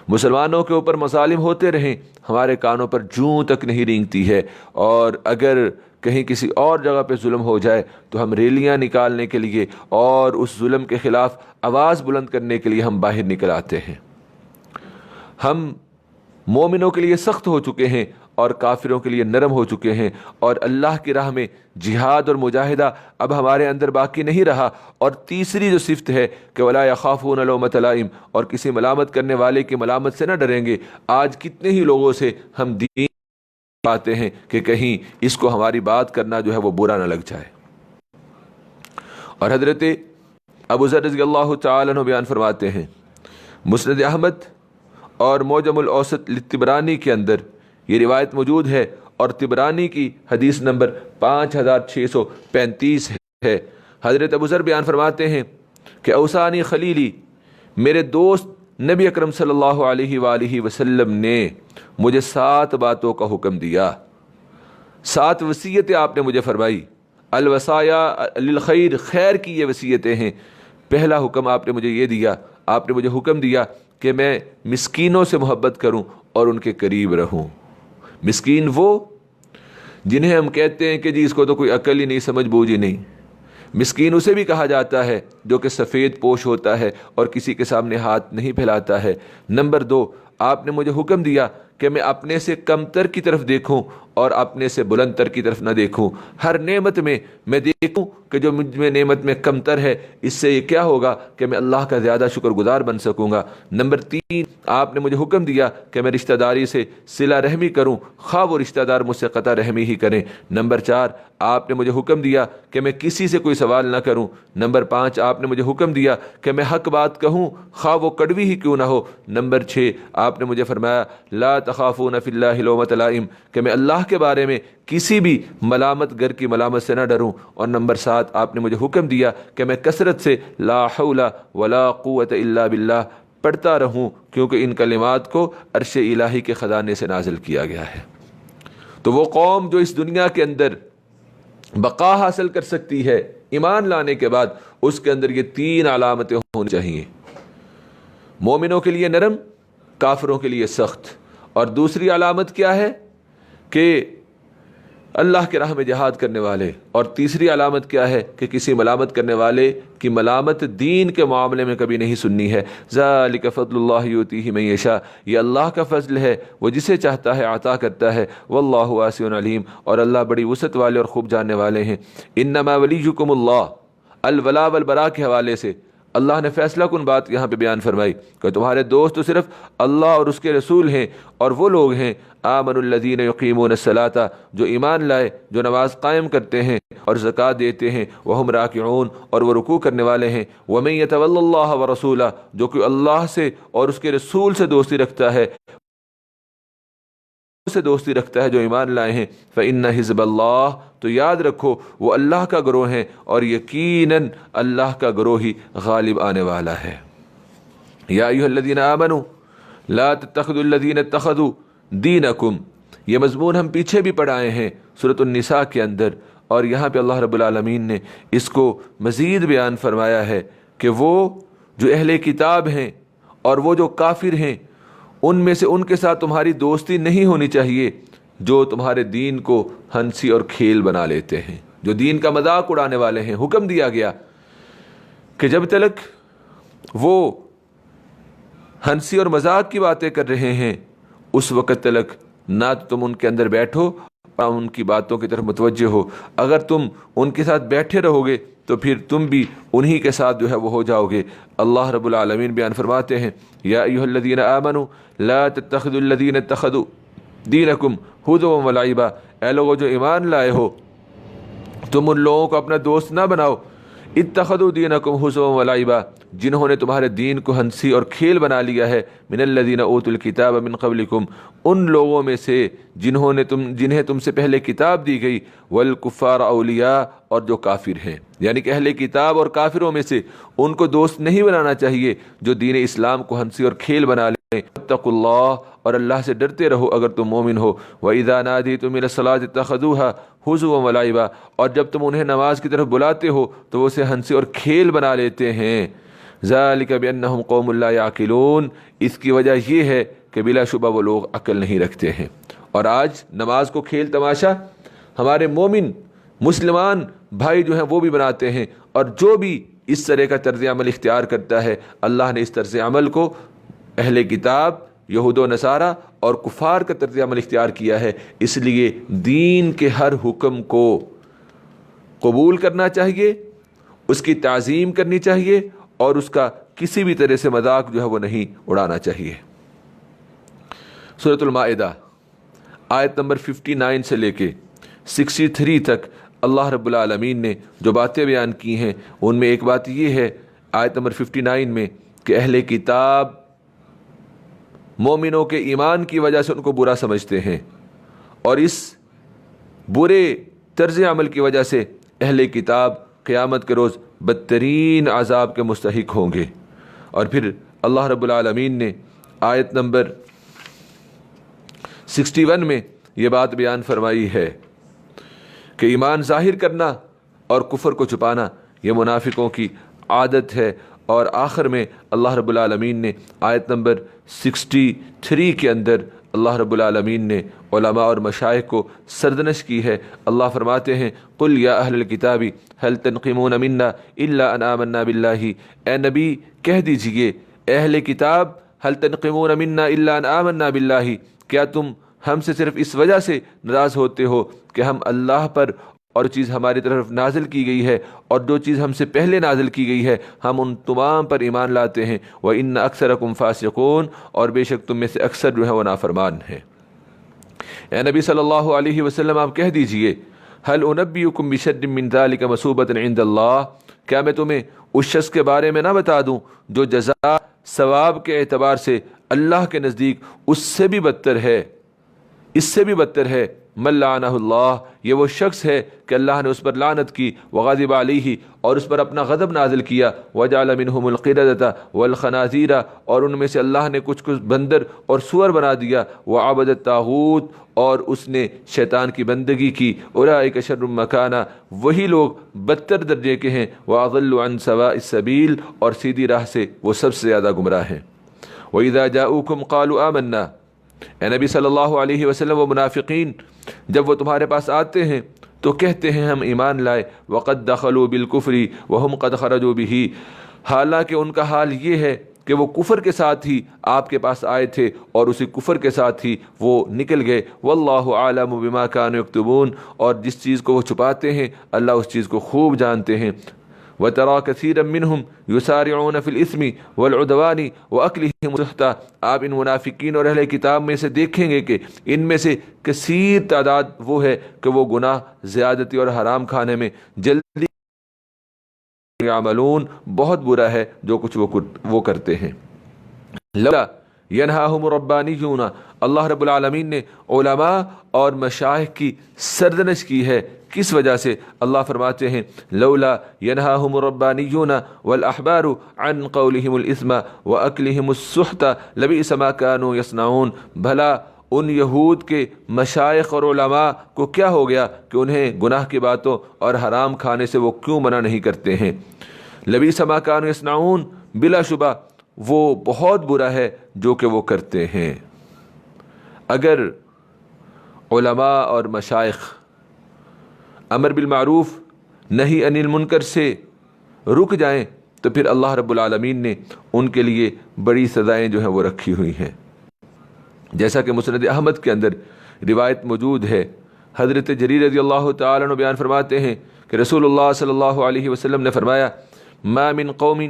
مسلمانوں کے اوپر مظالم ہوتے رہیں، ہمارے کانوں پر جوں تک نہیں رینگتی ہے، اور اگر کہیں کسی اور جگہ پہ ظلم ہو جائے تو ہم ریلیاں نکالنے کے لیے اور اس ظلم کے خلاف آواز بلند کرنے کے لیے ہم باہر نکل آتے ہیں۔ ہم مومنوں کے لیے سخت ہو چکے ہیں اور کافروں کے لیے نرم ہو چکے ہیں، اور اللہ کی راہ میں جہاد اور مجاہدہ اب ہمارے اندر باقی نہیں رہا۔ اور تیسری جو صفت ہے کہ ولا یخافون لومۃ لائم، اور کسی ملامت کرنے والے کی ملامت سے نہ ڈریں گے۔ آج کتنے ہی لوگوں سے ہم دین پاتے ہیں کہ کہیں اس کو ہماری بات کرنا جو ہے وہ برا نہ لگ جائے۔ اور حضرت ابو ذر رضی اللہ تعالیٰ عنہ بیان فرماتے ہیں، مسند احمد اور معجم الاوسط للطبرانی کے اندر یہ روایت موجود ہے، اور طبرانی کی حدیث نمبر 5635 ہے۔ حضرت ابو ذر بیان فرماتے ہیں کہ اوصانی خلیلی، میرے دوست نبی اکرم صلی اللہ علیہ وآلہ وسلم نے مجھے 7 باتوں کا حکم دیا، 7 وصیتیں آپ نے مجھے فرمائی۔ الوصایا للخیر، خیر کی یہ وصیتیں ہیں۔ پہلا حکم آپ نے مجھے یہ دیا، آپ نے مجھے حکم دیا کہ میں مسکینوں سے محبت کروں اور ان کے قریب رہوں۔ مسکین وہ جنہیں ہم کہتے ہیں کہ جی اس کو تو کوئی عقل ہی نہیں، سمجھ بوجھ ہی نہیں۔ مسکین اسے بھی کہا جاتا ہے جو کہ سفید پوش ہوتا ہے اور کسی کے سامنے ہاتھ نہیں پھیلاتا ہے۔ نمبر 2، آپ نے مجھے حکم دیا کہ میں اپنے سے کمتر کی طرف دیکھوں اور اپنے سے بلند تر کی طرف نہ دیکھوں۔ ہر نعمت میں میں دیکھوں کہ جو مجھ میں نعمت میں کمتر ہے، اس سے یہ کیا ہوگا کہ میں اللہ کا زیادہ شکر گزار بن سکوں گا۔ نمبر 3، آپ نے مجھے حکم دیا کہ میں رشتہ داری سے صلہ رحمی کروں، خواہ وہ رشتہ دار مجھ سے قطع رحمی ہی کریں۔ نمبر 4، آپ نے مجھے حکم دیا کہ میں کسی سے کوئی سوال نہ کروں۔ نمبر 5، آپ نے مجھے حکم دیا کہ میں حق بات کہوں، خواہ وہ کڑوی ہی کیوں نہ ہو۔ نمبر 6، آپ نے مجھے فرمایا لا تخافون فی اللہ لومۃ لائم کہ میں اللہ کے بارے میں کسی بھی ملامت گر کی ملامت سے نہ ڈروں، اور نمبر 7 آپ نے مجھے حکم دیا کہ میں کثرت سے لا حول ولا قوت الا باللہ پڑھتا رہوں، کیونکہ ان کلمات کو عرش الہی کے خزانے سے نازل کیا گیا ہے۔ تو وہ قوم جو اس دنیا کے اندر بقا حاصل کر سکتی ہے ایمان لانے کے بعد، اس کے اندر یہ 3 علامتیں ہونی چاہیے، مومنوں کے لیے نرم، کافروں کے لیے سخت، اور دوسری علامت کیا ہے کہ اللہ کے راہ میں جہاد کرنے والے، اور تیسری علامت کیا ہے کہ کسی ملامت کرنے والے کی ملامت دین کے معاملے میں کبھی نہیں سننی ہے۔ ذالک فضل اللہ یؤتیہ من یشاء، یہ اللہ کا فضل ہے، وہ جسے چاہتا ہے عطا کرتا ہے، واللہ واسع علیم، اور اللہ بڑی وسعت والے اور خوب جاننے والے ہیں۔ انما ولیکم اللہ، الولا والبراء کے حوالے سے اللہ نے فیصلہ کن بات یہاں پہ بیان فرمائی کہ تمہارے دوست تو صرف اللہ اور اس کے رسول ہیں، اور وہ لوگ ہیں آمنوا الذین یقیمون الصلاۃ، جو ایمان لائے، جو نماز قائم کرتے ہیں اور زکوٰۃ دیتے ہیں، وہم راکعون، اور وہ رکوع کرنے والے ہیں، ومن یتول اللہ ورسولہ، جو کہ اللہ سے اور اس کے رسول سے دوستی رکھتا ہے، جو ایمان لائے ہیں، فإن حزب اللہ، تو یاد رکھو وہ اللہ کا گروہ ہے، اور یقیناً اللہ کا گروہ ہی غالب آنے والا ہے۔ یا ایھا الذین آمنوا لا تتخذوا الذین اتخذوا دینکم، یہ مضمون ہم پیچھے بھی پڑھائے ہیں سورۃ النساء کے اندر، اور یہاں پہ اللہ رب العالمین نے اس کو مزید بیان فرمایا ہے کہ وہ جو اہل کتاب ہیں اور وہ جو کافر ہیں، ان میں سے ان کے ساتھ تمہاری دوستی نہیں ہونی چاہیے جو تمہارے دین کو ہنسی اور کھیل بنا لیتے ہیں، جو دین کا مذاق اڑانے والے ہیں۔ حکم دیا گیا کہ جب تک وہ ہنسی اور مذاق کی باتیں کر رہے ہیں، اس وقت تک نہ تم ان کے اندر بیٹھو اور ان کی باتوں کی طرف متوجہ ہو۔ اگر تم ان کے ساتھ بیٹھے رہو گے تو پھر تم بھی انہی کے ساتھ جو ہے وہ ہو جاؤ گے۔ اللہ رب العالمین بیان فرماتے ہیں یا ایھا الذین آمنوا لا تتخذوا الذین اتخذوا دینکم ہزوا ولعبا، اے لوگو جو ایمان لائے ہو، تم ان لوگوں کو اپنا دوست نہ بناؤ، اتخذوا دینکم ہزوا ولعبا، جنہوں نے تمہارے دین کو ہنسی اور کھیل بنا لیا ہے، من الذین اوتوا الکتاب من قبلکم، ان لوگوں میں سے جنہیں تم سے پہلے کتاب دی گئی، والکفار اولیاء، اور جو کافر ہیں، یعنی کہ اہل کتاب اور کافروں میں سے ان کو دوست نہیں بنانا چاہیے جو دین اسلام کو ہنسی اور کھیل بنا لیں۔ اتقوا اللہ، اور اللہ سے ڈرتے رہو اگر تم مومن ہو۔ وَإِذَا نَادِيتُمْ إِلَى الصَّلَاةِ اتَّخَذُوهَا هُزُوًا وَلَعِبًا، اور جب تم انہیں نماز کی طرف بلاتے ہو تو وہ اسے ہنسی اور کھیل بنا لیتے ہیں۔ ذَلِكَ بِأَنَّهُمْ قَوْمٌ لَا يَعْقِلُونَ، اس کی وجہ یہ ہے کہ بلا شبہ وہ لوگ عقل نہیں رکھتے ہیں۔ اور آج نماز کو کھیل تماشا ہمارے مومن مسلمان بھائی جو ہیں وہ بھی بناتے ہیں، اور جو بھی اس طرح کا طرز عمل اختیار کرتا ہے، اللہ نے اس طرز عمل کو اہل کتاب، یہود و نصارہ اور کفار کا طرز عمل اختیار کیا ہے۔ اس لیے دین کے ہر حکم کو قبول کرنا چاہیے، اس کی تعظیم کرنی چاہیے، اور اس کا کسی بھی طرح سے مذاق جو ہے وہ نہیں اڑانا چاہیے۔ سورۃ المائدہ آیت نمبر 59 سے لے کے 63 تک اللہ رب العالمین نے جو باتیں بیان کی ہیں، ان میں ایک بات یہ ہے آیت نمبر 59 میں کہ اہل کتاب مومنوں کے ایمان کی وجہ سے ان کو برا سمجھتے ہیں، اور اس برے طرز عمل کی وجہ سے اہل کتاب قیامت کے روز بدترین عذاب کے مستحق ہوں گے۔ اور پھر اللہ رب العالمین نے آیت نمبر 61 میں یہ بات بیان فرمائی ہے کہ ایمان ظاہر کرنا اور کفر کو چھپانا یہ منافقوں کی عادت ہے۔ اور آخر میں اللہ رب العالمین نے آیت نمبر 63 کے اندر اللہ رب العالمین نے علماء اور مشائخ کو سرزنش کی ہے۔ اللہ فرماتے ہیں قل یا اہل الکتاب هل تنقمون منا الا ان آمنا باللہ، اے نبی کہہ دیجئے اہل کتاب هل تنقمون منا الا ان آمنا باللہ، کیا تم ہم سے صرف اس وجہ سے ناراض ہوتے ہو کہ ہم اللہ پر اور جو چیز ہماری طرف نازل کی گئی ہے اور جو چیز ہم سے پہلے نازل کی گئی ہے ہم ان تمام پر ایمان لاتے ہیں۔ وَإِنَّ أَكْثَرَكُمْ فَاسِقُونَ، اور بے شک تم میں سے اکثر جو ہے وہ نافرمان ہیں۔ اے نبی صلی اللہ علیہ وسلم آپ کہہ دیجئے هل أنبئكم بشر من ذلك مثوبة عند اللہ، کیا میں تمہیں اس شخص کے بارے میں نہ بتا دوں جو جزا ثواب کے اعتبار سے اللہ کے نزدیک اس سے بھی بدتر ہے، اس سے بھی بدتر ہے؟ من لعنہ اللہ، یہ وہ شخص ہے کہ اللہ نے اس پر لعنت کی، وغضب علیہ، اور اس پر اپنا غضب نازل کیا، وجعل منہم القردۃ والخنازیر، اور ان میں سے اللہ نے کچھ بندر اور سور بنا دیا، وعبد الطاغوت، اور اس نے شیطان کی بندگی کی، اولئک شر مکانا، وہی لوگ بدتر درجے کے ہیں، واضل عن سواء السبیل، اور سیدھی راہ سے وہ سب سے زیادہ گمراہ ہیں۔ وَإِذَا جَاءُوكُمْ قَالُوا آمَنَّا، اے نبی صلی اللہ علیہ وسلم، وہ منافقین جب وہ تمہارے پاس آتے ہیں تو کہتے ہیں ہم ایمان لائے، وَقَدْ دَخَلُوا بِالْكُفْرِ وَهُمْ قَدْ خَرَجُوا بِهِ، حالانکہ ان کا حال یہ ہے کہ وہ کفر کے ساتھ ہی آپ کے پاس آئے تھے اور اسی کفر کے ساتھ ہی وہ نکل گئے۔ وَاللَّهُ أَعْلَمُ بِمَا كَانُوا يَكْتُبُونَ، اور جس چیز کو وہ چھپاتے ہیں اللہ اس چیز کو خوب جانتے ہیں۔ وَتَرَى كَثِيرًا مِّنْهُمْ يُسَارِعُونَ فِي الْإِثْمِ وَالْعُدْوَانِ وَأَكْلِهِمُ السُّحْتَ، آپ ان منافقین اور اہل کتاب میں سے دیکھیں گے کہ ان میں سے کثیر تعداد وہ ہے کہ وہ گناہ، زیادتی اور حرام کھانے میں جلدی یعملون، بہت برا ہے جو کچھ وہ کرتے ہیں۔ لولا ینہاہم الربانیون، اللہ رب العالمین نے علماء اور مشائخ کی سرزنش کی ہے، کس وجہ سے؟ اللہ فرماتے ہیں لولا ینہاہم الربانیون والاحبار عن قولہم الاثم واکلہم السحت لبئس ما کانوا یصنعون، بھلا ان یہود کے مشائخ اور علماء کو کیا ہو گیا کہ انہیں گناہ کی باتوں اور حرام کھانے سے وہ کیوں منع نہیں کرتے ہیں؟ لبئس ما کانوا یصنعون، بلا شبہ وہ بہت برا ہے جو کہ وہ کرتے ہیں۔ اگر علماء اور مشائخ امر بالمعروف نہی عن المنکر سے رک جائیں تو پھر اللہ رب العالمین نے ان کے لیے بڑی سزائیں جو ہیں وہ رکھی ہوئی ہیں، جیسا کہ مسند احمد کے اندر روایت موجود ہے۔ حضرت جریر رضی اللہ تعالیٰ عنہ بیان فرماتے ہیں کہ رسول اللہ صلی اللہ علیہ وسلم نے فرمایا ما من قوم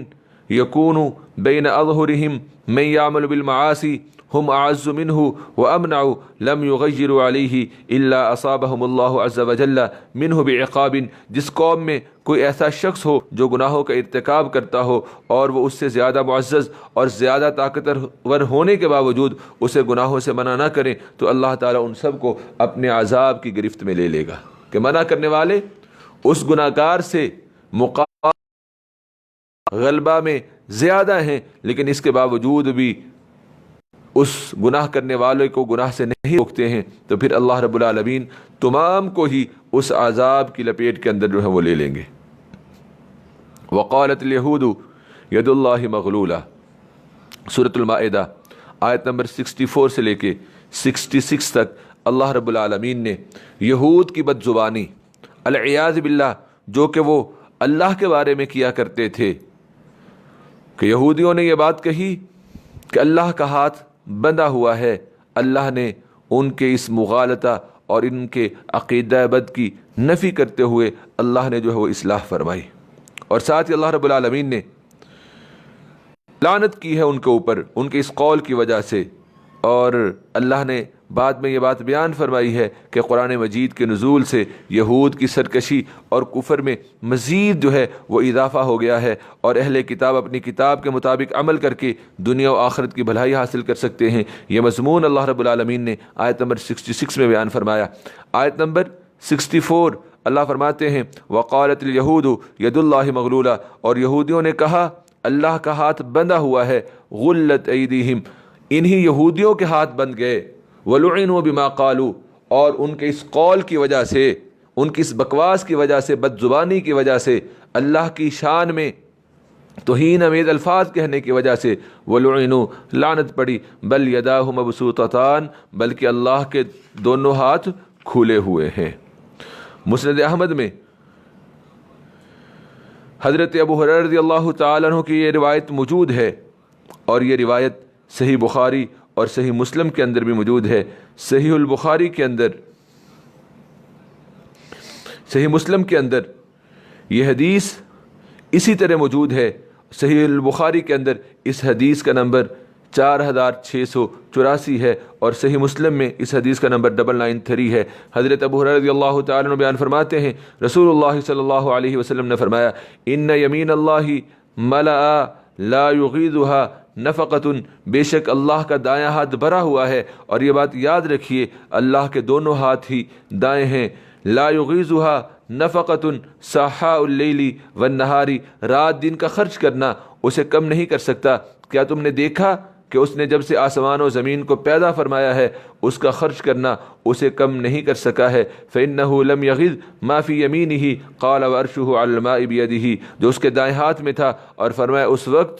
یکون بین اظہرہم من یعمل بالمعاصی ہم اعز منہ وامنع لم یغیروا علیہ الا اصابہم اللہ عز وجل منہ بعقاب، جس قوم میں کوئی ایسا شخص ہو جو گناہوں کا ارتکاب کرتا ہو اور وہ اس سے زیادہ معزز اور زیادہ طاقتور ہونے کے باوجود اسے گناہوں سے منع نہ کریں تو اللہ تعالیٰ ان سب کو اپنے عذاب کی گرفت میں لے لے گا، کہ منع کرنے والے اس گناہگار سے غلبہ میں زیادہ ہیں لیکن اس کے باوجود بھی اس گناہ کرنے والے کو گناہ سے نہیں روکتے ہیں، تو پھر اللہ رب العالمین تمام کو ہی اس عذاب کی لپیٹ کے اندر جو ہے وہ لے لیں گے۔ وقالت الیہود ید اللہ مغلولہ، سورۃ المائدہ آیت نمبر 64 سے لے کے 66 تک اللہ رب العالمین نے یہود کی بد زبانی العیاذ باللہ جو کہ وہ اللہ کے بارے میں کیا کرتے تھے، کہ یہودیوں نے یہ بات کہی کہ اللہ کا ہاتھ بندھا ہوا ہے، اللہ نے ان کے اس مغالطہ اور ان کے عقیدہ بد کی نفی کرتے ہوئے اللہ نے جو ہے وہ اصلاح فرمائی، اور ساتھ ہی اللہ رب العالمین نے لعنت کی ہے ان کے اوپر ان کے اس قول کی وجہ سے، اور اللہ نے بعد میں یہ بات بیان فرمائی ہے کہ قرآن مجید کے نزول سے یہود کی سرکشی اور کفر میں مزید جو ہے وہ اضافہ ہو گیا ہے، اور اہل کتاب اپنی کتاب کے مطابق عمل کر کے دنیا و آخرت کی بھلائی حاصل کر سکتے ہیں۔ یہ مضمون اللہ رب العالمین نے آیت نمبر 66 میں بیان فرمایا۔ آیت نمبر 64 اللہ فرماتے ہیں وقالت الیہود ید اللہ مغلولہ، اور یہودیوں نے کہا اللہ کا ہاتھ بندھا ہوا ہے، غلت ایدیہم، انہی یہودیوں کے ہاتھ بندھ گئے، وَلُعِنُوا بِمَا قَالُوا، اور ان کے اس قول کی وجہ سے، ان کی اس بکواس کی وجہ سے، بد زبانی کی وجہ سے، اللہ کی شان میں توہین آمیز الفاظ کہنے کی وجہ سے وَلُعِنُوا، لعنت پڑی، بل یداہ مبسوطتان، بلکہ اللہ کے دونوں ہاتھ کھلے ہوئے ہیں۔ مسند احمد میں حضرت ابو ہریرہ رضی اللہ تعالیٰ عنہ کی یہ روایت موجود ہے، اور یہ روایت صحیح بخاری اور صحیح مسلم کے اندر بھی موجود ہے۔ صحیح البخاری کے اندر، صحیح مسلم کے اندر یہ حدیث اسی طرح موجود ہے۔ صحیح البخاری کے اندر اس حدیث کا نمبر 4684 ہے، اور صحیح مسلم میں اس حدیث کا نمبر 993 ہے۔ حضرت ابو ہریرہ رضی اللہ تعالیٰ عنہ بیان فرماتے ہیں رسول اللہ صلی اللہ علیہ وسلم نے فرمایا ان یمین اللہ ملأ لا یغیضها نفقۃ، بے شک اللہ کا دایاں ہاتھ بھرا ہوا ہے، اور یہ بات یاد رکھیے اللہ کے دونوں ہاتھ ہی دائیں ہیں، لا یغیضها نفقۃ سحاء اللیل والنہار، رات دن کا خرچ کرنا اسے کم نہیں کر سکتا۔ کیا تم نے دیکھا کہ اس نے جب سے آسمان و زمین کو پیدا فرمایا ہے اس کا خرچ کرنا اسے کم نہیں کر سکا ہے۔ فإنه لم يغض ما في يمينه قال وعرشه على الماء بيده، جو اس کے دائیں ہاتھ میں تھا، اور فرمایا اس وقت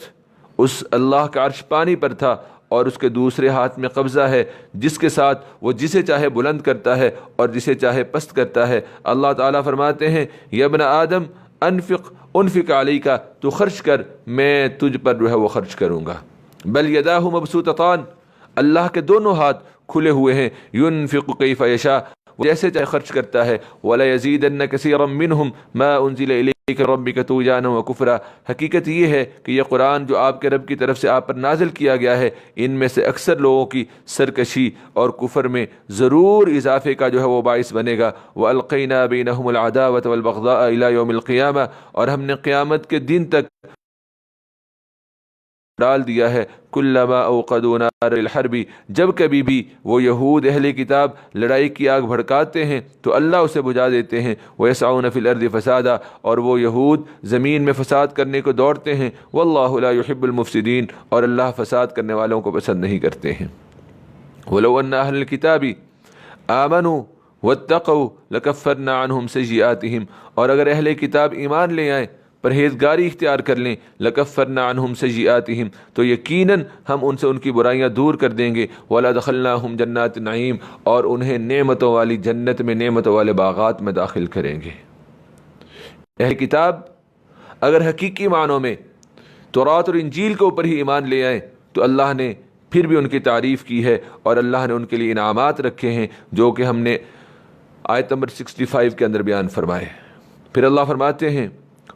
اس اللہ کا عرش پانی پر تھا، اور اس کے دوسرے ہاتھ میں قبضہ ہے جس کے ساتھ وہ جسے چاہے بلند کرتا ہے اور جسے چاہے پست کرتا ہے۔ اللہ تعالیٰ فرماتے ہیں یا ابن آدم انفق علیک، تو خرچ کر میں تجھ پر جو ہے وہ خرچ کروں گا۔ بل یداہ مبسوطتان، اللہ کے دونوں ہاتھ کھلے ہوئے ہیں، ينفق کیف یشاء، جیسے چاہے خرچ کرتا ہے۔ وَلَيَزِيدَنَّ كَثِيرًا مِّنْهُمْ مَا أُنزِلَ إِلَيْكَ رَبِّكَ طُغْيَانًا وَكُفْرًا، حقیقت یہ ہے کہ یہ قرآن جو آپ کے رب کی طرف سے آپ پر نازل کیا گیا ہے، ان میں سے اکثر لوگوں کی سرکشی اور کفر میں ضرور اضافے کا جو ہے وہ باعث بنے گا۔ وَأَلْقَيْنَا بَيْنَهُمُ الْعَدَاوَةَ وَالْبَغْضَاءَ إِلَى يَوْمِ الْقِيَامَةِ، اور ہم نے قیامت کے دن تک ڈال دیا ہے کلما اوقدوا نار الحرب، جب کبھی بھی وہ یہود اہل کتاب لڑائی کی آگ بھڑکاتے ہیں تو اللہ اسے بجھا دیتے ہیں۔ وَيَسْعَوْنَ فِي الْأَرْضِ فَسَادًا، اور وہ یہود زمین میں فساد کرنے کو دوڑتے ہیں۔ وَاللَّهُ لَا يُحِبُّ الْمُفْسِدِينَ، اور اللہ فساد کرنے والوں کو پسند نہیں کرتے ہیں۔ وَلَوْ أَنَّ أَهْلَ الْكِتَابِ آمَنُوا وَاتَّقَوْا لَكَفَّرْنَا عَنْهُمْ سَيِّئَاتِهِمْ، اور اگر اہل کتاب ایمان لے آئیں، پرہیزگاری اختیار کر لیں، لَكَفَّرْنَا عَنْهُمْ سَيِّئَاتِهِمْ، تو یقیناً ہم ان سے ان کی برائیاں دور کر دیں گے۔ وَلَدْخَلْنَاهُمْ جَنَّاتِ النَّعِيمِ، اور انہیں نعمتوں والی جنت میں نعمتوں والے باغات میں داخل کریں گے۔ اہل کتاب اگر حقیقی معنوں میں تورات اور انجیل کے اوپر ہی ایمان لے آئیں تو اللہ نے پھر بھی ان کی تعریف کی ہے، اور اللہ نے ان کے لیے انعامات رکھے ہیں جو کہ ہم نے آیت نمبر 65 کے اندر بیان فرمائے۔ پھر اللہ فرماتے ہیں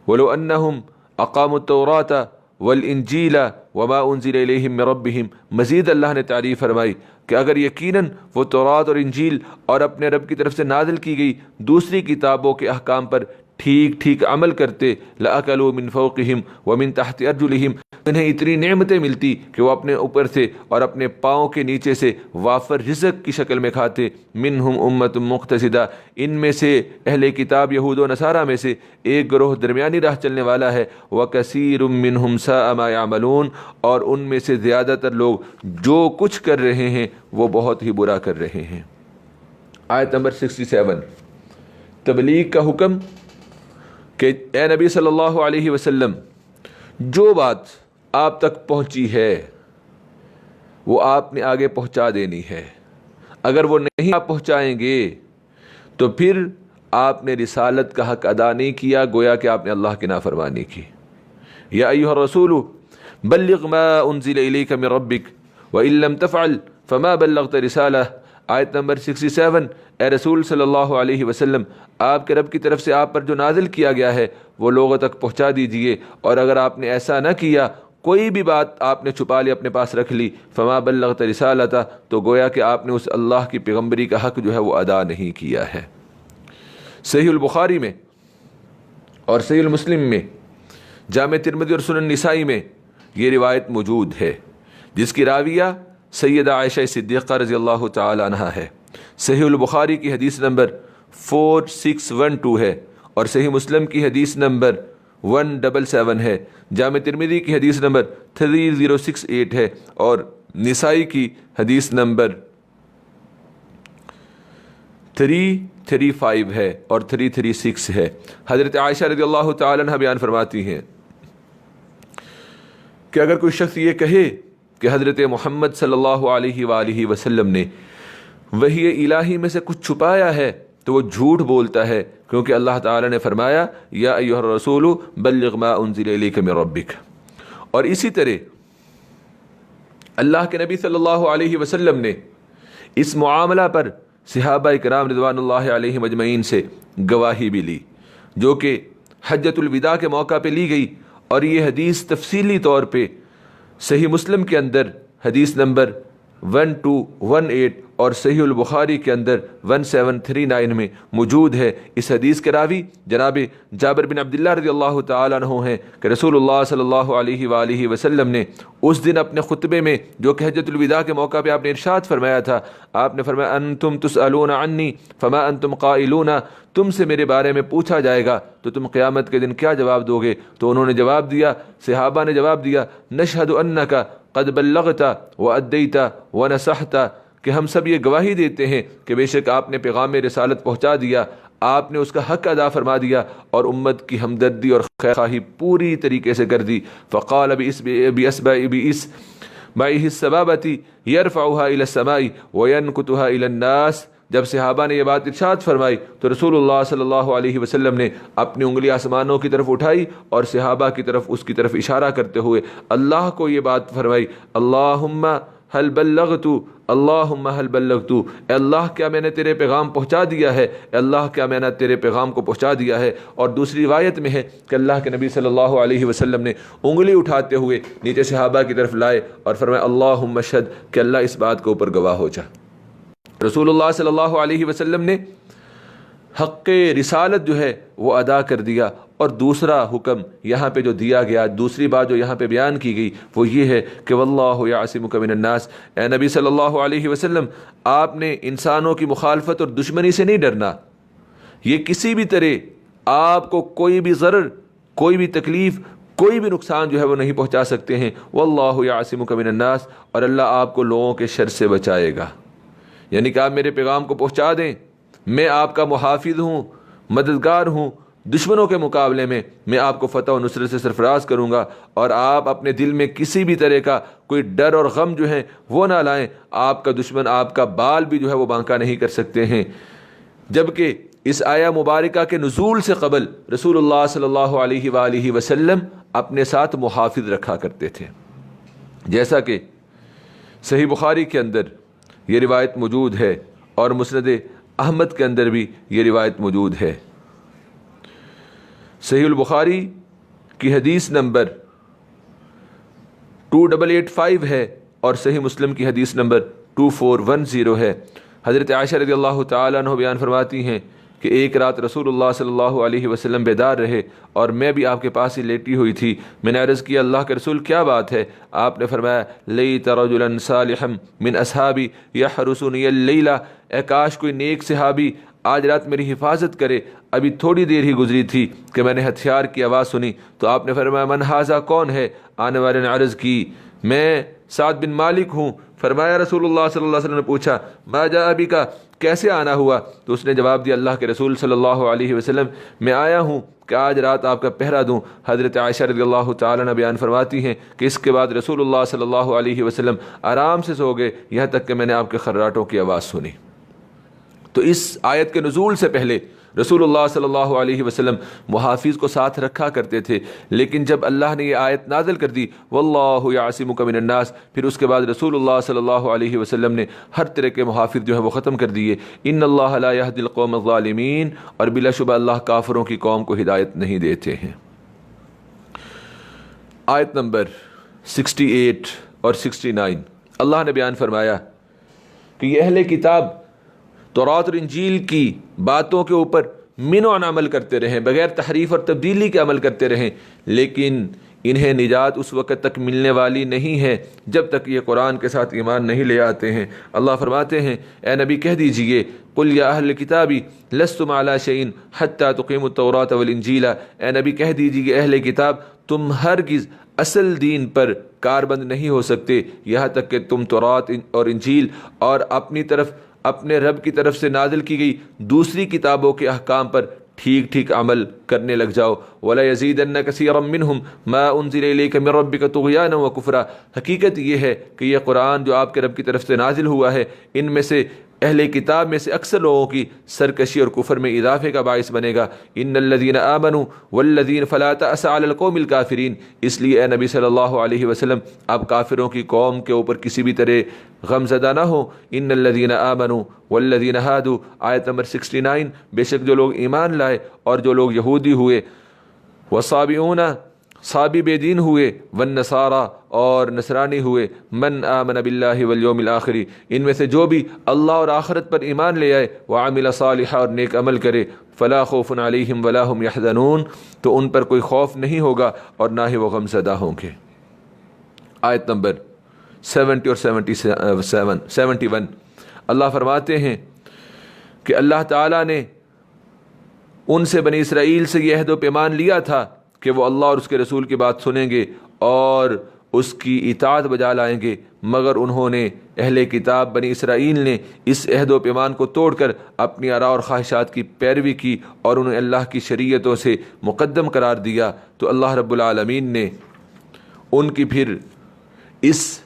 وَلَوْ أَنَّهُمْ أَقَامُوا التَّوْرَاةَ وَالْإِنْجِيلَ وَمَا أُنزِلَ إِلَيْهِمْ مِنْ رَبِّهِمْ، مزید اللہ نے تعریف فرمائی کہ اگر یقیناً وہ تورات اور انجیل اور اپنے رب کی طرف سے نازل کی گئی دوسری کتابوں کے احکام پر ٹھیک عمل کرتے، لَأَكَلُوا مِنْ فَوْقِهِمْ وَمِنْ تَحْتِ أَرْجُلِهِمْ، انہیں اتنی نعمتیں ملتی کہ وہ اپنے اوپر سے اور اپنے پاؤں کے نیچے سے وافر رزق کی شکل میں کھاتے۔ منہم امت مقتصدہ، ان میں سے اہل کتاب یہود و نصارہ میں سے ایک گروہ درمیانی راہ چلنے والا ہے۔ وکثیر منہم ساء ما یعملون، اور ان میں سے زیادہ تر لوگ جو کچھ کر رہے ہیں وہ بہت ہی برا کر رہے ہیں۔ آیت نمبر 67، تبلیغ کا حکم کہ اے نبی صلی اللہ علیہ وسلم جو بات آپ تک پہنچی ہے وہ آپ نے آگے پہنچا دینی ہے، اگر وہ نہیں آپ پہنچائیں گے تو پھر آپ نے رسالت کا حق ادا نہیں کیا، گویا کہ آپ نے اللہ کی نافرمانی کی۔ یا ایھا الرسول بلغ ما انزل الیک من ربک وان لم تفعل فما بلغت رسالہ، آیت نمبر 67، اے رسول صلی اللہ علیہ وسلم آپ کے رب کی طرف سے آپ پر جو نازل کیا گیا ہے وہ لوگوں تک پہنچا دیجئے، اور اگر آپ نے ایسا نہ کیا، کوئی بھی بات آپ نے چھپا لی، اپنے پاس رکھ لی، فما بلغت رسالتہ، تو گویا کہ آپ نے اس اللہ کی پیغمبری کا حق جو ہے وہ ادا نہیں کیا ہے۔ صحیح البخاری میں اور صحیح المسلم میں، جامع ترمذی اور سنن نسائی میں یہ روایت موجود ہے جس کی راویہ سیدہ عائشہ صدیقہ رضی اللہ تعالی عنہا ہے۔ صحیح البخاری کی حدیث نمبر 4612 ہے، اور صحیح مسلم کی حدیث نمبر 177 ہے، جامع ترمذی کی حدیث نمبر 3068 ہے، اور نسائی کی حدیث نمبر 335 ہے اور 336 ہے۔ حضرت عائشہ رضی اللہ تعالی عنہ بیان فرماتی ہیں کہ اگر کوئی شخص یہ کہے کہ حضرت محمد صلی اللہ علیہ وآلہ وسلم نے وحی الہی میں سے کچھ چھپایا ہے تو وہ جھوٹ بولتا ہے، کیونکہ اللہ تعالی نے فرمایا یا ایھا الرسول بلغ ما انزل الیک من ربک۔ اور اسی طرح اللہ کے نبی صلی اللہ علیہ وسلم نے اس معاملہ پر صحابہ کرام رضوان اللہ علیہم اجمعین سے گواہی بھی لی، جو کہ حجۃ الوداع کے موقع پہ لی گئی، اور یہ حدیث تفصیلی طور پہ صحیح مسلم کے اندر حدیث نمبر 1218 اور صحیح البخاری کے اندر 1739 میں موجود ہے۔ اس حدیث کے راوی جناب جابر بن عبداللہ رضی اللہ تعالیٰ عنہ ہیں کہ رسول اللہ صلی اللہ علیہ وآلہ وسلم نے اس دن اپنے خطبے میں جو کہ حجۃ الوداع کے موقع پہ آپ نے ارشاد فرمایا تھا، آپ نے فرمایا انتم تسألون عنی فما انتم قائلون، تم سے میرے بارے میں پوچھا جائے گا تو تم قیامت کے دن کیا جواب دو گے؟ تو انہوں نے جواب دیا، صحابہ نے جواب دیا، نشہد انک قد بلغت وادیت ونصحت، کہ ہم سب یہ گواہی دیتے ہیں کہ بے شک آپ نے پیغام رسالت پہنچا دیا، آپ نے اس کا حق ادا فرما دیا اور امت کی ہمدردی اور خیر خواہی پوری طریقے سے کر دی۔ فقال بإصبعه السبابة يرفعها إلى السماء وينكتها إلى الناس، جب صحابہ نے یہ بات ارشاد فرمائی تو رسول اللہ صلی اللہ علیہ وسلم نے اپنی انگلی آسمانوں کی طرف اٹھائی اور صحابہ کی طرف اس کی طرف اشارہ کرتے ہوئے اللہ کو یہ بات فرمائی، اللہم حل بلغت، اللہم حل بلغت، اے اللہ کیا میں نے تیرے پیغام پہنچا دیا ہے، اے اللہ کیا میں نے تیرے پیغام کو پہنچا دیا ہے۔ اور دوسری روایت میں ہے کہ اللہ کے نبی صلی اللہ علیہ وسلم نے انگلی اٹھاتے ہوئے نیچے صحابہ کی طرف لائے اور فرمایا اللہم اشہد، کہ اللہ اس بات کے اوپر گواہ ہو جا۔ رسول اللہ صلی اللہ علیہ وسلم نے حق رسالت جو ہے وہ ادا کر دیا۔ اور دوسرا حکم یہاں پہ جو دیا گیا، دوسری بات جو یہاں پہ بیان کی گئی وہ یہ ہے کہ واللہ یعصمک من الناس، اے نبی صلی اللہ علیہ وسلم آپ نے انسانوں کی مخالفت اور دشمنی سے نہیں ڈرنا، یہ کسی بھی طرح آپ کو کوئی بھی ضرر، کوئی بھی تکلیف، کوئی بھی نقصان جو ہے وہ نہیں پہنچا سکتے ہیں۔ واللہ یعصمک من الناس، اور اللہ آپ کو لوگوں کے شر سے بچائے گا، یعنی کہ آپ میرے پیغام کو پہنچا دیں، میں آپ کا محافظ ہوں، مددگار ہوں، دشمنوں کے مقابلے میں آپ کو فتح و نصرت سے سرفراز کروں گا، اور آپ اپنے دل میں کسی بھی طرح کا کوئی ڈر اور غم جو ہے وہ نہ لائیں، آپ کا دشمن آپ کا بال بھی جو ہے وہ بانکا نہیں کر سکتے ہیں۔ جبکہ اس آیہ مبارکہ کے نزول سے قبل رسول اللہ صلی اللہ علیہ وآلہ وسلم اپنے ساتھ محافظ رکھا کرتے تھے، جیسا کہ صحیح بخاری کے اندر یہ روایت موجود ہے اور مسند احمد کے اندر بھی یہ روایت موجود ہے۔ صحیح البخاری کی حدیث نمبر 2885 ہے اور صحیح مسلم کی حدیث نمبر 2410 ہے۔ حضرت عائشہ رضی اللہ تعالیٰ عنہ بیان فرماتی ہیں کہ ایک رات رسول اللہ صلی اللہ علیہ وسلم بیدار رہے اور میں بھی آپ کے پاس ہی لیٹی ہوئی تھی۔ میں نے عرض کیا اللہ کے رسول کیا بات ہے؟ آپ نے فرمایا لیت رجلا صالحا من اصحابی یحرسنی اللیلہ، اے کاش کوئی نیک صحابی آج رات میری حفاظت کرے۔ ابھی تھوڑی دیر ہی گزری تھی کہ میں نے ہتھیار کی آواز سنی تو آپ نے فرمایا من ھذا، کون ہے؟ آنے والے نے عرض کی میں سعد بن مالک ہوں۔ فرمایا رسول اللہ صلی اللہ علیہ وسلم نے پوچھا ما جاء بک، کیسے آنا ہوا؟ تو اس نے جواب دیا اللہ کے رسول صلی اللہ علیہ وسلم میں آیا ہوں کہ آج رات آپ کا پہرا دوں۔ حضرت عائشہ رضی اللہ تعالیٰ عنہ بیان فرماتی ہیں کہ اس کے بعد رسول اللہ صلی اللہ علیہ وسلم آرام سے سو گئے یہاں تک کہ میں نے آپ کے خراٹوں کی آواز سنی۔ تو اس آیت کے نزول سے پہلے رسول اللہ صلی اللہ علیہ وسلم محافظ کو ساتھ رکھا کرتے تھے، لیکن جب اللہ نے یہ آیت نازل کر دی واللہ یعصمک من الناس، پھر اس کے بعد رسول اللہ صلی اللہ علیہ وسلم نے ہر طرح کے محافظ جو ہے وہ ختم کر دیے۔ ان اللہ لا یہدی القوم الظالمین، اور بلا شبہ اللہ کافروں کی قوم کو ہدایت نہیں دیتے ہیں۔ آیت نمبر 68 اور 69 اللہ نے بیان فرمایا کہ یہ اہل کتاب تورات اور انجیل کی باتوں کے اوپر منع عمل کرتے رہیں، بغیر تحریف اور تبدیلی کے عمل کرتے رہیں، لیکن انہیں نجات اس وقت تک ملنے والی نہیں ہے جب تک یہ قرآن کے ساتھ ایمان نہیں لے آتے ہیں۔ اللہ فرماتے ہیں اے نبی کہہ دیجئے قل یا اہل الکتاب لستم علی شیء حتی تقیموا التوراۃ والانجیل، اے نبی کہہ دیجئے اہل کتاب تم ہرگز اصل دین پر کاربند نہیں ہو سکتے یہاں تک کہ تم تورات اور انجیل اور اپنے رب کی طرف سے نازل کی گئی دوسری کتابوں کے احکام پر ٹھیک ٹھیک عمل کرنے لگ جاؤ۔ وَلَا يَزِيدَنَّ كَثِيرًا مِّنْهُمْ مَا أُنزِلَ إِلَيْكَ مِن رَّبِّكَ طُغْيَانًا وَكُفْرًا، حقیقت یہ ہے کہ یہ قرآن جو آپ کے رب کی طرف سے نازل ہوا ہے ان میں سے اہل کتاب میں سے اکثر لوگوں کی سرکشی اور کفر میں اضافے کا باعث بنے گا۔ ان الذین آمنوا والذین فلا تأس علی القوم الکافرین، اس لیے اے نبی صلی اللہ علیہ وسلم آپ کافروں کی قوم کے اوپر کسی بھی طرح غم زدہ نہ ہو۔ ان الذین آمنوا والذین ہادوا، آیت نمبر 69، بے شک جو لوگ ایمان لائے اور جو لوگ یہودی ہوئے، والصابئون صابی بے دین ہوئے، والنصارى اور نصرانی ہوئے، من آمن باللہ والیوم الآخری ان میں سے جو بھی اللہ اور آخرت پر ایمان لے آئے، وعمل صالحا اور نیک عمل کرے، فلا خوف علیہم ولا هم یحزنون تو ان پر کوئی خوف نہیں ہوگا اور نہ ہی وہ غم زدہ ہوں گے۔ آیت نمبر 70 اور 71 اللہ فرماتے ہیں کہ اللہ تعالیٰ نے ان سے بنی اسرائیل سے یہ عہد و پیمان لیا تھا کہ وہ اللہ اور اس کے رسول کی بات سنیں گے اور اس کی اطاعت بجا لائیں گے، مگر انہوں نے اہل کتاب بنی اسرائیل نے اس عہد و پیمان کو توڑ کر اپنی آراء اور خواہشات کی پیروی کی اور انہیں اللہ کی شریعتوں سے مقدم قرار دیا، تو اللہ رب العالمین نے ان کی پھر اس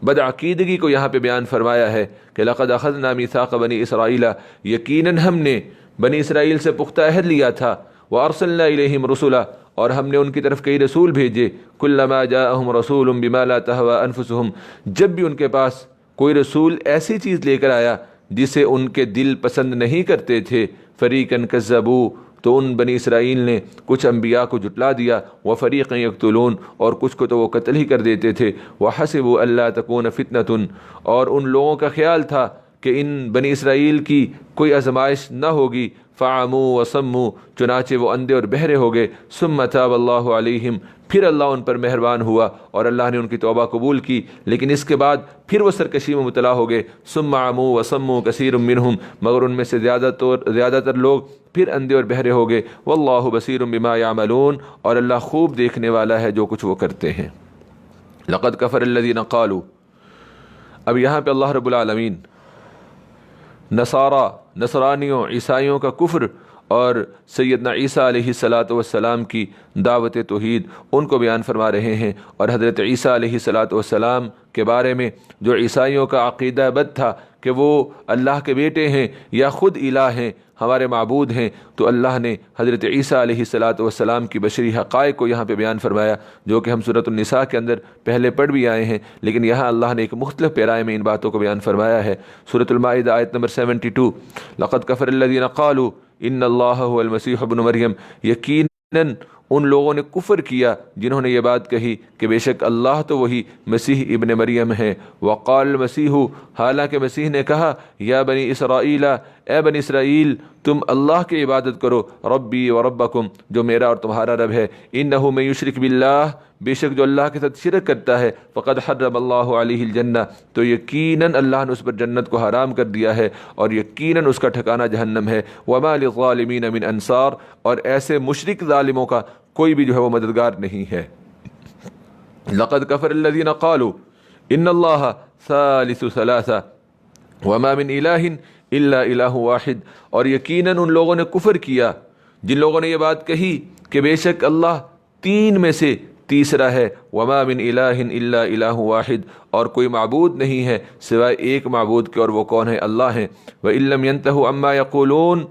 بدعقیدگی کو یہاں پہ بیان فرمایا ہے کہ لقد اخذنا میثاق بنی اسرائیل، یقیناً ہم نے بنی اسرائیل سے پختہ عہد لیا تھا، وارسلنا الیہم رسلا اور ہم نے ان کی طرف کئی رسول بھیجے، کلما جاءہم رسول بما لا تہوی انفسہم جب بھی ان کے پاس کوئی رسول ایسی چیز لے کر آیا جسے ان کے دل پسند نہیں کرتے تھے، فریقا کذبوا تو ان بنی اسرائیل نے کچھ انبیاء کو جھٹلا دیا، وفریقا یقتلون اور کچھ کو تو وہ قتل ہی کر دیتے تھے، وحسبوا الا تکون فتنۃ اور ان لوگوں کا خیال تھا کہ ان بنی اسرائیل کی کوئی آزمائش نہ ہوگی، فعموا وصموا چنانچہ وہ اندھے اور بہرے ہو گئے، ثم تاب اللہ علیہم پھر اللہ ان پر مہربان ہوا اور اللہ نے ان کی توبہ قبول کی، لیکن اس کے بعد پھر وہ سرکشی میں مبتلا ہو گئے، ثم عموا وصموا کثیر منہم مگر ان میں سے زیادہ تر لوگ پھر اندھے اور بہرے ہو گئے، واللہ بصیر بما یعملون اور اللہ خوب دیکھنے والا ہے جو کچھ وہ کرتے ہیں۔ لقد کفر الذین قالوا اب یہاں پہ اللہ رب العالمین نصرانیوں عیسائیوں کا کفر اور سیدنا عیسیٰ علیہ السلام کی دعوت توحید ان کو بیان فرما رہے ہیں، اور حضرت عیسیٰ علیہ السلام کے بارے میں جو عیسائیوں کا عقیدہ بد تھا کہ وہ اللہ کے بیٹے ہیں یا خود الہ ہیں، ہمارے معبود ہیں، تو اللہ نے حضرت عیسیٰ علیہ السلام کی بشری حقائق کو یہاں پہ بیان فرمایا، جو کہ ہم سورۃ النساء کے اندر پہلے پڑھ بھی آئے ہیں، لیکن یہاں اللہ نے ایک مختلف پیرائے میں ان باتوں کو بیان فرمایا ہے۔ سورۃ المائدہ آیت نمبر 72 لقد کفر الذین قالوا ان اللہ هو المسیح ابن مریم یقیناً ان لوگوں نے کفر کیا جنہوں نے یہ بات کہی کہ بے شک اللہ تو وہی مسیح ابن مریم ہے، وقال المسیح حالانکہ مسیح نے کہا یا بنی اسرائیل اے بنی اسرائیل تم اللہ کی عبادت کرو، ربی و ربکم جو میرا اور تمہارا رب ہے، انہ من یشرک باللہ بے شک جو اللہ کے ساتھ شرک کرتا ہے، فقد حرم اللہ علیہ الجنہ تو یقیناً اللہ نے اس پر جنت کو حرام کر دیا ہے اور یقیناً اس کا ٹھکانہ جہنم ہے، وما للظالمین من انصار اور ایسے مشرک ظالموں کا کوئی بھی جو ہے وہ مددگار نہیں ہے۔ لقد کفر الذین قالوا ان اللہ ثالث ثلاثہ وما من الہ الا الہ واحد اور یقیناً ان لوگوں نے کفر کیا جن لوگوں نے یہ بات کہی کہ بے شک اللہ تین میں سے تیسرا ہے، وما من الہ الا الہ واحد اور کوئی معبود نہیں ہے سوائے ایک معبود کے اور وہ کون ہے؟ اللہ ہیں۔ وَإِن لَّمْ يَنْتَهُوا عَمَّا يَقُولُونَ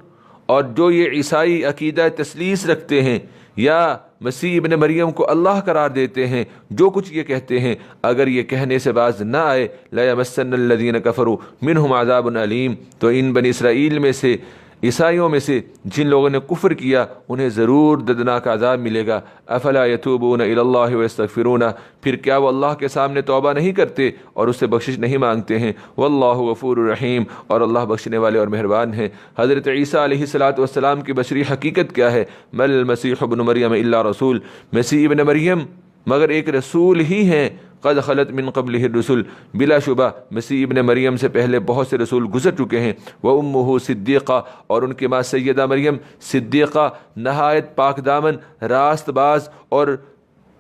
اور جو یہ عیسائی عقیدہ تثلیث رکھتے ہیں یا مسیح ابن مریم کو اللہ قرار دیتے ہیں، جو کچھ یہ کہتے ہیں اگر یہ کہنے سے باز نہ آئے لَيَمَسَّنَّ الَّذِينَ كَفَرُوا مِنْهُمْ عَذَابٌ أَلِيمٌ تو ان بنی اسرائیل میں سے عیسائیوں میں سے جن لوگوں نے کفر کیا انہیں ضرور دردناک عذاب ملے گا۔ افلا یتوبون الی اللہ ویستغفرون پھر کیا وہ اللہ کے سامنے توبہ نہیں کرتے اور اس سے بخشش نہیں مانگتے ہیں؟ واللہ غفور رحیم اور اللہ بخشنے والے اور مہربان ہیں۔ حضرت عیسیٰ علیہ السلام کی بشری حقیقت کیا ہے؟ مل المسیح ابن مریم الا رسول مسیح ابن مریم مگر ایک رسول ہی ہیں، قد خلت من قبلہ الرسل بلا شبہ مسیح ابن مریم سے پہلے بہت سے رسول گزر چکے ہیں، وامہ صدیقہ اور ان کی ماں سیدہ مریم صدیقہ نہایت پاک دامن راست باز اور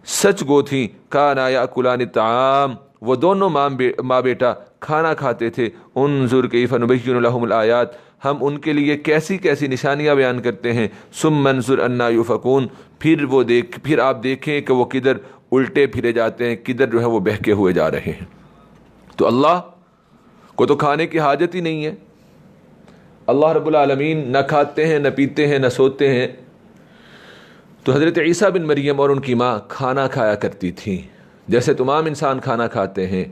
سچ گو تھیں، کانا یاکلان الطعام وہ دونوں ماں بیٹا کھانا کھاتے تھے، انظر کیف نبین لہم الآیات ہم ان کے لیے کیسی کیسی نشانیاں بیان کرتے ہیں، ثم انظر انا یؤفکون پھر آپ دیکھیں کہ وہ کدھر الٹے پھرے جاتے ہیں، کدھر جو ہے وہ بہکے ہوئے جا رہے ہیں۔ تو اللہ کو تو کھانے کی حاجت ہی نہیں ہے، اللہ رب العالمین نہ کھاتے ہیں نہ پیتے ہیں نہ سوتے ہیں، تو حضرت عیسیٰ بن مریم اور ان کی ماں کھانا کھایا کرتی تھیں جیسے تمام انسان کھانا کھاتے ہیں،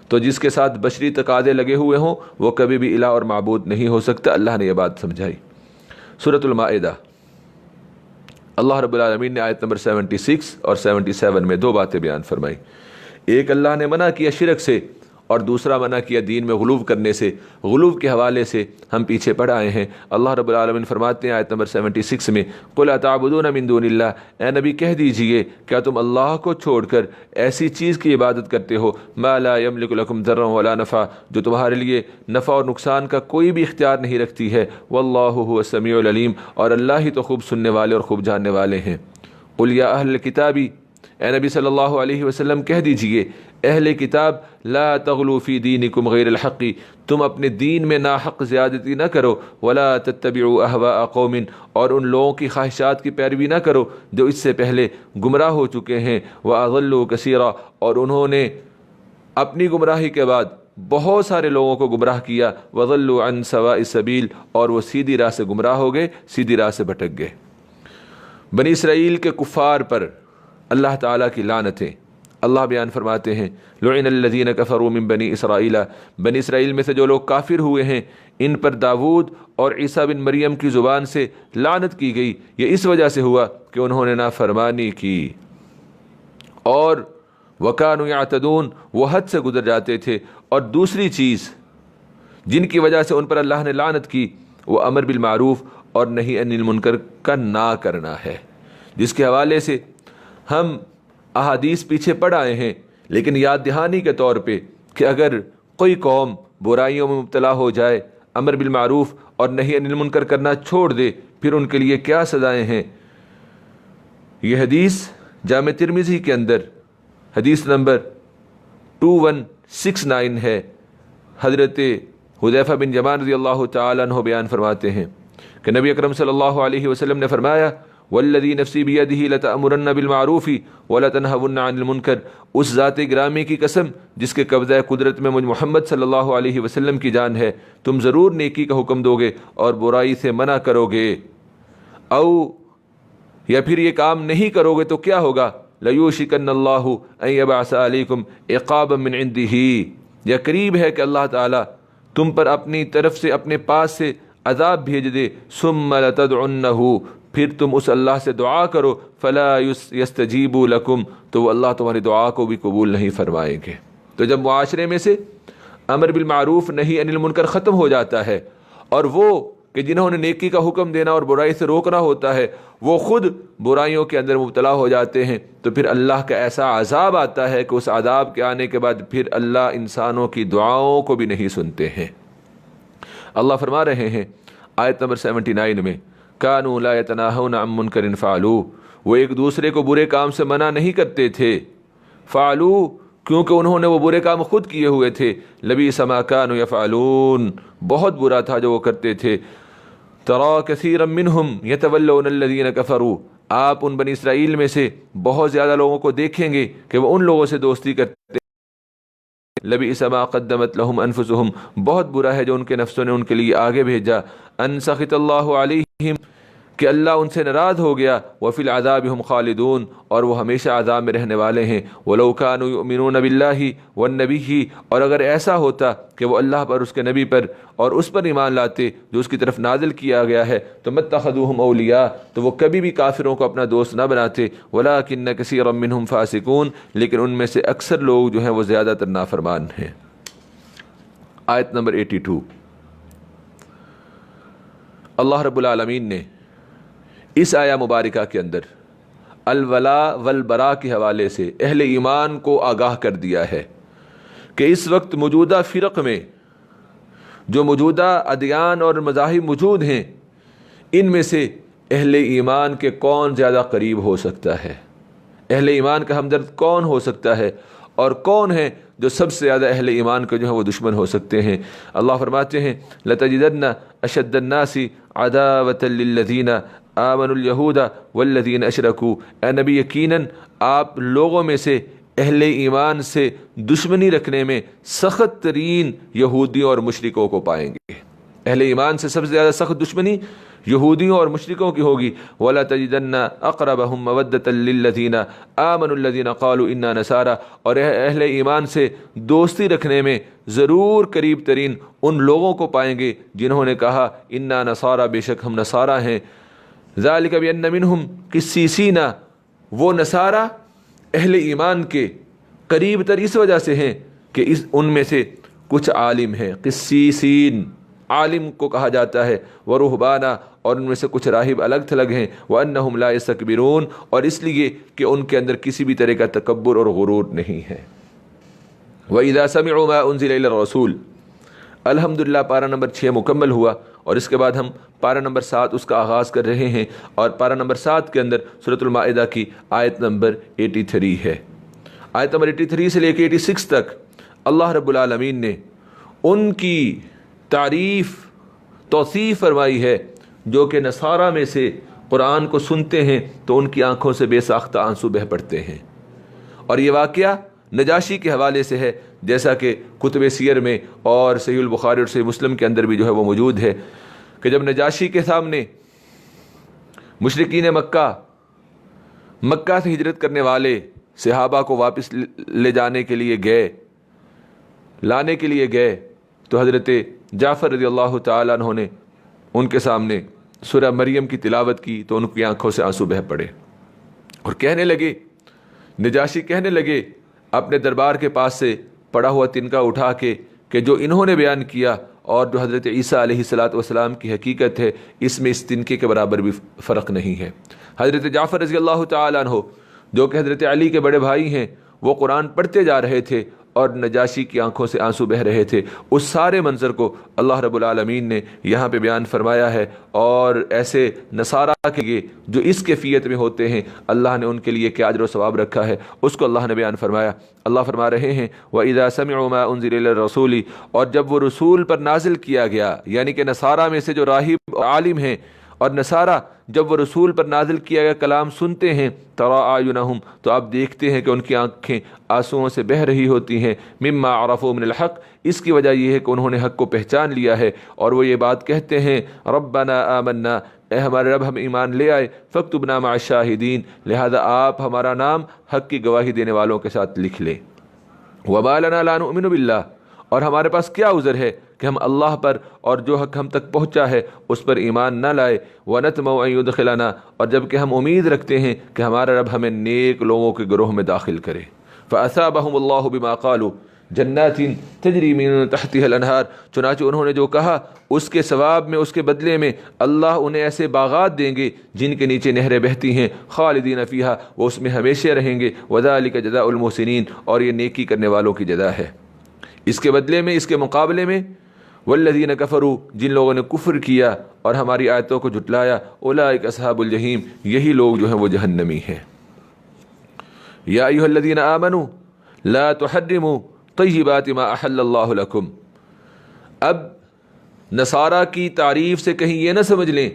تو جس کے ساتھ بشری تقاضے لگے ہوئے ہوں وہ کبھی بھی الہ اور معبود نہیں ہو سکتا۔ اللہ نے یہ بات سمجھائی۔ سورۃ المائدہ اللہ رب العالمین نے آیت نمبر 76 اور 77 میں دو باتیں بیان فرمائی. ایک اللہ نے منع کیا شرک سے اور دوسرا منع کیا دین میں غلو کرنے سے. غلو کے حوالے سے ہم پیچھے پڑ آئے ہیں. اللہ رب العالمین فرماتے ہیں آیت نمبر 76 میں قُلْ أَتَعْبُدُونَ مِن دُونِ اللَّهِ، اے نبی کہہ دیجئے کیا تم اللہ کو چھوڑ کر ایسی چیز کی عبادت کرتے ہو مَا لَا يَمْلِكُ لَكُمْ ضَرًّا وَلَا نَفْعًا، جو تمہارے لیے نفع اور نقصان کا کوئی بھی اختیار نہیں رکھتی ہے. وَاللَّهُ هُوَ السَّمِيعُ الْعَلِيمُ، اور اللہ ہی تو خوب سننے والے اور خوب جاننے والے ہیں. قُلْ يَا أَهْلَ الْكِتَابِ، اے نبی صلی اللہ علیہ وسلم کہہ دیجئے اہل کتاب لا تغلوا فی دینکم غیر الحق، تم اپنے دین میں ناحق زیادتی نہ کرو. ولا تتبعوا اہواء قوم، اور ان لوگوں کی خواہشات کی پیروی نہ کرو جو اس سے پہلے گمراہ ہو چکے ہیں. واضلوا کثیرا، اور انہوں نے اپنی گمراہی کے بعد بہت سارے لوگوں کو گمراہ کیا. وضلوا عن سواء السبیل، اور وہ سیدھی راہ سے گمراہ ہو گئے، سیدھی راہ سے بھٹک گئے. بنی اسرائیل کے کفار پر اللہ تعالیٰ کی لعنتیں. اللہ بیان فرماتے ہیں لعن الذین کفروا من بنی اسرائیل، بنی اسرائیل میں سے جو لوگ کافر ہوئے ہیں ان پر داود اور عیسیٰ بن مریم کی زبان سے لعنت کی گئی. یہ اس وجہ سے ہوا کہ انہوں نے نافرمانی کی اور وکانوا یعتدون، وہ حد سے گزر جاتے تھے. اور دوسری چیز جن کی وجہ سے ان پر اللہ نے لعنت کی وہ امر بالمعروف اور نہی عن المنکر کا نہ کرنا ہے، جس کے حوالے سے ہم احادیث پیچھے پڑ آئے ہیں. لیکن یاد دہانی کے طور پہ کہ اگر کوئی قوم برائیوں میں مبتلا ہو جائے، امر بالمعروف اور نہی عن المنکر کرنا چھوڑ دے، پھر ان کے لیے کیا سزائیں ہیں. یہ حدیث جامع ترمذی کے اندر حدیث نمبر 2169 ہے. حضرت حذیفہ بن یمان رضی اللہ تعالیٰ عنہ بیان فرماتے ہیں کہ نبی اکرم صلی اللہ علیہ وسلم نے فرمایا والذی نفسی بیدہ لتأمرن بالمعروف ولتنہون عن المنکر، اس ذات گرامی کی قسم جس کے قبضہ قدرت میں مجھ محمد صلی اللہ علیہ وسلم کی جان ہے، تم ضرور نیکی کا حکم دو گے اور برائی سے منع کرو گے. او یا پھر یہ کام نہیں کرو گے تو کیا ہوگا، لیوشکن اللہ ان یبعث علیکم عقابا من عندہ، یا قریب ہے کہ اللہ تعالیٰ تم پر اپنی طرف سے اپنے پاس سے عذاب بھیج دے. ثم لتدعنہ، پھر تم اس اللہ سے دعا کرو، فلا یستجیبوا لکم، تو وہ اللہ تمہاری دعا کو بھی قبول نہیں فرمائیں گے. تو جب معاشرے میں سے امر بالمعروف نہی عن المنکر ختم ہو جاتا ہے اور وہ کہ جنہوں نے نیکی کا حکم دینا اور برائی سے روکنا ہوتا ہے وہ خود برائیوں کے اندر مبتلا ہو جاتے ہیں، تو پھر اللہ کا ایسا عذاب آتا ہے کہ اس عذاب کے آنے کے بعد پھر اللہ انسانوں کی دعاؤں کو بھی نہیں سنتے ہیں. اللہ فرما رہے ہیں آیت نمبر 79 میں کانوا لا یتناہون عن منکر فعلوہ، وہ ایک دوسرے کو برے کام سے منع نہیں کرتے تھے. فعلوہ، کیونکہ انہوں نے وہ برے کام خود کیے ہوئے تھے. لبئس ما کانوا یفعلون، بہت برا تھا جو وہ کرتے تھے. ترى كثيرا منهم يتولون الذين كفروا، آپ ان بنی اسرائیل میں سے بہت زیادہ لوگوں کو دیکھیں گے کہ وہ ان لوگوں سے دوستی کرتے ہیں. لبئس ما قدمت لهم انفسهم، بہت برا ہے جو ان کے نفسوں نے ان کے لیے آگے بھیجا. ان سخط اللہ علیہم، کہ اللہ ان سے ناراض ہو گیا. وفی العذاب ہم خالدون، اور وہ ہمیشہ عذاب میں رہنے والے ہیں. ولو كانوا يؤمنون باللہ والنبی، اور اگر ایسا ہوتا کہ وہ اللہ پر، اس کے نبی پر اور اس پر ایمان لاتے جو اس کی طرف نازل کیا گیا ہے، تو متخذوہم اولیاء، تو وہ کبھی بھی کافروں کو اپنا دوست نہ بناتے. ولکن کثیرا منہم فاسقون، لیکن ان میں سے اکثر لوگ جو ہیں وہ زیادہ تر نافرمان ہیں. آیت نمبر 82. اللہ رب العالمین نے اس آیہ مبارکہ کے اندر الولاء والبراء کے حوالے سے اہل ایمان کو آگاہ کر دیا ہے کہ اس وقت موجودہ فرق میں جو موجودہ ادیان اور مذاہب موجود ہیں، ان میں سے اہل ایمان کے کون زیادہ قریب ہو سکتا ہے، اہل ایمان کا ہمدرد کون ہو سکتا ہے، اور کون ہے جو سب سے زیادہ اہل ایمان کے جو ہے وہ دشمن ہو سکتے ہیں. اللہ فرماتے ہیں لَتَجِدَنَّ أَشَدَّ النَّاسِ عَدَاوَةً لِلَّذِينَ آمنوا اليہود والذین اشرکوا، اے نبی یقیناً آپ لوگوں میں سے اہل ایمان سے دشمنی رکھنے میں سخت ترین یہودیوں اور مشرکوں کو پائیں گے. اہل ایمان سے سب سے زیادہ سخت دشمنی یہودیوں اور مشرکوں کی ہوگی. وَلَا تَجِدَنَّ أَقْرَبَهُمْ مَوَدَّةً لِلَّذِينَ آمَنُوا الَّذِينَ قَالُوا إِنَّا نَصَارَىٰ، اور اہل ایمان سے دوستی رکھنے میں ضرور قریب ترین ان لوگوں کو پائیں گے جنہوں نے کہا اِنَّا نَصَارَىٰ، بے شک ہم نصارہ ہیں. ذالک بأن منہم قسیسین، وہ نصارہ اہل ایمان کے قریب تر اس وجہ سے ہیں کہ ان میں سے کچھ عالم ہیں، قسیسین عالم کو کہا جاتا ہے، ورہبانا، اور ان میں سے کچھ راہب الگ تھلگ ہیں، وانہم لا یستکبرون، اور اس لیے کہ ان کے اندر کسی بھی طرح کا تکبر اور غرور نہیں ہے۔ وَإِذَا سَمِعُوا مَا أُنزِلَ إِلَى الرَّسُولِ، الحمدللہ پارہ نمبر 6 مکمل ہوا، اور اس کے بعد ہم پارہ نمبر 7 اس کا آغاز کر رہے ہیں، اور پارہ نمبر 7 کے اندر سورۃ المائدہ کی آیت نمبر 83 ہے۔ آیت نمبر 83 سے لے کے 86 تک اللہ رب العالمین نے ان کی تعریف توصیف فرمائی ہے جو کہ نصارہ میں سے قرآن کو سنتے ہیں تو ان کی آنکھوں سے بے ساختہ آنسو بہہ پڑتے ہیں، اور یہ واقعہ نجاشی کے حوالے سے ہے، جیسا کہ کتب سیر میں اور صحیح البخاری اور صحیح مسلم کے اندر بھی جو ہے وہ موجود ہے کہ جب نجاشی کے سامنے مشرکین مکہ سے ہجرت کرنے والے صحابہ کو واپس لے جانے کے لیے لانے کے لیے گئے تو حضرت جعفر رضی اللہ تعالیٰ عنہ نے ان کے سامنے سورہ مریم کی تلاوت کی تو ان کی آنکھوں سے آنسو بہہ پڑے، اور نجاشی کہنے لگے اپنے دربار کے پاس سے پڑا ہوا تنکا اٹھا کے کہ جو انہوں نے بیان کیا اور جو حضرت عیسیٰ علیہ السلام کی حقیقت ہے، اس میں اس تنکے کے برابر بھی فرق نہیں ہے۔ حضرت جعفر رضی اللہ تعالیٰ عنہ جو کہ حضرت علی کے بڑے بھائی ہیں، وہ قرآن پڑھتے جا رہے تھے اور نجاشی کی آنکھوں سے آنسو بہہ رہے تھے۔ اس سارے منظر کو اللہ رب العالمین نے یہاں پہ بیان فرمایا ہے، اور ایسے نصارہ کے لیے جو اس کیفیت میں ہوتے ہیں اللہ نے ان کے لیے کیا اجر و ثواب رکھا ہے اس کو اللہ نے بیان فرمایا۔ اللہ فرما رہے ہیں وَإِذَا سَمِعُوا مَا أُنزِلَ إِلَى الرَّسُولِ، اور جب وہ رسول پر نازل کیا گیا، یعنی کہ نصارہ میں سے جو راہب اور عالم ہیں اور نصارہ جب وہ رسول پر نازل کیا گیا کلام سنتے ہیں، تَرَىٰ أَعْيُنَهُمْ، تو آپ دیکھتے ہیں کہ ان کی آنکھیں آنسوؤں سے بہہ رہی ہوتی ہیں، مِمَّا عَرَفُوا مِنَ الْحَقِّ، اس کی وجہ یہ ہے کہ انہوں نے حق کو پہچان لیا ہے، اور وہ یہ بات کہتے ہیں رَبَّنَا آمَنَّا، اے ہمارے رب ہم ایمان لے آئے، فَاكْتُبْنَا مَعَ الشَّاهِدِينَ، لہذا آپ ہمارا نام حق کی گواہی دینے والوں کے ساتھ لکھ لیں۔ وَمَا لَنَا لَا نُؤْمِنُ بِاللَّهِ، اور ہمارے پاس کیا عذر ہے کہ ہم اللہ پر اور جو حق ہم تک پہنچا ہے اس پر ایمان نہ لائے، وَنَطْمَعُ أَن يُدْخِلَنَا، اور جب کہ ہم امید رکھتے ہیں کہ ہمارا رب ہمیں نیک لوگوں کے گروہ میں داخل کرے۔ فَأَثَابَهُمُ اللَّهُ بِمَا قَالُوا جَنَّاتٍ تَجْرِي مِن تَحْتِهَا الْأَنْهَارُ، چنانچہ انہوں نے جو کہا اس کے ثواب میں، اس کے بدلے میں اللہ انہیں ایسے باغات دیں گے جن کے نیچے نہریں بہتی ہیں، خالدین فیہا، وہ اس میں ہمیشہ رہیں گے، وَذَلِكَ جَزَاءُ الْمُحْسِنِينَ، اور یہ نیکی کرنے والوں کی جزا ہے۔ اس کے بدلے میں، اس کے مقابلے میں والذین کفروا، جن لوگوں نے کفر کیا اور ہماری آیتوں کو جھٹلایا، اولئک اصحاب الجحیم، یہی لوگ جو ہیں وہ جہنمی ہیں۔ یا ایھا الذین آمنوا لا تحرموا طیبات ما احل اللہ لکم، اب نصارہ کی تعریف سے کہیں یہ نہ سمجھ لیں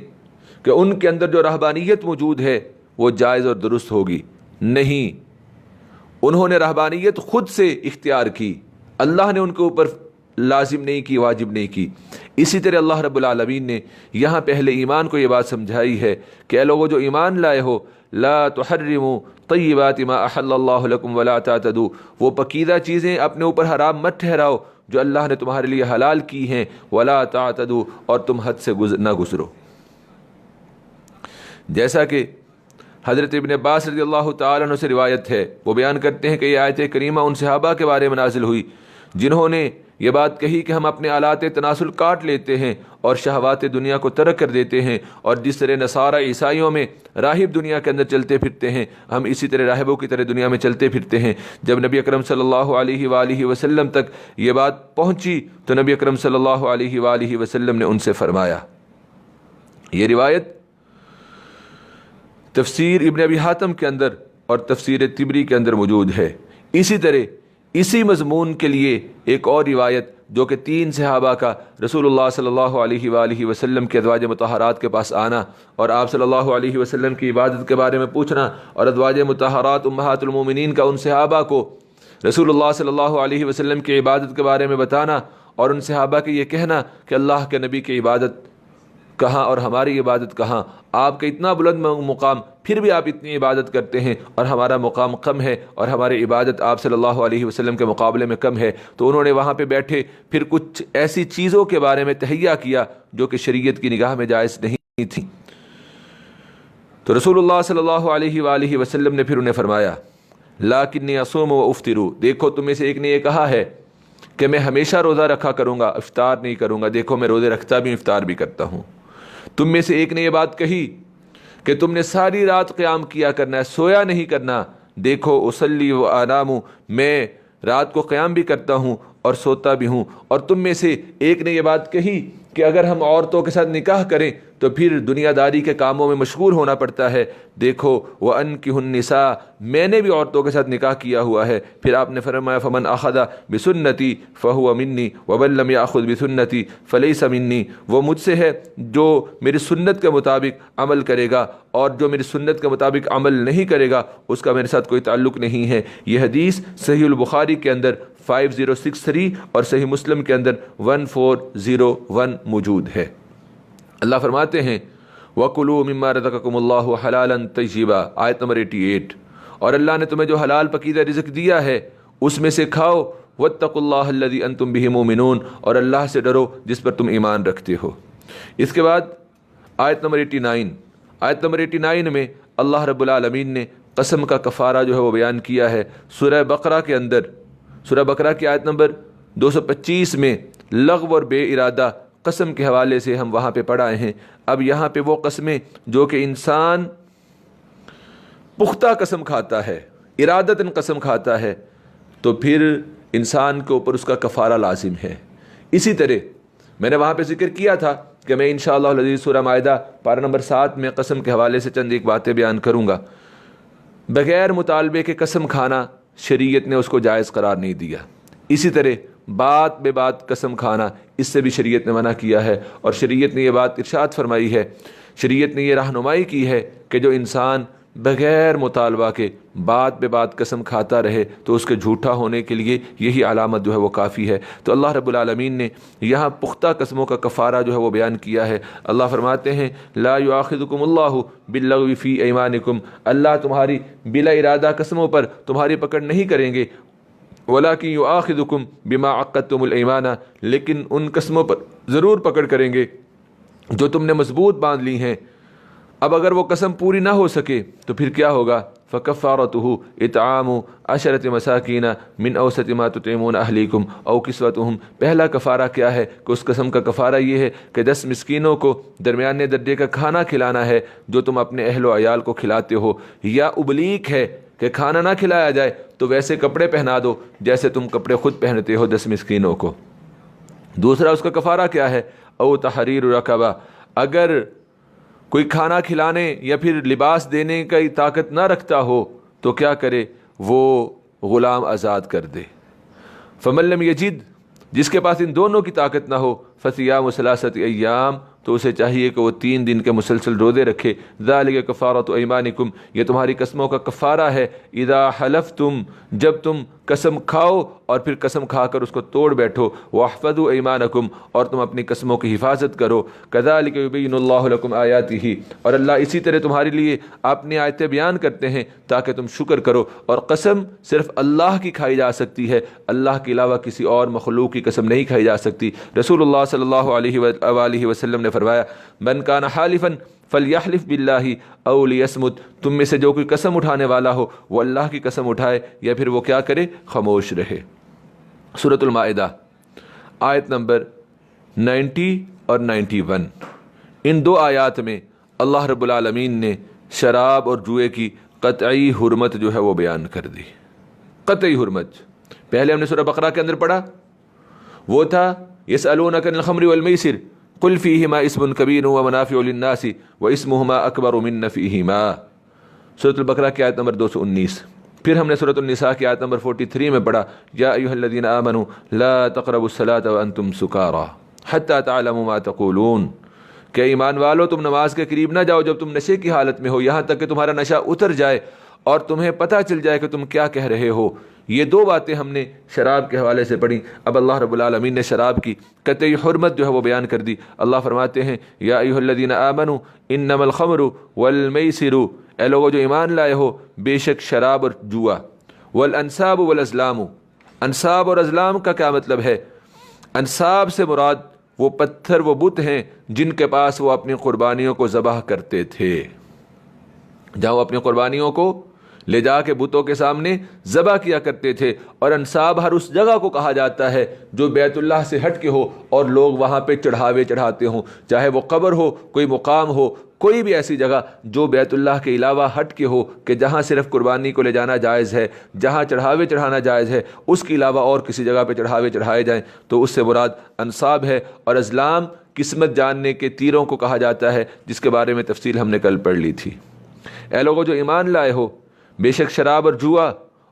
کہ ان کے اندر جو رہبانیت موجود ہے وہ جائز اور درست ہوگی، نہیں، انہوں نے رہبانیت خود سے اختیار کی، اللہ نے ان کے اوپر لازم نہیں کی، واجب نہیں کی۔ اسی طرح اللہ رب العالمین نے یہاں پہ اہل ایمان کو یہ بات سمجھائی ہے کہ اے لوگوں جو ایمان لائے ہو، لا تحرموا طیبات ما احل اللہ لکم ولا تعتدوا، وہ پکیزہ چیزیں اپنے اوپر حرام مت ٹھہراؤ جو اللہ نے تمہارے لیے حلال کی ہیں، ولا تعتدوا، اور تم حد سے نہ گزرو۔ جیسا کہ حضرت ابن عباس رضی اللہ تعالیٰ عنہ سے روایت ہے، وہ بیان کرتے ہیں کہ یہ آیت کریمہ ان صحابہ کے بارے میں نازل ہوئی جنہوں نے یہ بات کہی کہ ہم اپنے آلات تناسل کاٹ لیتے ہیں اور شہوات دنیا کو ترک کر دیتے ہیں، اور جس طرح نصارہ عیسائیوں میں راہب دنیا کے اندر چلتے پھرتے ہیں، ہم اسی طرح راہبوں کی طرح دنیا میں چلتے پھرتے ہیں۔ جب نبی اکرم صلی اللہ علیہ وآلہ وسلم تک یہ بات پہنچی تو نبی اکرم صلی اللہ علیہ وآلہ وسلم نے ان سے فرمایا، یہ روایت تفسیر ابن ابی حاتم کے اندر اور تفسیر طبری کے اندر موجود ہے۔ اسی طرح اسی مضمون کے لیے ایک اور روایت جو کہ 3 صحابہ کا رسول اللہ صلی اللہ علیہ وآلہ وسلم کے ازواج مطہرات کے پاس آنا اور آپ صلی اللہ علیہ وسلم کی عبادت کے بارے میں پوچھنا، اور ازواج مطہرات امہات المومنین کا ان صحابہ کو رسول اللہ صلی اللہ علیہ وسلم کی عبادت کے بارے میں بتانا، اور ان صحابہ کے یہ کہنا کہ اللہ کے نبی کی عبادت کہاں اور ہماری عبادت کہاں، آپ کا اتنا بلند مقام پھر بھی آپ اتنی عبادت کرتے ہیں اور ہمارا مقام کم ہے اور ہماری عبادت آپ صلی اللہ علیہ وسلم کے مقابلے میں کم ہے۔ تو انہوں نے وہاں پہ بیٹھے پھر کچھ ایسی چیزوں کے بارے میں تہیہ کیا جو کہ شریعت کی نگاہ میں جائز نہیں تھی، تو رسول اللہ صلی اللہ علیہ وآلہ وسلم نے پھر انہیں فرمایا لاکنی اصوم و افطر، دیکھو تم میں سے ایک نے یہ کہا ہے کہ میں ہمیشہ روزہ رکھا کروں گا، افطار نہیں کروں گا، دیکھو میں روزے رکھتا بھی ہوں، افطار بھی کرتا ہوں۔ تم میں سے ایک نے یہ بات کہی کہ تم نے ساری رات قیام کیا کرنا ہے، سویا نہیں کرنا، دیکھو اصلی و انام، میں رات کو قیام بھی کرتا ہوں اور سوتا بھی ہوں۔ اور تم میں سے ایک نے یہ بات کہی کہ اگر ہم عورتوں کے ساتھ نکاح کریں تو پھر دنیا داری کے کاموں میں مشغول ہونا پڑتا ہے، دیکھو وَأَنكِحُوا النِّسَاءَ، میں نے بھی عورتوں کے ساتھ نکاح کیا ہوا ہے۔ پھر آپ نے فرمایا فَمَنْ أَخَذَ بِسُنَّتِي فَهُوَ مِنِّي وَمَنْ لَمْ يَأْخُذْ بِسُنَّتِي فَلَيْسَ مِنِّي، وہ مجھ سے ہے جو میری سنت کے مطابق عمل کرے گا، اور جو میری سنت کے مطابق عمل نہیں کرے گا اس کا میرے ساتھ کوئی تعلق نہیں ہے۔ یہ حدیث صحیح البخاری کے اندر 5063 اور صحیح مسلم کے اندر 1401 موجود ہے۔ اللہ فرماتے ہیں وَكُلُوا مِمَّا رَزَقَكُمُ اللَّهُ حَلَالًا طَيِّبًا، آیت نمبر 88، اور اللہ نے تمہیں جو حلال پکیزہ رزق دیا ہے اس میں سے کھاؤ، وَاتَّقُوا اللَّهَ الَّذِي أَنْتُمْ بِهِ مُؤْمِنُونَ، اور اللہ سے ڈرو جس پر تم ایمان رکھتے ہو۔ اس کے بعد آیت نمبر 89 میں اللہ رب العالمین نے قسم کا کفارہ جو ہے وہ بیان کیا ہے۔ سورہ بقرہ کے اندر، سورہ بقرہ کی آیت نمبر 225 میں لغو اور بے ارادہ قسم کے حوالے سے ہم وہاں پہ پڑھ آئے ہیں۔ اب یہاں پہ وہ قسمیں جو کہ انسان پختہ قسم کھاتا ہے، ارادتاً قسم کھاتا ہے، تو پھر انسان کے اوپر اس کا کفارہ لازم ہے۔ اسی طرح میں نے وہاں پہ ذکر کیا تھا کہ میں انشاءاللہ العزیز سورہ مائدہ پارہ نمبر 7 میں قسم کے حوالے سے چند ایک باتیں بیان کروں گا۔ بغیر مطالبے کے قسم کھانا شریعت نے اس کو جائز قرار نہیں دیا۔ اسی طرح بات بے بات قسم کھانا، اس سے بھی شریعت نے منع کیا ہے، اور شریعت نے یہ بات ارشاد فرمائی ہے، شریعت نے یہ رہنمائی کی ہے کہ جو انسان بغیر مطالبہ کے بات بے بات قسم کھاتا رہے تو اس کے جھوٹا ہونے کے لیے یہی علامت جو ہے وہ کافی ہے۔ تو اللہ رب العالمین نے یہاں پختہ قسموں کا کفارہ جو ہے وہ بیان کیا ہے۔ اللہ فرماتے ہیں لا یؤاخذکم اللہ باللغو فی ایمانکم، اللہ تمہاری بلا ارادہ قسموں پر تمہاری پکڑ نہیں کریں گے، وَلَكِنْ يُؤَاخِذُكُمْ بِمَا عَقَّدتُّمُ الْأَيْمَانَ، لیکن ان قسموں پر ضرور پکڑ کریں گے جو تم نے مضبوط باندھ لی ہیں۔ اب اگر وہ قسم پوری نہ ہو سکے تو پھر کیا ہوگا؟ فَكَفَّارَتُهُ إِطْعَامُ 10 مَسَاكِينَ مِنْ أَوْسَطِ مَا تُطْعِمُونَ أَهْلِيكُمْ أَوْ كِسْوَتُهُمْ، پہلا کفارہ کیا ہے کہ اس قسم کا کفارہ یہ ہے کہ 10 مسکینوں کو درمیانے درجے کا کھانا کھلانا ہے جو تم اپنے اہل و عیال کو کھلاتے ہو، یا ابلیغ ہے کہ کھانا نہ کھلایا جائے تو ویسے کپڑے پہنا دو جیسے تم کپڑے خود پہنتے ہو 10 مسکینوں کو۔ دوسرا اس کا کفارہ کیا ہے؟ او تحریر رقبہ، اگر کوئی کھانا کھلانے یا پھر لباس دینے کی طاقت نہ رکھتا ہو تو کیا کرے؟ وہ غلام آزاد کر دے۔ فمن لم یجد، جس کے پاس ان دونوں کی طاقت نہ ہو، فصیام 3 ایام، تو اسے چاہیے کہ وہ 3 دن کے مسلسل روزے رکھے۔ ذالک کفارۃ ایمانکم، یہ تمہاری قسموں کا کفارہ ہے۔ اذا حلفتم، جب تم قسم کھاؤ اور پھر قسم کھا کر اس کو توڑ بیٹھو، واحفظوا ایمانکم، اور تم اپنی قسموں کی حفاظت کرو۔ کذالک یبین اللہ لکم آیاتہ، اور اللہ اسی طرح تمہارے لیے اپنی آیتیں بیان کرتے ہیں تاکہ تم شکر کرو۔ اور قسم صرف اللہ کی کھائی جا سکتی ہے، اللہ کے علاوہ کسی اور مخلوق کی قسم نہیں کھائی جا سکتی۔ رسول اللہ صلی اللہ علیہ وآلہ وسلم نے فرمایا من کان حالفا فلیحلف باللہ او لیصمت، تم میں سے جو کوئی قسم اٹھانے والا ہو وہ اللہ کی قسم اٹھائے یا پھر وہ کیا کرے؟ خاموش رہے۔ سورۃ المائدہ آیت نمبر 90 اور 91، ان 2 آیات میں اللہ رب العالمین نے شراب اور جوئے کی قطعی حرمت جو ہے وہ بیان کر دی۔ قطعی حرمت پہلے ہم نے سورہ بقرہ کے اندر پڑھا، وہ تھا یسألونک عن الخمر والمیسر قل فیہما اسم کبیر ومنافع للناس واسمہما اکبر من نفعہما، سورۃ البقرہ کی آیت نمبر 219۔ پھر ہم نے سورۃ النساء کی آیت نمبر 43 میں پڑھا یا ایھا الذین آمنوا لا تقربوا الصلاۃ وانتم سکارى حتی تعلموا ما تقولون، کہ ایمان والو تم نماز کے قریب نہ جاؤ جب تم نشے کی حالت میں ہو، یہاں تک کہ تمہارا نشہ اتر جائے اور تمہیں پتہ چل جائے کہ تم کیا کہہ رہے ہو۔ یہ 2 باتیں ہم نے شراب کے حوالے سے پڑھی۔ اب اللہ رب العالمین نے شراب کی قطعی حرمت جو ہے وہ بیان کر دی۔ اللہ فرماتے ہیں یا ایھا الذین آمنوا انما الخمر والمیسر، اے لوگو جو ایمان لائے ہو، بے شک شراب اور جوا، والانصاب والازلام، انصاب اور ازلام کا کیا مطلب ہے؟ انصاب سے مراد وہ پتھر، وہ بت ہیں جن کے پاس وہ اپنی قربانیوں کو ذبح کرتے تھے۔ جہاں وہ اپنی قربانیوں کو لے جا کے بتوں کے سامنے ذبح کیا کرتے تھے۔ اور انصاب ہر اس جگہ کو کہا جاتا ہے جو بیت اللہ سے ہٹ کے ہو اور لوگ وہاں پہ چڑھاوے چڑھاتے ہوں، چاہے وہ قبر ہو، کوئی مقام ہو، کوئی بھی ایسی جگہ جو بیت اللہ کے علاوہ ہٹ کے ہو کہ جہاں صرف قربانی کو لے جانا جائز ہے، جہاں چڑھاوے چڑھانا جائز ہے، اس کے علاوہ اور کسی جگہ پہ چڑھاوے چڑھائے جائیں تو اس سے مراد انصاب ہے۔ اور ازلام قسمت جاننے کے تیروں کو کہا جاتا ہے، جس کے بارے میں تفصیل ہم نے کل پڑھ لی تھی۔ اے لوگوں جو ایمان لائے ہو، بے شک شراب اور جوا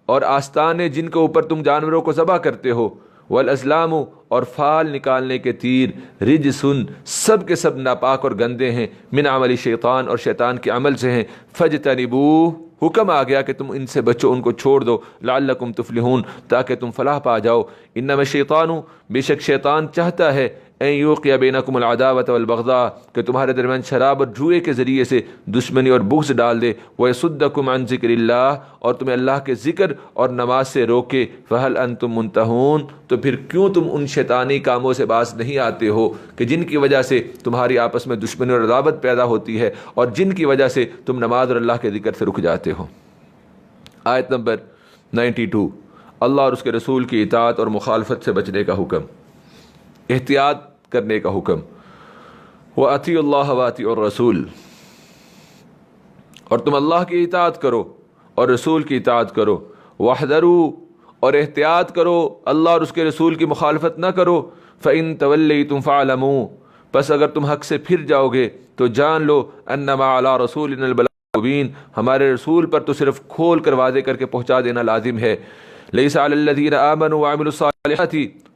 اور آستانے جن کے اوپر تم جانوروں کو ذبح کرتے ہو، والازلام اور فال نکالنے کے تیر، رجسن سب کے سب ناپاک اور گندے ہیں، من عمل شیطان اور شیطان کے عمل سے ہیں، فجتنبوہ حکم آ گیا کہ تم ان سے بچو، ان کو چھوڑ دو، لعلکم تفلحون تاکہ تم فلاح پا جاؤ۔ انما الشیطان بے شک شیطان چاہتا ہے ان یوقع بینکم العداوۃ والبغضاء کہ تمہارے درمیان شراب اور جوئے کے ذریعے سے دشمنی اور بغض ڈال دے، ویصدکم عن ذکر اللہ اور تمہیں اللہ کے ذکر اور نماز سے روکے، فہل انتم منتہون تو پھر کیوں تم ان شیطانی کاموں سے باز نہیں آتے ہو کہ جن کی وجہ سے تمہاری آپس میں دشمنی اور عداوت پیدا ہوتی ہے اور جن کی وجہ سے تم نماز اور اللہ کے ذکر سے رک جاتے ہو۔ آیت نمبر 92، اللہ اور اس کے رسول کی اطاعت اور مخالفت سے بچنے کا حکم، احتیاط کرنے کا حکم۔ وَأَطِیعُوا اللَّهَ وَأَطِیعُوا الرَّسُولَ اور تم اللہ کی اطاعت کرو اور رسول کی اطاعت کرو، وَاحْذَرُوا اور احتیاط کرو، اللہ اور اس کے رسول کی مخالفت نہ کرو، فَإِن تَوَلَّيْتُمْ فَاعْلَمُوا پس اگر تم حق سے پھر جاؤ گے تو جان لو انما علی رسولنا البلاغ المبین ہمارے رسول پر تو صرف کھول کر واضح کر کے پہنچا دینا لازم ہے۔ لیس علی الذین آمنوا وعملوا الصالحات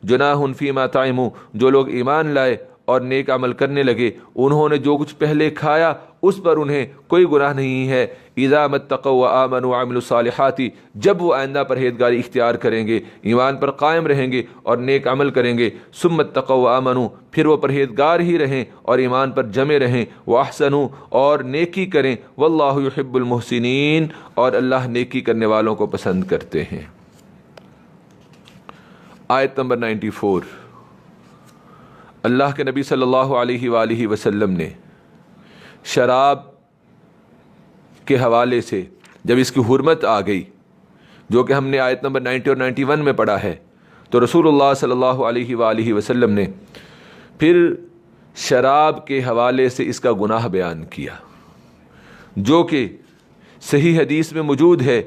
جناح فیما طعموا جو لوگ ایمان لائے اور نیک عمل کرنے لگے انہوں نے جو کچھ پہلے کھایا اس پر انہیں کوئی گناہ نہیں ہے۔ اذا متقوا وآمنوا وعملوا الصالحات جب وہ آئندہ پرہیزگاری اختیار کریں گے، ایمان پر قائم رہیں گے اور نیک عمل کریں گے، ثم اتقوا وآمنوا پھر وہ پرہیزگار ہی رہیں اور ایمان پر جمے رہیں، واحسنوا اور نیکی کریں، واللہ یحب المحسنین اور اللہ نیکی کرنے والوں کو پسند کرتے ہیں۔ آیت نمبر 94، اللہ کے نبی صلی اللہ علیہ وآلہ وسلم نے شراب کے حوالے سے جب اس کی حرمت آ گئی جو کہ ہم نے آیت نمبر 90 اور 91 میں پڑھا ہے تو رسول اللہ صلی اللہ علیہ وآلہ وسلم نے پھر شراب کے حوالے سے اس کا گناہ بیان کیا جو کہ صحیح حدیث میں موجود ہے،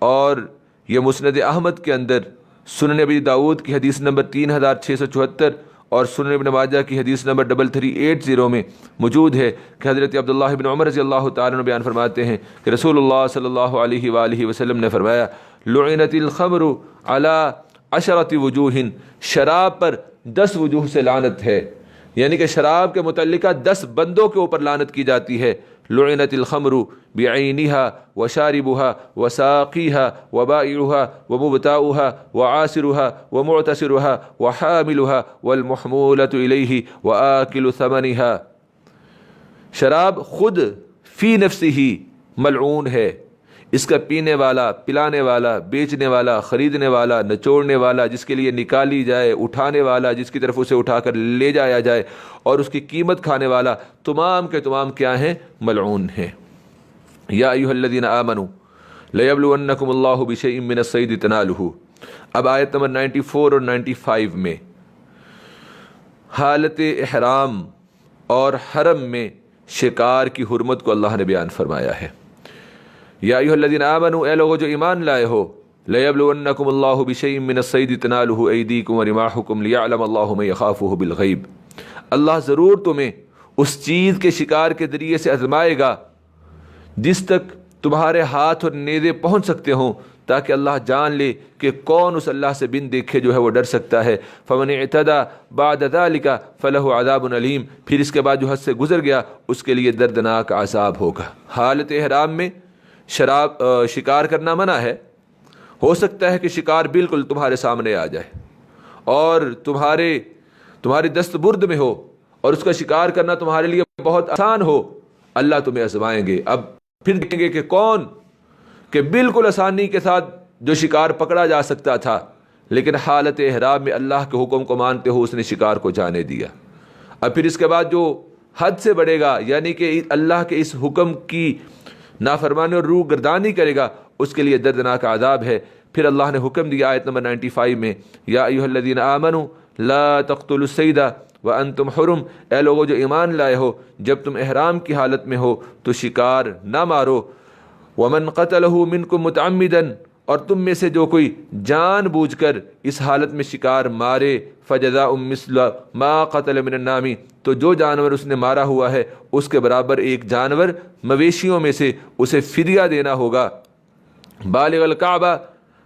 اور یہ مسند احمد کے اندر، سنن ابی داود کی حدیث نمبر 3674 اور سنن ابن ماجہ کی حدیث نمبر 3380 میں موجود ہے کہ حضرت عبداللہ بن عمر رضی اللہ تعالیٰ عنہ بیان فرماتے ہیں کہ رسول اللہ صلی اللہ علیہ وآلہ وسلم نے فرمایا لعنت الخمر علی 10 وجوہ شراب پر 10 وجوہ سے لعنت ہے، یعنی کہ شراب کے متعلقہ 10 بندوں کے اوپر لعنت کی جاتی ہے۔ لعنت الخمر بعینها وشاربها وساقیها وبائعها ومبتاؤها وعاصرها ومعتصرها وحاملها والمحمولة الیہ وآکل ثمنها شراب خود فی نفسه ملعون ہے، اس کا پینے والا، پلانے والا، بیچنے والا، خریدنے والا، نچوڑنے والا، جس کے لیے نکالی جائے، اٹھانے والا، جس کی طرف اسے اٹھا کر لے جایا جائے، اور اس کی قیمت کھانے والا، تمام کے تمام کیا ہیں؟ ملعون ہیں۔ یا ایھا الذین آمنوا لیبلونکم اللہ بشیء من الصید تنالہ۔ اب آیت نمبر 94 اور 95 میں حالت احرام اور حرم میں شکار کی حرمت کو اللہ نے بیان فرمایا ہے۔ یا ایھا الذین آمنوا اے لوگو جو ایمان لائے ہو، لیبلونکم اللہ بشیء من الصید تنالہ ایدیکم ورماحکم لیعلم اللہ من یخافہ بالغیب اللہ ضرور تمہیں اس چیز کے شکار کے ذریعے سے آزمائے گا جس تک تمہارے ہاتھ اور نیزے پہنچ سکتے ہوں، تاکہ اللہ جان لے کہ کون اس اللہ سے بن دیکھے جو ہے وہ ڈر سکتا ہے۔ فمن اعتدی بعد ذلک فلہ عذاب علیم پھر اس کے بعد جو حد سے گزر گیا اس کے لیے دردناک عذاب ہوگا۔ حالت احرام میں شکار کرنا منع ہے۔ ہو سکتا ہے کہ شکار بالکل تمہارے سامنے آ جائے اور تمہاری دست برد میں ہو اور اس کا شکار کرنا تمہارے لیے بہت آسان ہو، اللہ تمہیں آزمائیں گے۔ اب پھر دیکھیں گے کہ کون کہ بالکل آسانی کے ساتھ جو شکار پکڑا جا سکتا تھا لیکن حالت احرام میں اللہ کے حکم کو مانتے ہو اس نے شکار کو جانے دیا۔ اب پھر اس کے بعد جو حد سے بڑھے گا، یعنی کہ اللہ کے اس حکم کی نافرمانی اور روح گردانی کرے گا اس کے لیے دردناک عذاب ہے۔ پھر اللہ نے حکم دیا آیت نمبر 95 میں، یا ایھا الذین آمنوا لا تقتلوا الصید وانتم حرم، اے لوگو جو ایمان لائے ہو جب تم احرام کی حالت میں ہو تو شکار نہ مارو۔ ومن قتلہ منکم متعمدا، اور تم میں سے جو کوئی جان بوجھ کر اس حالت میں شکار مارے، فجزاء مثل ما قتل من النعم، تو جو جانور اس نے مارا ہوا ہے اس کے برابر ایک جانور مویشیوں میں سے اسے فدیہ دینا ہوگا۔ بالغ الکعبہ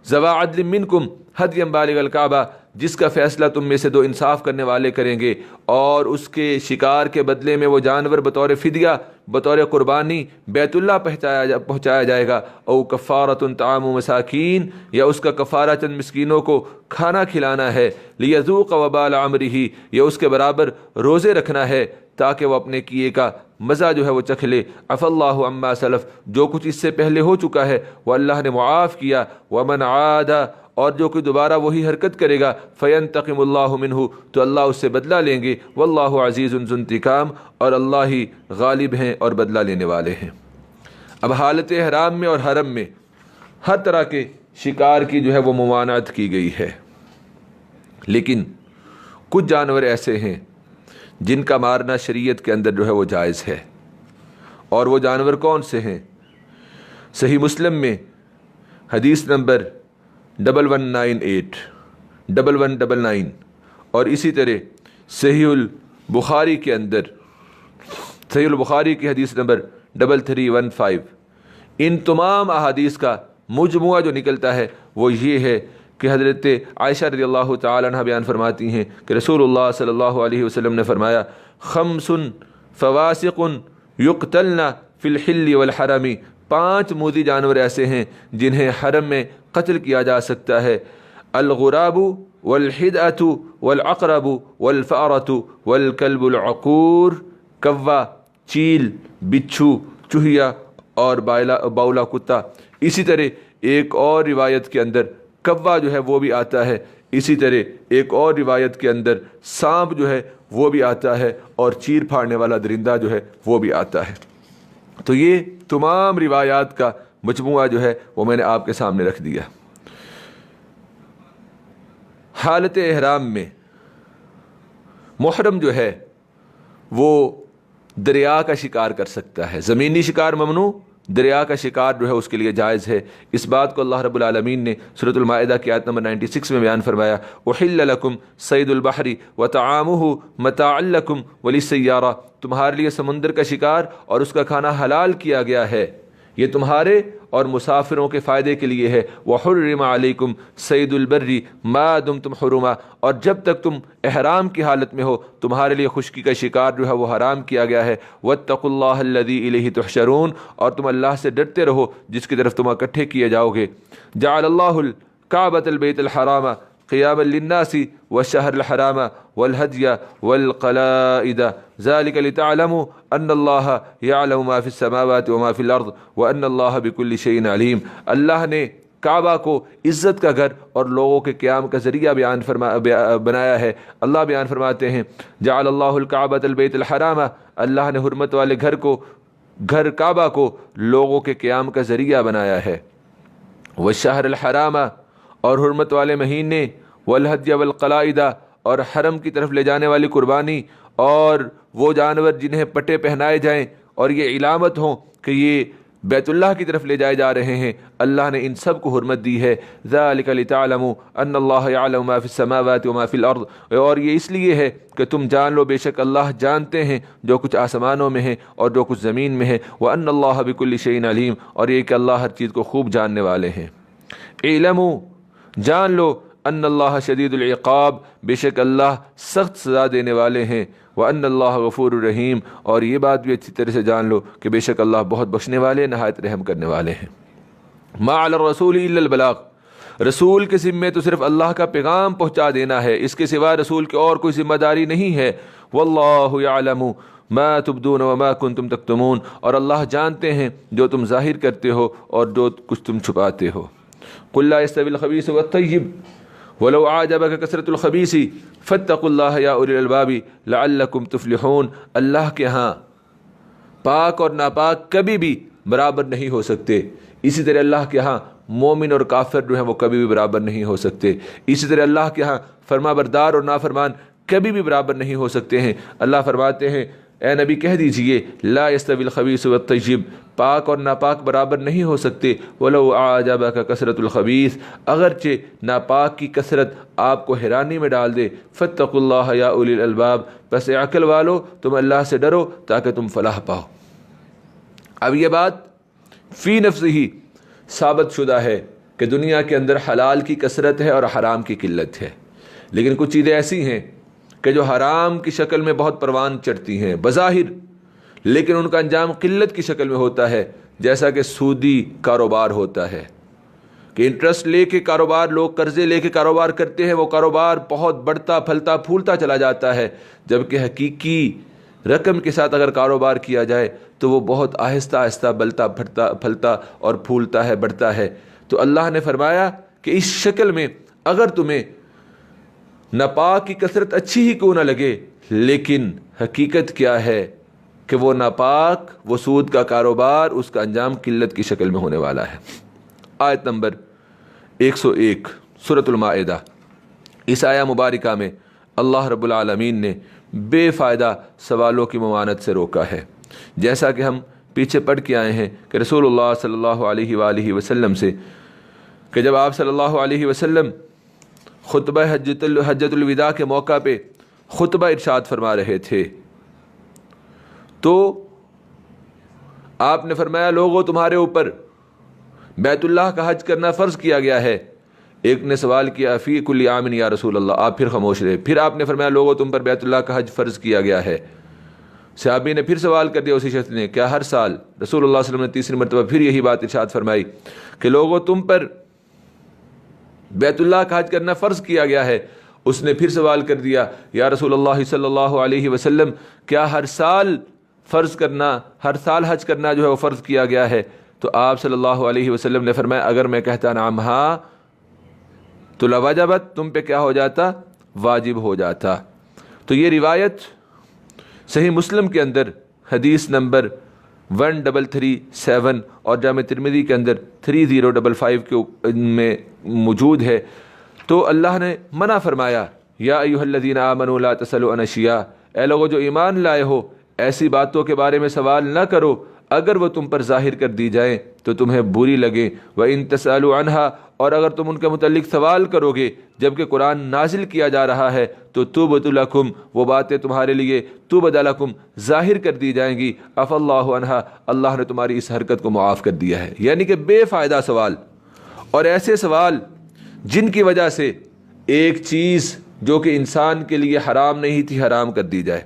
ذوی عدل منکم ہدیا بالغ الکعبہ، جس کا فیصلہ تم میں سے دو انصاف کرنے والے کریں گے، اور اس کے شکار کے بدلے میں وہ جانور بطور فدیہ، بطور قربانی بیت اللہ پہنچایا جائے گا۔ او کفارۃ طعام مساکین، یا اس کا کفارہ چند مسکینوں کو کھانا کھلانا ہے، لیذوق وبال امرہ، یا اس کے برابر روزے رکھنا ہے تاکہ وہ اپنے کیے کا مزہ جو ہے وہ چکھ لے۔ عفا اللہ عما سلف، جو کچھ اس سے پہلے ہو چکا ہے وہ اللہ نے معاف کیا۔ ومن عاد، اور جو کوئی دوبارہ وہی حرکت کرے گا، فینتقم اللہ منہ، تو اللہ اس سے بدلہ لیں گے۔ واللہ عزیز ذو انتقام، اور اللہ ہی غالب ہیں اور بدلہ لینے والے ہیں۔ اب حالت احرام میں اور حرم میں ہر طرح کے شکار کی جو ہے وہ ممانعت کی گئی ہے، لیکن کچھ جانور ایسے ہیں جن کا مارنا شریعت کے اندر جو ہے وہ جائز ہے۔ اور وہ جانور کون سے ہیں؟ صحیح مسلم میں حدیث نمبر 1198 1199، اور اسی طرح صحیح البخاری کے اندر صحیح البخاری کی حدیث نمبر 3315، ان تمام احادیث کا مجموعہ جو نکلتا ہے وہ یہ ہے کہ حضرت عائشہ رضی اللہ تعالی عنہ بیان فرماتی ہیں کہ رسول اللہ صلی اللہ علیہ وسلم نے فرمایا، خمس فواسق یقتلن فی الحل والحرم، 5 موذی جانور ایسے ہیں جنہیں حرم میں قتل کیا جا سکتا ہے، الغراب والحدأۃ والعقرب والفأرۃ والکلب العقور، کوا، چیل، بچھو، چوہیا اور باولا کتا۔ اسی طرح ایک اور روایت کے اندر کوا جو ہے وہ بھی آتا ہے، اسی طرح ایک اور روایت کے اندر سانپ جو ہے وہ بھی آتا ہے، اور چیر پھاڑنے والا درندہ جو ہے وہ بھی آتا ہے۔ تو یہ تمام روایات کا مجموعہ جو ہے وہ میں نے آپ کے سامنے رکھ دیا۔ حالت احرام میں محرم جو ہے وہ دریا کا شکار کر سکتا ہے، زمینی شکار ممنوع، دریا کا شکار جو ہے اس کے لیے جائز ہے۔ اس بات کو اللہ رب العالمین نے سورۃ المائدہ کی آیت نمبر 96 میں بیان فرمایا، احل لکم صید البحر وطعامہ متاعا لکم وللسیارہ، تمہارے لیے سمندر کا شکار اور اس کا کھانا حلال کیا گیا ہے، یہ تمہارے اور مسافروں کے فائدے کے لیے ہے۔ وحرم علیکم صید البر ما دمتم حرما، اور جب تک تم احرام کی حالت میں ہو تمہارے لیے خشکی کا شکار جو ہے وہ حرام کیا گیا ہے۔ واتقوا اللہ الذی الیہ تحشرون، اور تم اللہ سے ڈرتے رہو جس کی طرف تم اکٹھے کیے جاؤ گے۔ جعل اللہ الکعبۃ البیت الحرام قیاما للناس والشہر الحرام والہدی والقلائد ذلک لتعلموا ان اللہ یعلم ما فی السماوات وما فی الارض وان اللہ بکل شیء علیم، اللہ نے کعبہ کو عزت کا گھر اور لوگوں کے قیام کا ذریعہ بنایا ہے۔ اللہ بیان فرماتے ہیں، جعل اللہ الکعبۃ البیت الحرام، اللہ نے حرمت والے گھر کعبہ کو لوگوں کے قیام کا ذریعہ بنایا ہے۔ والشہر الحرام، اور حرمت والے مہینے، والہدی والقلائد، اور حرم کی طرف لے جانے والی قربانی، اور وہ جانور جنہیں پٹے پہنائے جائیں اور یہ علامت ہوں کہ یہ بیت اللہ کی طرف لے جائے جا رہے ہیں، اللہ نے ان سب کو حرمت دی ہے۔ ذالک لتعلموا ان اللہ یعلم ما فی السماوات وما فی الارض، اور یہ اس لیے ہے کہ تم جان لو بے شک اللہ جانتے ہیں جو کچھ آسمانوں میں ہے اور جو کچھ زمین میں ہے، وان اللہ بکل شیء علیم، اور یہ کہ اللہ ہر چیز کو خوب جاننے والے ہیں۔ اعلموا، جان لو، ان اللہ شدید العقاب، بے شک اللہ سخت سزا دینے والے ہیں، وان اللہ غفور الرحیم، اور یہ بات بھی اچھی طرح سے جان لو کہ بے شک اللہ بہت بخشنے والے، نہایت رحم کرنے والے ہیں۔ ما علی الرسول الا البلاغ، رسول کے ذمے تو صرف اللہ کا پیغام پہنچا دینا ہے، اس کے سوا رسول کی اور کوئی ذمہ داری نہیں ہے۔ واللہ یعلم ما تبدون وما کنتم تکتمون، اور اللہ جانتے ہیں جو تم ظاہر کرتے ہو اور جو کچھ تم چھپاتے ہو۔ قل لا يستوي الخبيث والطيب ولو اعجبك كثرة الخبيث فاتقوا الله يا اولي الالباب لعلكم تفلحون، اللہ کے ہاں پاک اور ناپاک کبھی بھی برابر نہیں ہو سکتے، اسی طرح اللہ کے ہاں مومن اور کافر جو ہیں وہ کبھی بھی برابر نہیں ہو سکتے، اسی طرح اللہ کے ہاں فرما بردار اور نافرمان کبھی بھی برابر نہیں ہو سکتے ہیں۔ اللہ فرماتے ہیں اے نبی کہہ دیجئے لا یستوی الخبیث والطیب، پاک اور ناپاک برابر نہیں ہو سکتے۔ وَلَوْ أَعْجَبَكَ كَثْرَةُ الْخَبِيثِ، اگرچہ ناپاک کی کثرت آپ کو حیرانی میں ڈال دے۔ فَاتَّقُوا اللَّهَ يَا أُولِي الْأَلْبَابِ، بس اے عقل والو تم اللہ سے ڈرو تاکہ تم فلاح پاؤ۔ اب یہ بات فی نفس ہی ثابت شدہ ہے کہ دنیا کے اندر حلال کی کثرت ہے اور حرام کی قلت ہے، لیکن کچھ چیزیں ایسی ہیں کہ جو حرام کی شکل میں بہت پروان چڑھتی ہیں بظاہر، لیکن ان کا انجام قلت کی شکل میں ہوتا ہے، جیسا کہ سودی کاروبار ہوتا ہے کہ انٹرسٹ لے کے کاروبار، لوگ قرضے لے کے کاروبار کرتے ہیں، وہ کاروبار بہت بڑھتا پھلتا پھولتا چلا جاتا ہے، جبکہ حقیقی رقم کے ساتھ اگر کاروبار کیا جائے تو وہ بہت آہستہ آہستہ بلتا پھلتا اور پھولتا ہے، بڑھتا ہے۔ تو اللہ نے فرمایا کہ اس شکل میں اگر تمہیں ناپاک کی کثرت اچھی ہی کیوں نہ لگے، لیکن حقیقت کیا ہے کہ وہ ناپاک، وہ سود کا کاروبار، اس کا انجام قلت کی شکل میں ہونے والا ہے۔ آیت نمبر 101 سورۃ المائدہ، اس آیہ مبارکہ میں اللہ رب العالمین نے بے فائدہ سوالوں کی ممانعت سے روکا ہے، جیسا کہ ہم پیچھے پڑھ کے آئے ہیں کہ رسول اللہ صلی اللہ علیہ وآلہ وسلم سے کہ جب آپ صلی اللہ علیہ وسلم خطبہ حجۃ الوداع کے موقع پہ خطبہ ارشاد فرما رہے تھے تو آپ نے فرمایا لوگوں تمہارے اوپر بیت اللہ کا حج کرنا فرض کیا گیا ہے۔ ایک نے سوال کیا فی کل عام یا رسول اللہ، آپ پھر خاموش رہے۔ پھر آپ نے فرمایا لوگوں تم پر بیت اللہ کا حج فرض کیا گیا ہے۔ صحابی نے پھر سوال کر دیا اسی شخص نے، کیا ہر سال؟ رسول اللہ صلی اللہ علیہ وسلم نے تیسری مرتبہ پھر یہی بات ارشاد فرمائی کہ لوگوں تم پر بیت اللہ کا حج کرنا فرض کیا گیا ہے۔ اس نے پھر سوال کر دیا یا رسول اللہ صلی اللہ علیہ وسلم کیا ہر سال حج کرنا جو ہے وہ فرض کیا گیا ہے؟ تو آپ صلی اللہ علیہ وسلم نے فرمایا اگر میں کہتا نعم ہاں تو لوجبت، تم پہ کیا ہو جاتا؟ واجب ہو جاتا۔ تو یہ روایت صحیح مسلم کے اندر حدیث نمبر 1337 اور جامع ترمذی کے اندر 3055 کے میں موجود ہے۔ تو اللہ نے منع فرمایا یا ایھا الذین آمنوا لا تسألوا عن اشیاء، اے لوگو جو ایمان لائے ہو ایسی باتوں کے بارے میں سوال نہ کرو اگر وہ تم پر ظاہر کر دی جائیں تو تمہیں بری لگیں، وَإِن تَسْأَلُوا عَنْهَا، اور اگر تم ان کے متعلق سوال کرو گے جبکہ قرآن نازل کیا جا رہا ہے تو تُبْدَ لَكُمْ، وہ باتیں تمہارے لیے تُبْدَ لَكُمْ ظاہر کر دی جائیں گی، عَفَا اللَّهُ عَنْهَا، اللہ نے تمہاری اس حرکت کو معاف کر دیا ہے۔ یعنی کہ بے فائدہ سوال اور ایسے سوال جن کی وجہ سے ایک چیز جو کہ انسان کے لیے حرام نہیں تھی حرام کر دی جائے،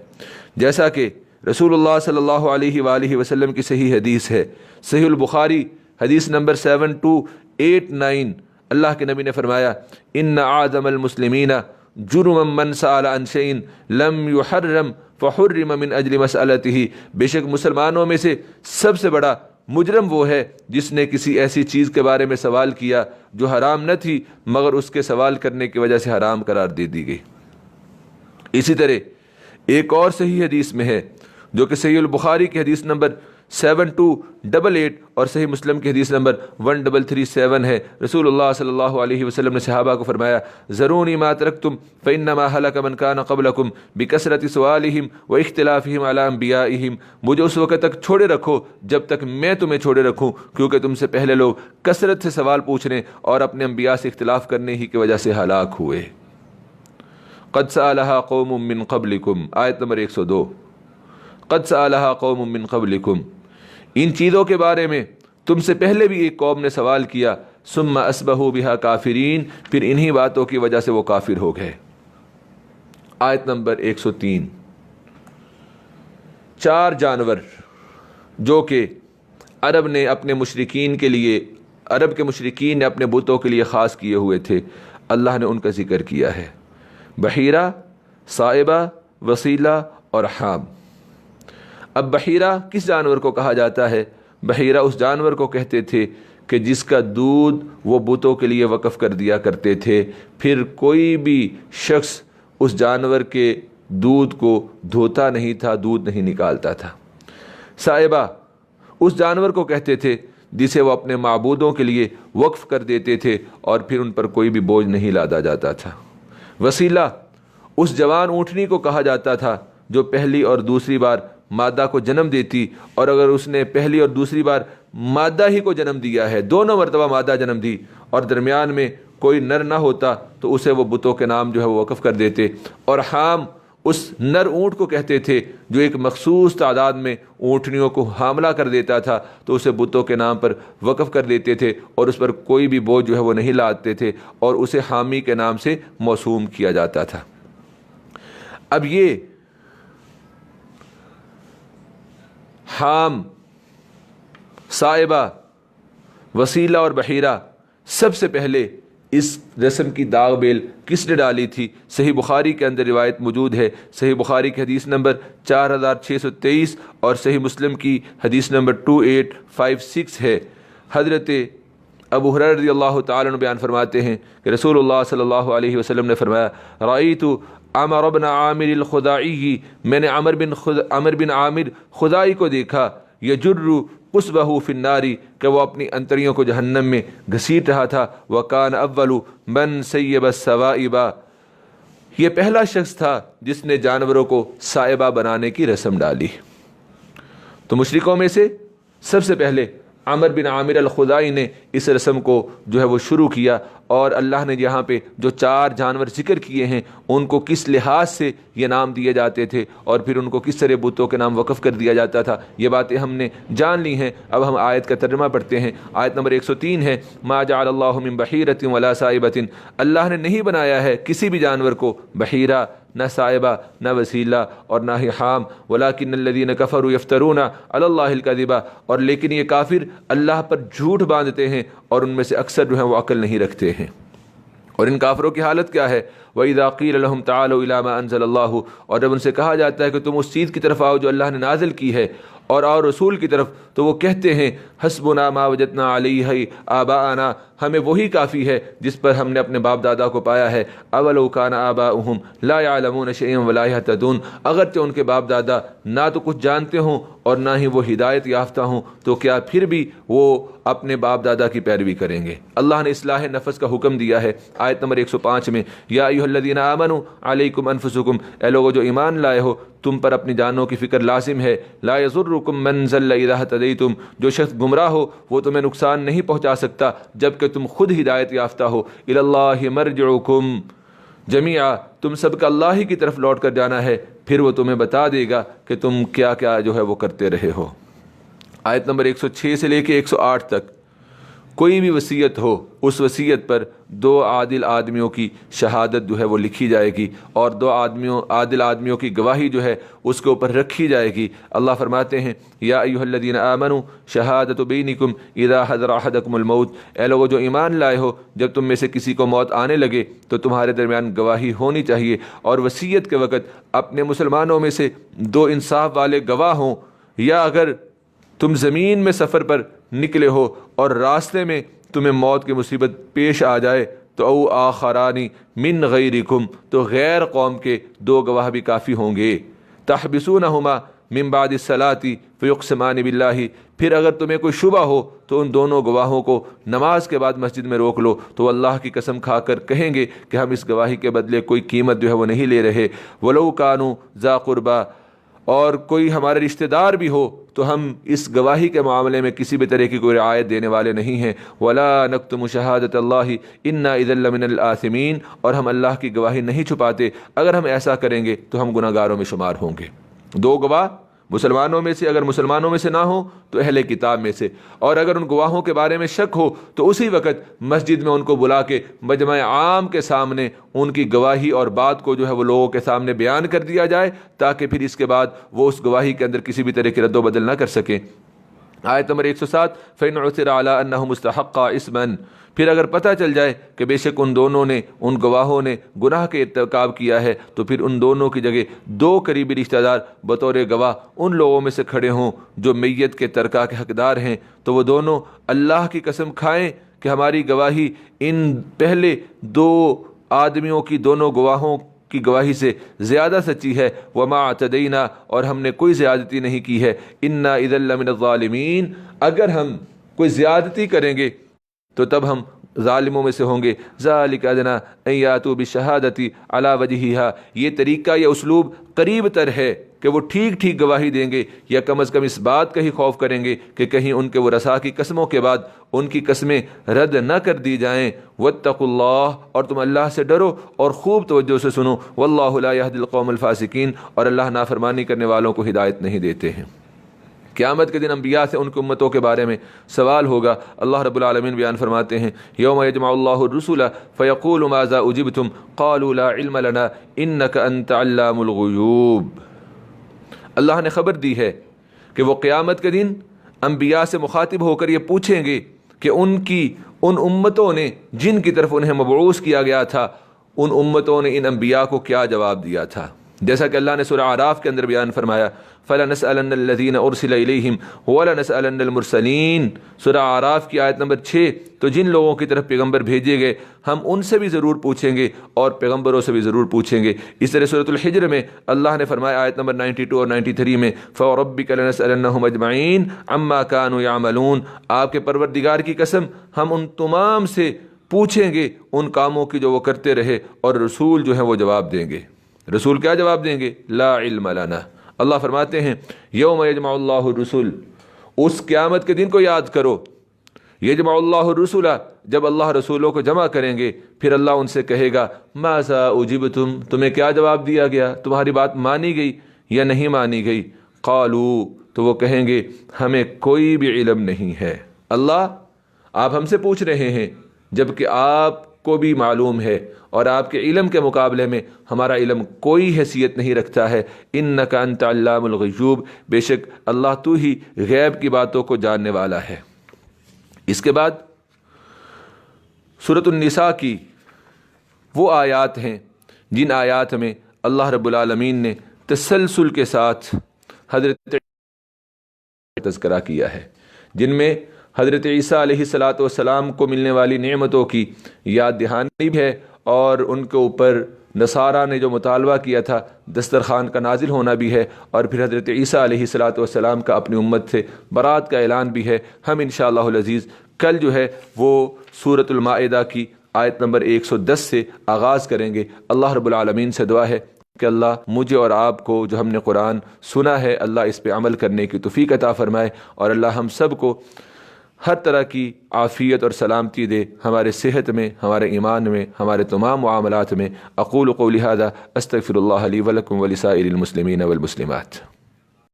جیسا کہ رسول اللہ صلی اللہ علیہ وآلہ وسلم کی صحیح حدیث ہے، صحیح البخاری حدیث نمبر 7289، اللہ کے نبی نے فرمایا ان اعظم المسلمین جرما من سأل عن شيء لم يحرم فحرم من اجل مسألته، بے شک مسلمانوں میں سے سب سے بڑا مجرم وہ ہے جس نے کسی ایسی چیز کے بارے میں سوال کیا جو حرام نہ تھی مگر اس کے سوال کرنے کی وجہ سے حرام قرار دے دی گئی۔ اسی طرح ایک اور صحیح حدیث میں ہے جو کہ صحیح البخاری کی حدیث نمبر 7288 اور صحیح مسلم کی حدیث نمبر 1337 ہے، رسول اللہ صلی اللہ علیہ وسلم نے صحابہ کو فرمایا ذرونی ما ترکتم فانما هلك من كان قبلكم بکثرت سؤالهم واختلافهم على انبیائهم، مجھے اس وقت تک چھوڑے رکھو جب تک میں تمہیں چھوڑے رکھوں، کیونکہ تم سے پہلے لوگ کثرت سے سوال پوچھنے اور اپنے انبیاء سے اختلاف کرنے ہی کی وجہ سے ہلاک ہوئے۔ قد سألها قوم من قبلكم، آیت نمبر 102، قد سألها قوم من قبلكم، ان چیزوں کے بارے میں تم سے پہلے بھی ایک قوم نے سوال کیا، ثم اصبحوا بها کافرین، پھر انہی باتوں کی وجہ سے وہ کافر ہو گئے۔ آیت نمبر 103، 4 جانور جو کہ عرب نے اپنے مشرکین کے لیے، عرب کے مشرکین نے اپنے بتوں کے لیے خاص کیے ہوئے تھے، اللہ نے ان کا ذکر کیا ہے، بحیرہ، صائبہ، وسیلہ اور حام۔ اب بحیرہ کس جانور کو کہا جاتا ہے؟ بحیرہ اس جانور کو کہتے تھے کہ جس کا دودھ وہ بتوں کے لیے وقف کر دیا کرتے تھے، پھر کوئی بھی شخص اس جانور کے دودھ کو دھوتا نہیں تھا، دودھ نہیں نکالتا تھا۔ صائبہ اس جانور کو کہتے تھے جسے وہ اپنے معبودوں کے لیے وقف کر دیتے تھے اور پھر ان پر کوئی بھی بوجھ نہیں لادا جاتا تھا۔ وسیلہ اس جوان اونٹنی کو کہا جاتا تھا جو پہلی اور دوسری بار مادہ کو جنم دیتی، اور اگر اس نے پہلی اور دوسری بار مادہ ہی کو جنم دیا ہے، دونوں مرتبہ مادہ جنم دی، اور درمیان میں کوئی نر نہ ہوتا تو اسے وہ بتوں کے نام جو ہے وہ وقف کر دیتے۔ اور حام اس نر اونٹ کو کہتے تھے جو ایک مخصوص تعداد میں اونٹنیوں کو حاملہ کر دیتا تھا، تو اسے بتوں کے نام پر وقف کر دیتے تھے اور اس پر کوئی بھی بوجھ جو ہے وہ نہیں لاتے تھے، اور اسے حامی کے نام سے موسوم کیا جاتا تھا۔ اب یہ حام، صائبہ، وسیلہ اور بحیرہ، سب سے پہلے اس رسم کی داغ بیل کس نے ڈالی تھی؟ صحیح بخاری کے اندر روایت موجود ہے۔ صحیح بخاری کی حدیث نمبر 4623 اور صحیح مسلم کی حدیث نمبر 2856 ہے۔ حضرت ابو ہریرہ رضی اللہ تعالیٰ عنہ بیان فرماتے ہیں کہ رسول اللہ صلی اللہ علیہ وسلم نے فرمایا، رأیت عمر بن عامر الخزاعی، میں نے عمر بن عامر خزاعی کو دیکھا، یجر قصبہ فی النار، کہ وہ اپنی انتڑیوں کو جہنم میں گھسیٹ رہا تھا۔ وکان اول من سیب السوائب، یہ پہلا شخص تھا جس نے جانوروں کو سائبہ بنانے کی رسم ڈالی۔ تو مشرکوں میں سے سب سے پہلے عمر بن عامر الخزاعی نے اس رسم کو جو ہے وہ شروع کیا، اور اللہ نے یہاں پہ جو 4 جانور ذکر کیے ہیں ان کو کس لحاظ سے یہ نام دیے جاتے تھے اور پھر ان کو کس طرح بتوں کے نام وقف کر دیا جاتا تھا، یہ باتیں ہم نے جان لی ہیں۔ اب ہم آیت کا ترجمہ پڑھتے ہیں۔ آیت نمبر 103 ہے، ما جعل اللہ من بحیرۃ ولا صائبۃ، اللہ نے نہیں بنایا ہے کسی بھی جانور کو بحیرہ، نہ صائبہ، نہ وسیلہ اور نہ ہی حام، ولکن الذین کفروا یفترون علی اللہ الکذب، اور لیکن یہ کافر اللہ پر جھوٹ باندھتے ہیں اور ان میں سے اکثر جو ہیں وہ عقل نہیں رکھتے ہیں۔ اور ان کافروں کی حالت کیا ہے؟ وَإِذَا قِيلَ لَهُمْ تَعَالَوْا إِلَىٰ مَا أَنزَلَ اللَّهُ، اور جب ان سے کہا جاتا ہے کہ تم اس چیز کی طرف آؤ جو اللہ نے نازل کی ہے، اور آؤ رسول کی طرف، تو وہ کہتے ہیں حسبنا ما وجدنا علیہ آباءنا، ہمیں وہی کافی ہے جس پر ہم نے اپنے باپ دادا کو پایا ہے۔ اولو کان آباؤہم لا یعلمون شیئا ولا یہتدون، اگرچہ ان کے باپ دادا نہ تو کچھ جانتے ہوں اور نہ ہی وہ ہدایت یافتہ ہوں، تو کیا پھر بھی وہ اپنے باپ دادا کی پیروی کریں گے؟ اللہ نے اصلاح نفس کا حکم دیا ہے۔ آیت نمبر 105 میں، یا ایھا الذین آمنوا علیکم انفسکم، اے لوگو جو ایمان لائے ہو تم پر اپنی جانوں کی فکر لازم ہے۔ لا یضرکم من ضل اذا اہتدیتم، جو شخص گمراہ ہو وہ تمہیں نقصان نہیں پہنچا سکتا جبکہ تم خود ہدایت یافتہ ہو۔ الی اللہ مرجعکم جمیعا، تم سب کا اللہ ہی کی طرف لوٹ کر جانا ہے، پھر وہ تمہیں بتا دے گا کہ تم کیا کیا جو ہے وہ کرتے رہے ہو۔ آیت نمبر 106 سے لے کے 108 تک، کوئی بھی وصیت ہو اس وصیت پر 2 عادل آدمیوں کی شہادت جو ہے وہ لکھی جائے گی، اور 2 عادل آدمیوں کی گواہی جو ہے اس کے اوپر رکھی جائے گی۔ اللہ فرماتے ہیں، یا ایھا الذین آمنوا شہادۃ بینکم اذا حضر احدکم الموت، اے لوگو جو ایمان لائے ہو جب تم میں سے کسی کو موت آنے لگے تو تمہارے درمیان گواہی ہونی چاہیے، اور وصیت کے وقت اپنے مسلمانوں میں سے 2 انصاف والے گواہ ہوں، یا اگر تم زمین میں سفر پر نکلے ہو اور راستے میں تمہیں موت کی مصیبت پیش آ جائے تو او آخرانی من غیرکم، تو غیر قوم کے 2 گواہ بھی کافی ہوں گے۔ تحبسونہما من بعد الصلاۃ فیقسمان باللہ، پھر اگر تمہیں کوئی شبہ ہو تو ان دونوں گواہوں کو نماز کے بعد مسجد میں روک لو، تو اللہ کی قسم کھا کر کہیں گے کہ ہم اس گواہی کے بدلے کوئی قیمت جو ہے وہ نہیں لے رہے۔ ولو کانوا ذا قربا، اور کوئی ہمارے رشتہ دار بھی ہو تو ہم اس گواہی کے معاملے میں کسی بھی طرح کی کوئی رعایت دینے والے نہیں ہیں۔ وَلَا نَكْتُمُ شَهَادَةَ اللَّهِ إِنَّا إِذًا لَّمِنَ الْآثِمِينَ، اور ہم اللہ کی گواہی نہیں چھپاتے، اگر ہم ایسا کریں گے تو ہم گناہگاروں میں شمار ہوں گے۔ 2 گواہ مسلمانوں میں سے، اگر مسلمانوں میں سے نہ ہوں تو اہل کتاب میں سے، اور اگر ان گواہوں کے بارے میں شک ہو تو اسی وقت مسجد میں ان کو بلا کے مجمع عام کے سامنے ان کی گواہی اور بات کو جو ہے وہ لوگوں کے سامنے بیان کر دیا جائے، تاکہ پھر اس کے بعد وہ اس گواہی کے اندر کسی بھی طرح کی رد و بدل نہ کر سکیں۔ آیت نمبر 107، فَإِنْ عُثِرَ عَلَىٰ أَنَّهُمْ مُسْتَحَقَّا إِثْمًا، پھر اگر پتہ چل جائے کہ بے شک ان دونوں نے، ان گواہوں نے گناہ کے ارتکاب کیا ہے، تو پھر ان دونوں کی جگہ 2 قریبی رشتہ دار بطور گواہ ان لوگوں میں سے کھڑے ہوں جو میت کے ترکہ کے حقدار ہیں، تو وہ دونوں اللہ کی قسم کھائیں کہ ہماری گواہی ان پہلے 2 آدمیوں کی، دونوں گواہوں کی گواہی سے زیادہ سچی ہے، وما اعتدینا اور ہم نے کوئی زیادتی نہیں کی ہے، انا اذا لمن الظالمین اگر ہم کوئی زیادتی کریں گے تو تب ہم ظالموں میں سے ہوں گے۔ ذالک ادنیٰ ان یاتوا بالشہادۃ علی وجہہا، یہ طریقہ یا اسلوب قریب تر ہے کہ وہ ٹھیک ٹھیک گواہی دیں گے، یا کم از کم اس بات کا ہی خوف کریں گے کہ کہیں ان کے وہ رسا کی قسموں کے بعد ان کی قسمیں رد نہ کر دی جائیں۔ واتقوا اللہ اور تم اللہ سے ڈرو اور خوب توجہ سے سنو، واللہ لا یہدی القوم الفاسقین اور اللہ نافرمانی کرنے والوں کو ہدایت نہیں دیتے ہیں۔ قیامت کے دن انبیاء سے ان کی امتوں کے بارے میں سوال ہوگا۔ اللہ رب العالمین بیان فرماتے ہیں، یوم یجمع اللہ الرسل فیقول ماذا اجبتم قالوا لا علم لنا انک انت علام الغیوب۔ اللہ نے خبر دی ہے کہ وہ قیامت کے دن انبیاء سے مخاطب ہو کر یہ پوچھیں گے کہ ان امتوں نے جن کی طرف انہیں مبعوث کیا گیا تھا، ان امتوں نے ان انبیاء کو کیا جواب دیا تھا۔ جیسا کہ اللہ نے سورہ اعراف کے اندر بیان فرمایا، فَلَنَسْأَلَنَّ الَّذِينَ أُرْسِلَ إِلَيْهِمْ وَلَنَسْأَلَنَّ الْمُرْسَلِينَ۔ سورہ اعراف کی آیت نمبر 6، تو جن لوگوں کی طرف پیغمبر بھیجے گئے ہم ان سے بھی ضرور پوچھیں گے اور پیغمبروں سے بھی ضرور پوچھیں گے۔ اس طرح سورۃ الحجر میں اللہ نے فرمایا آیت نمبر 92 اور 93 میں، فَوَرَبِّكَ لَنَسْأَلَنَّهُمْ أَجْمَعِينَ عَمَّا كَانُوا يَعْمَلُونَ، آپ کے پروردگار کی قسم ہم ان تمام سے پوچھیں گے ان کاموں کی جو وہ کرتے رہے، اور رسول جو ہیں وہ جواب دیں گے۔ رسول کیا جواب دیں گے؟ لا علم لنا۔ اللہ فرماتے ہیں یوم یجمع اللہ الرسل، اس قیامت کے دن کو یاد کرو، یجمع اللہ الرسل، جب اللہ رسولوں کو جمع کریں گے پھر اللہ ان سے کہے گا ماذا اجبتم، تمہیں کیا جواب دیا گیا، تمہاری بات مانی گئی یا نہیں مانی گئی؟ قالوا، تو وہ کہیں گے ہمیں کوئی بھی علم نہیں ہے۔ اللہ آپ ہم سے پوچھ رہے ہیں جبکہ آپ کو بھی معلوم ہے، اور آپ کے علم کے مقابلے میں ہمارا علم کوئی حیثیت نہیں رکھتا ہے۔ انک انت علام الغیوب، بے شک اللہ تو ہی غیب کی باتوں کو جاننے والا ہے۔ اس کے بعد سورۃ النساء کی وہ آیات ہیں جن آیات میں اللہ رب العالمین نے تسلسل کے ساتھ حضرت تذکرہ کیا ہے، جن میں حضرت عیسیٰ علیہ السلام کو ملنے والی نعمتوں کی یاد دہانی بھی ہے، اور ان کے اوپر نصارہ نے جو مطالبہ کیا تھا دسترخوان کا نازل ہونا بھی ہے، اور پھر حضرت عیسیٰ علیہ السلام کا اپنی امت سے برات کا اعلان بھی ہے۔ ہم انشاءاللہ العزیز کل جو ہے وہ سورۃ المائدہ کی آیت نمبر 110 سے آغاز کریں گے۔ اللہ رب العالمین سے دعا ہے کہ اللہ مجھے اور آپ کو جو ہم نے قرآن سنا ہے اللہ اس پہ عمل کرنے کی توفیق عطا فرمائے، اور اللہ ہم سب کو ہر طرح کی عافیت اور سلامتی دے، ہمارے صحت میں، ہمارے ایمان میں، ہمارے تمام معاملات میں۔ اقول قولی ھذا استغفر اللہ لی ولکم ولسائر المسلمین والمسلمات۔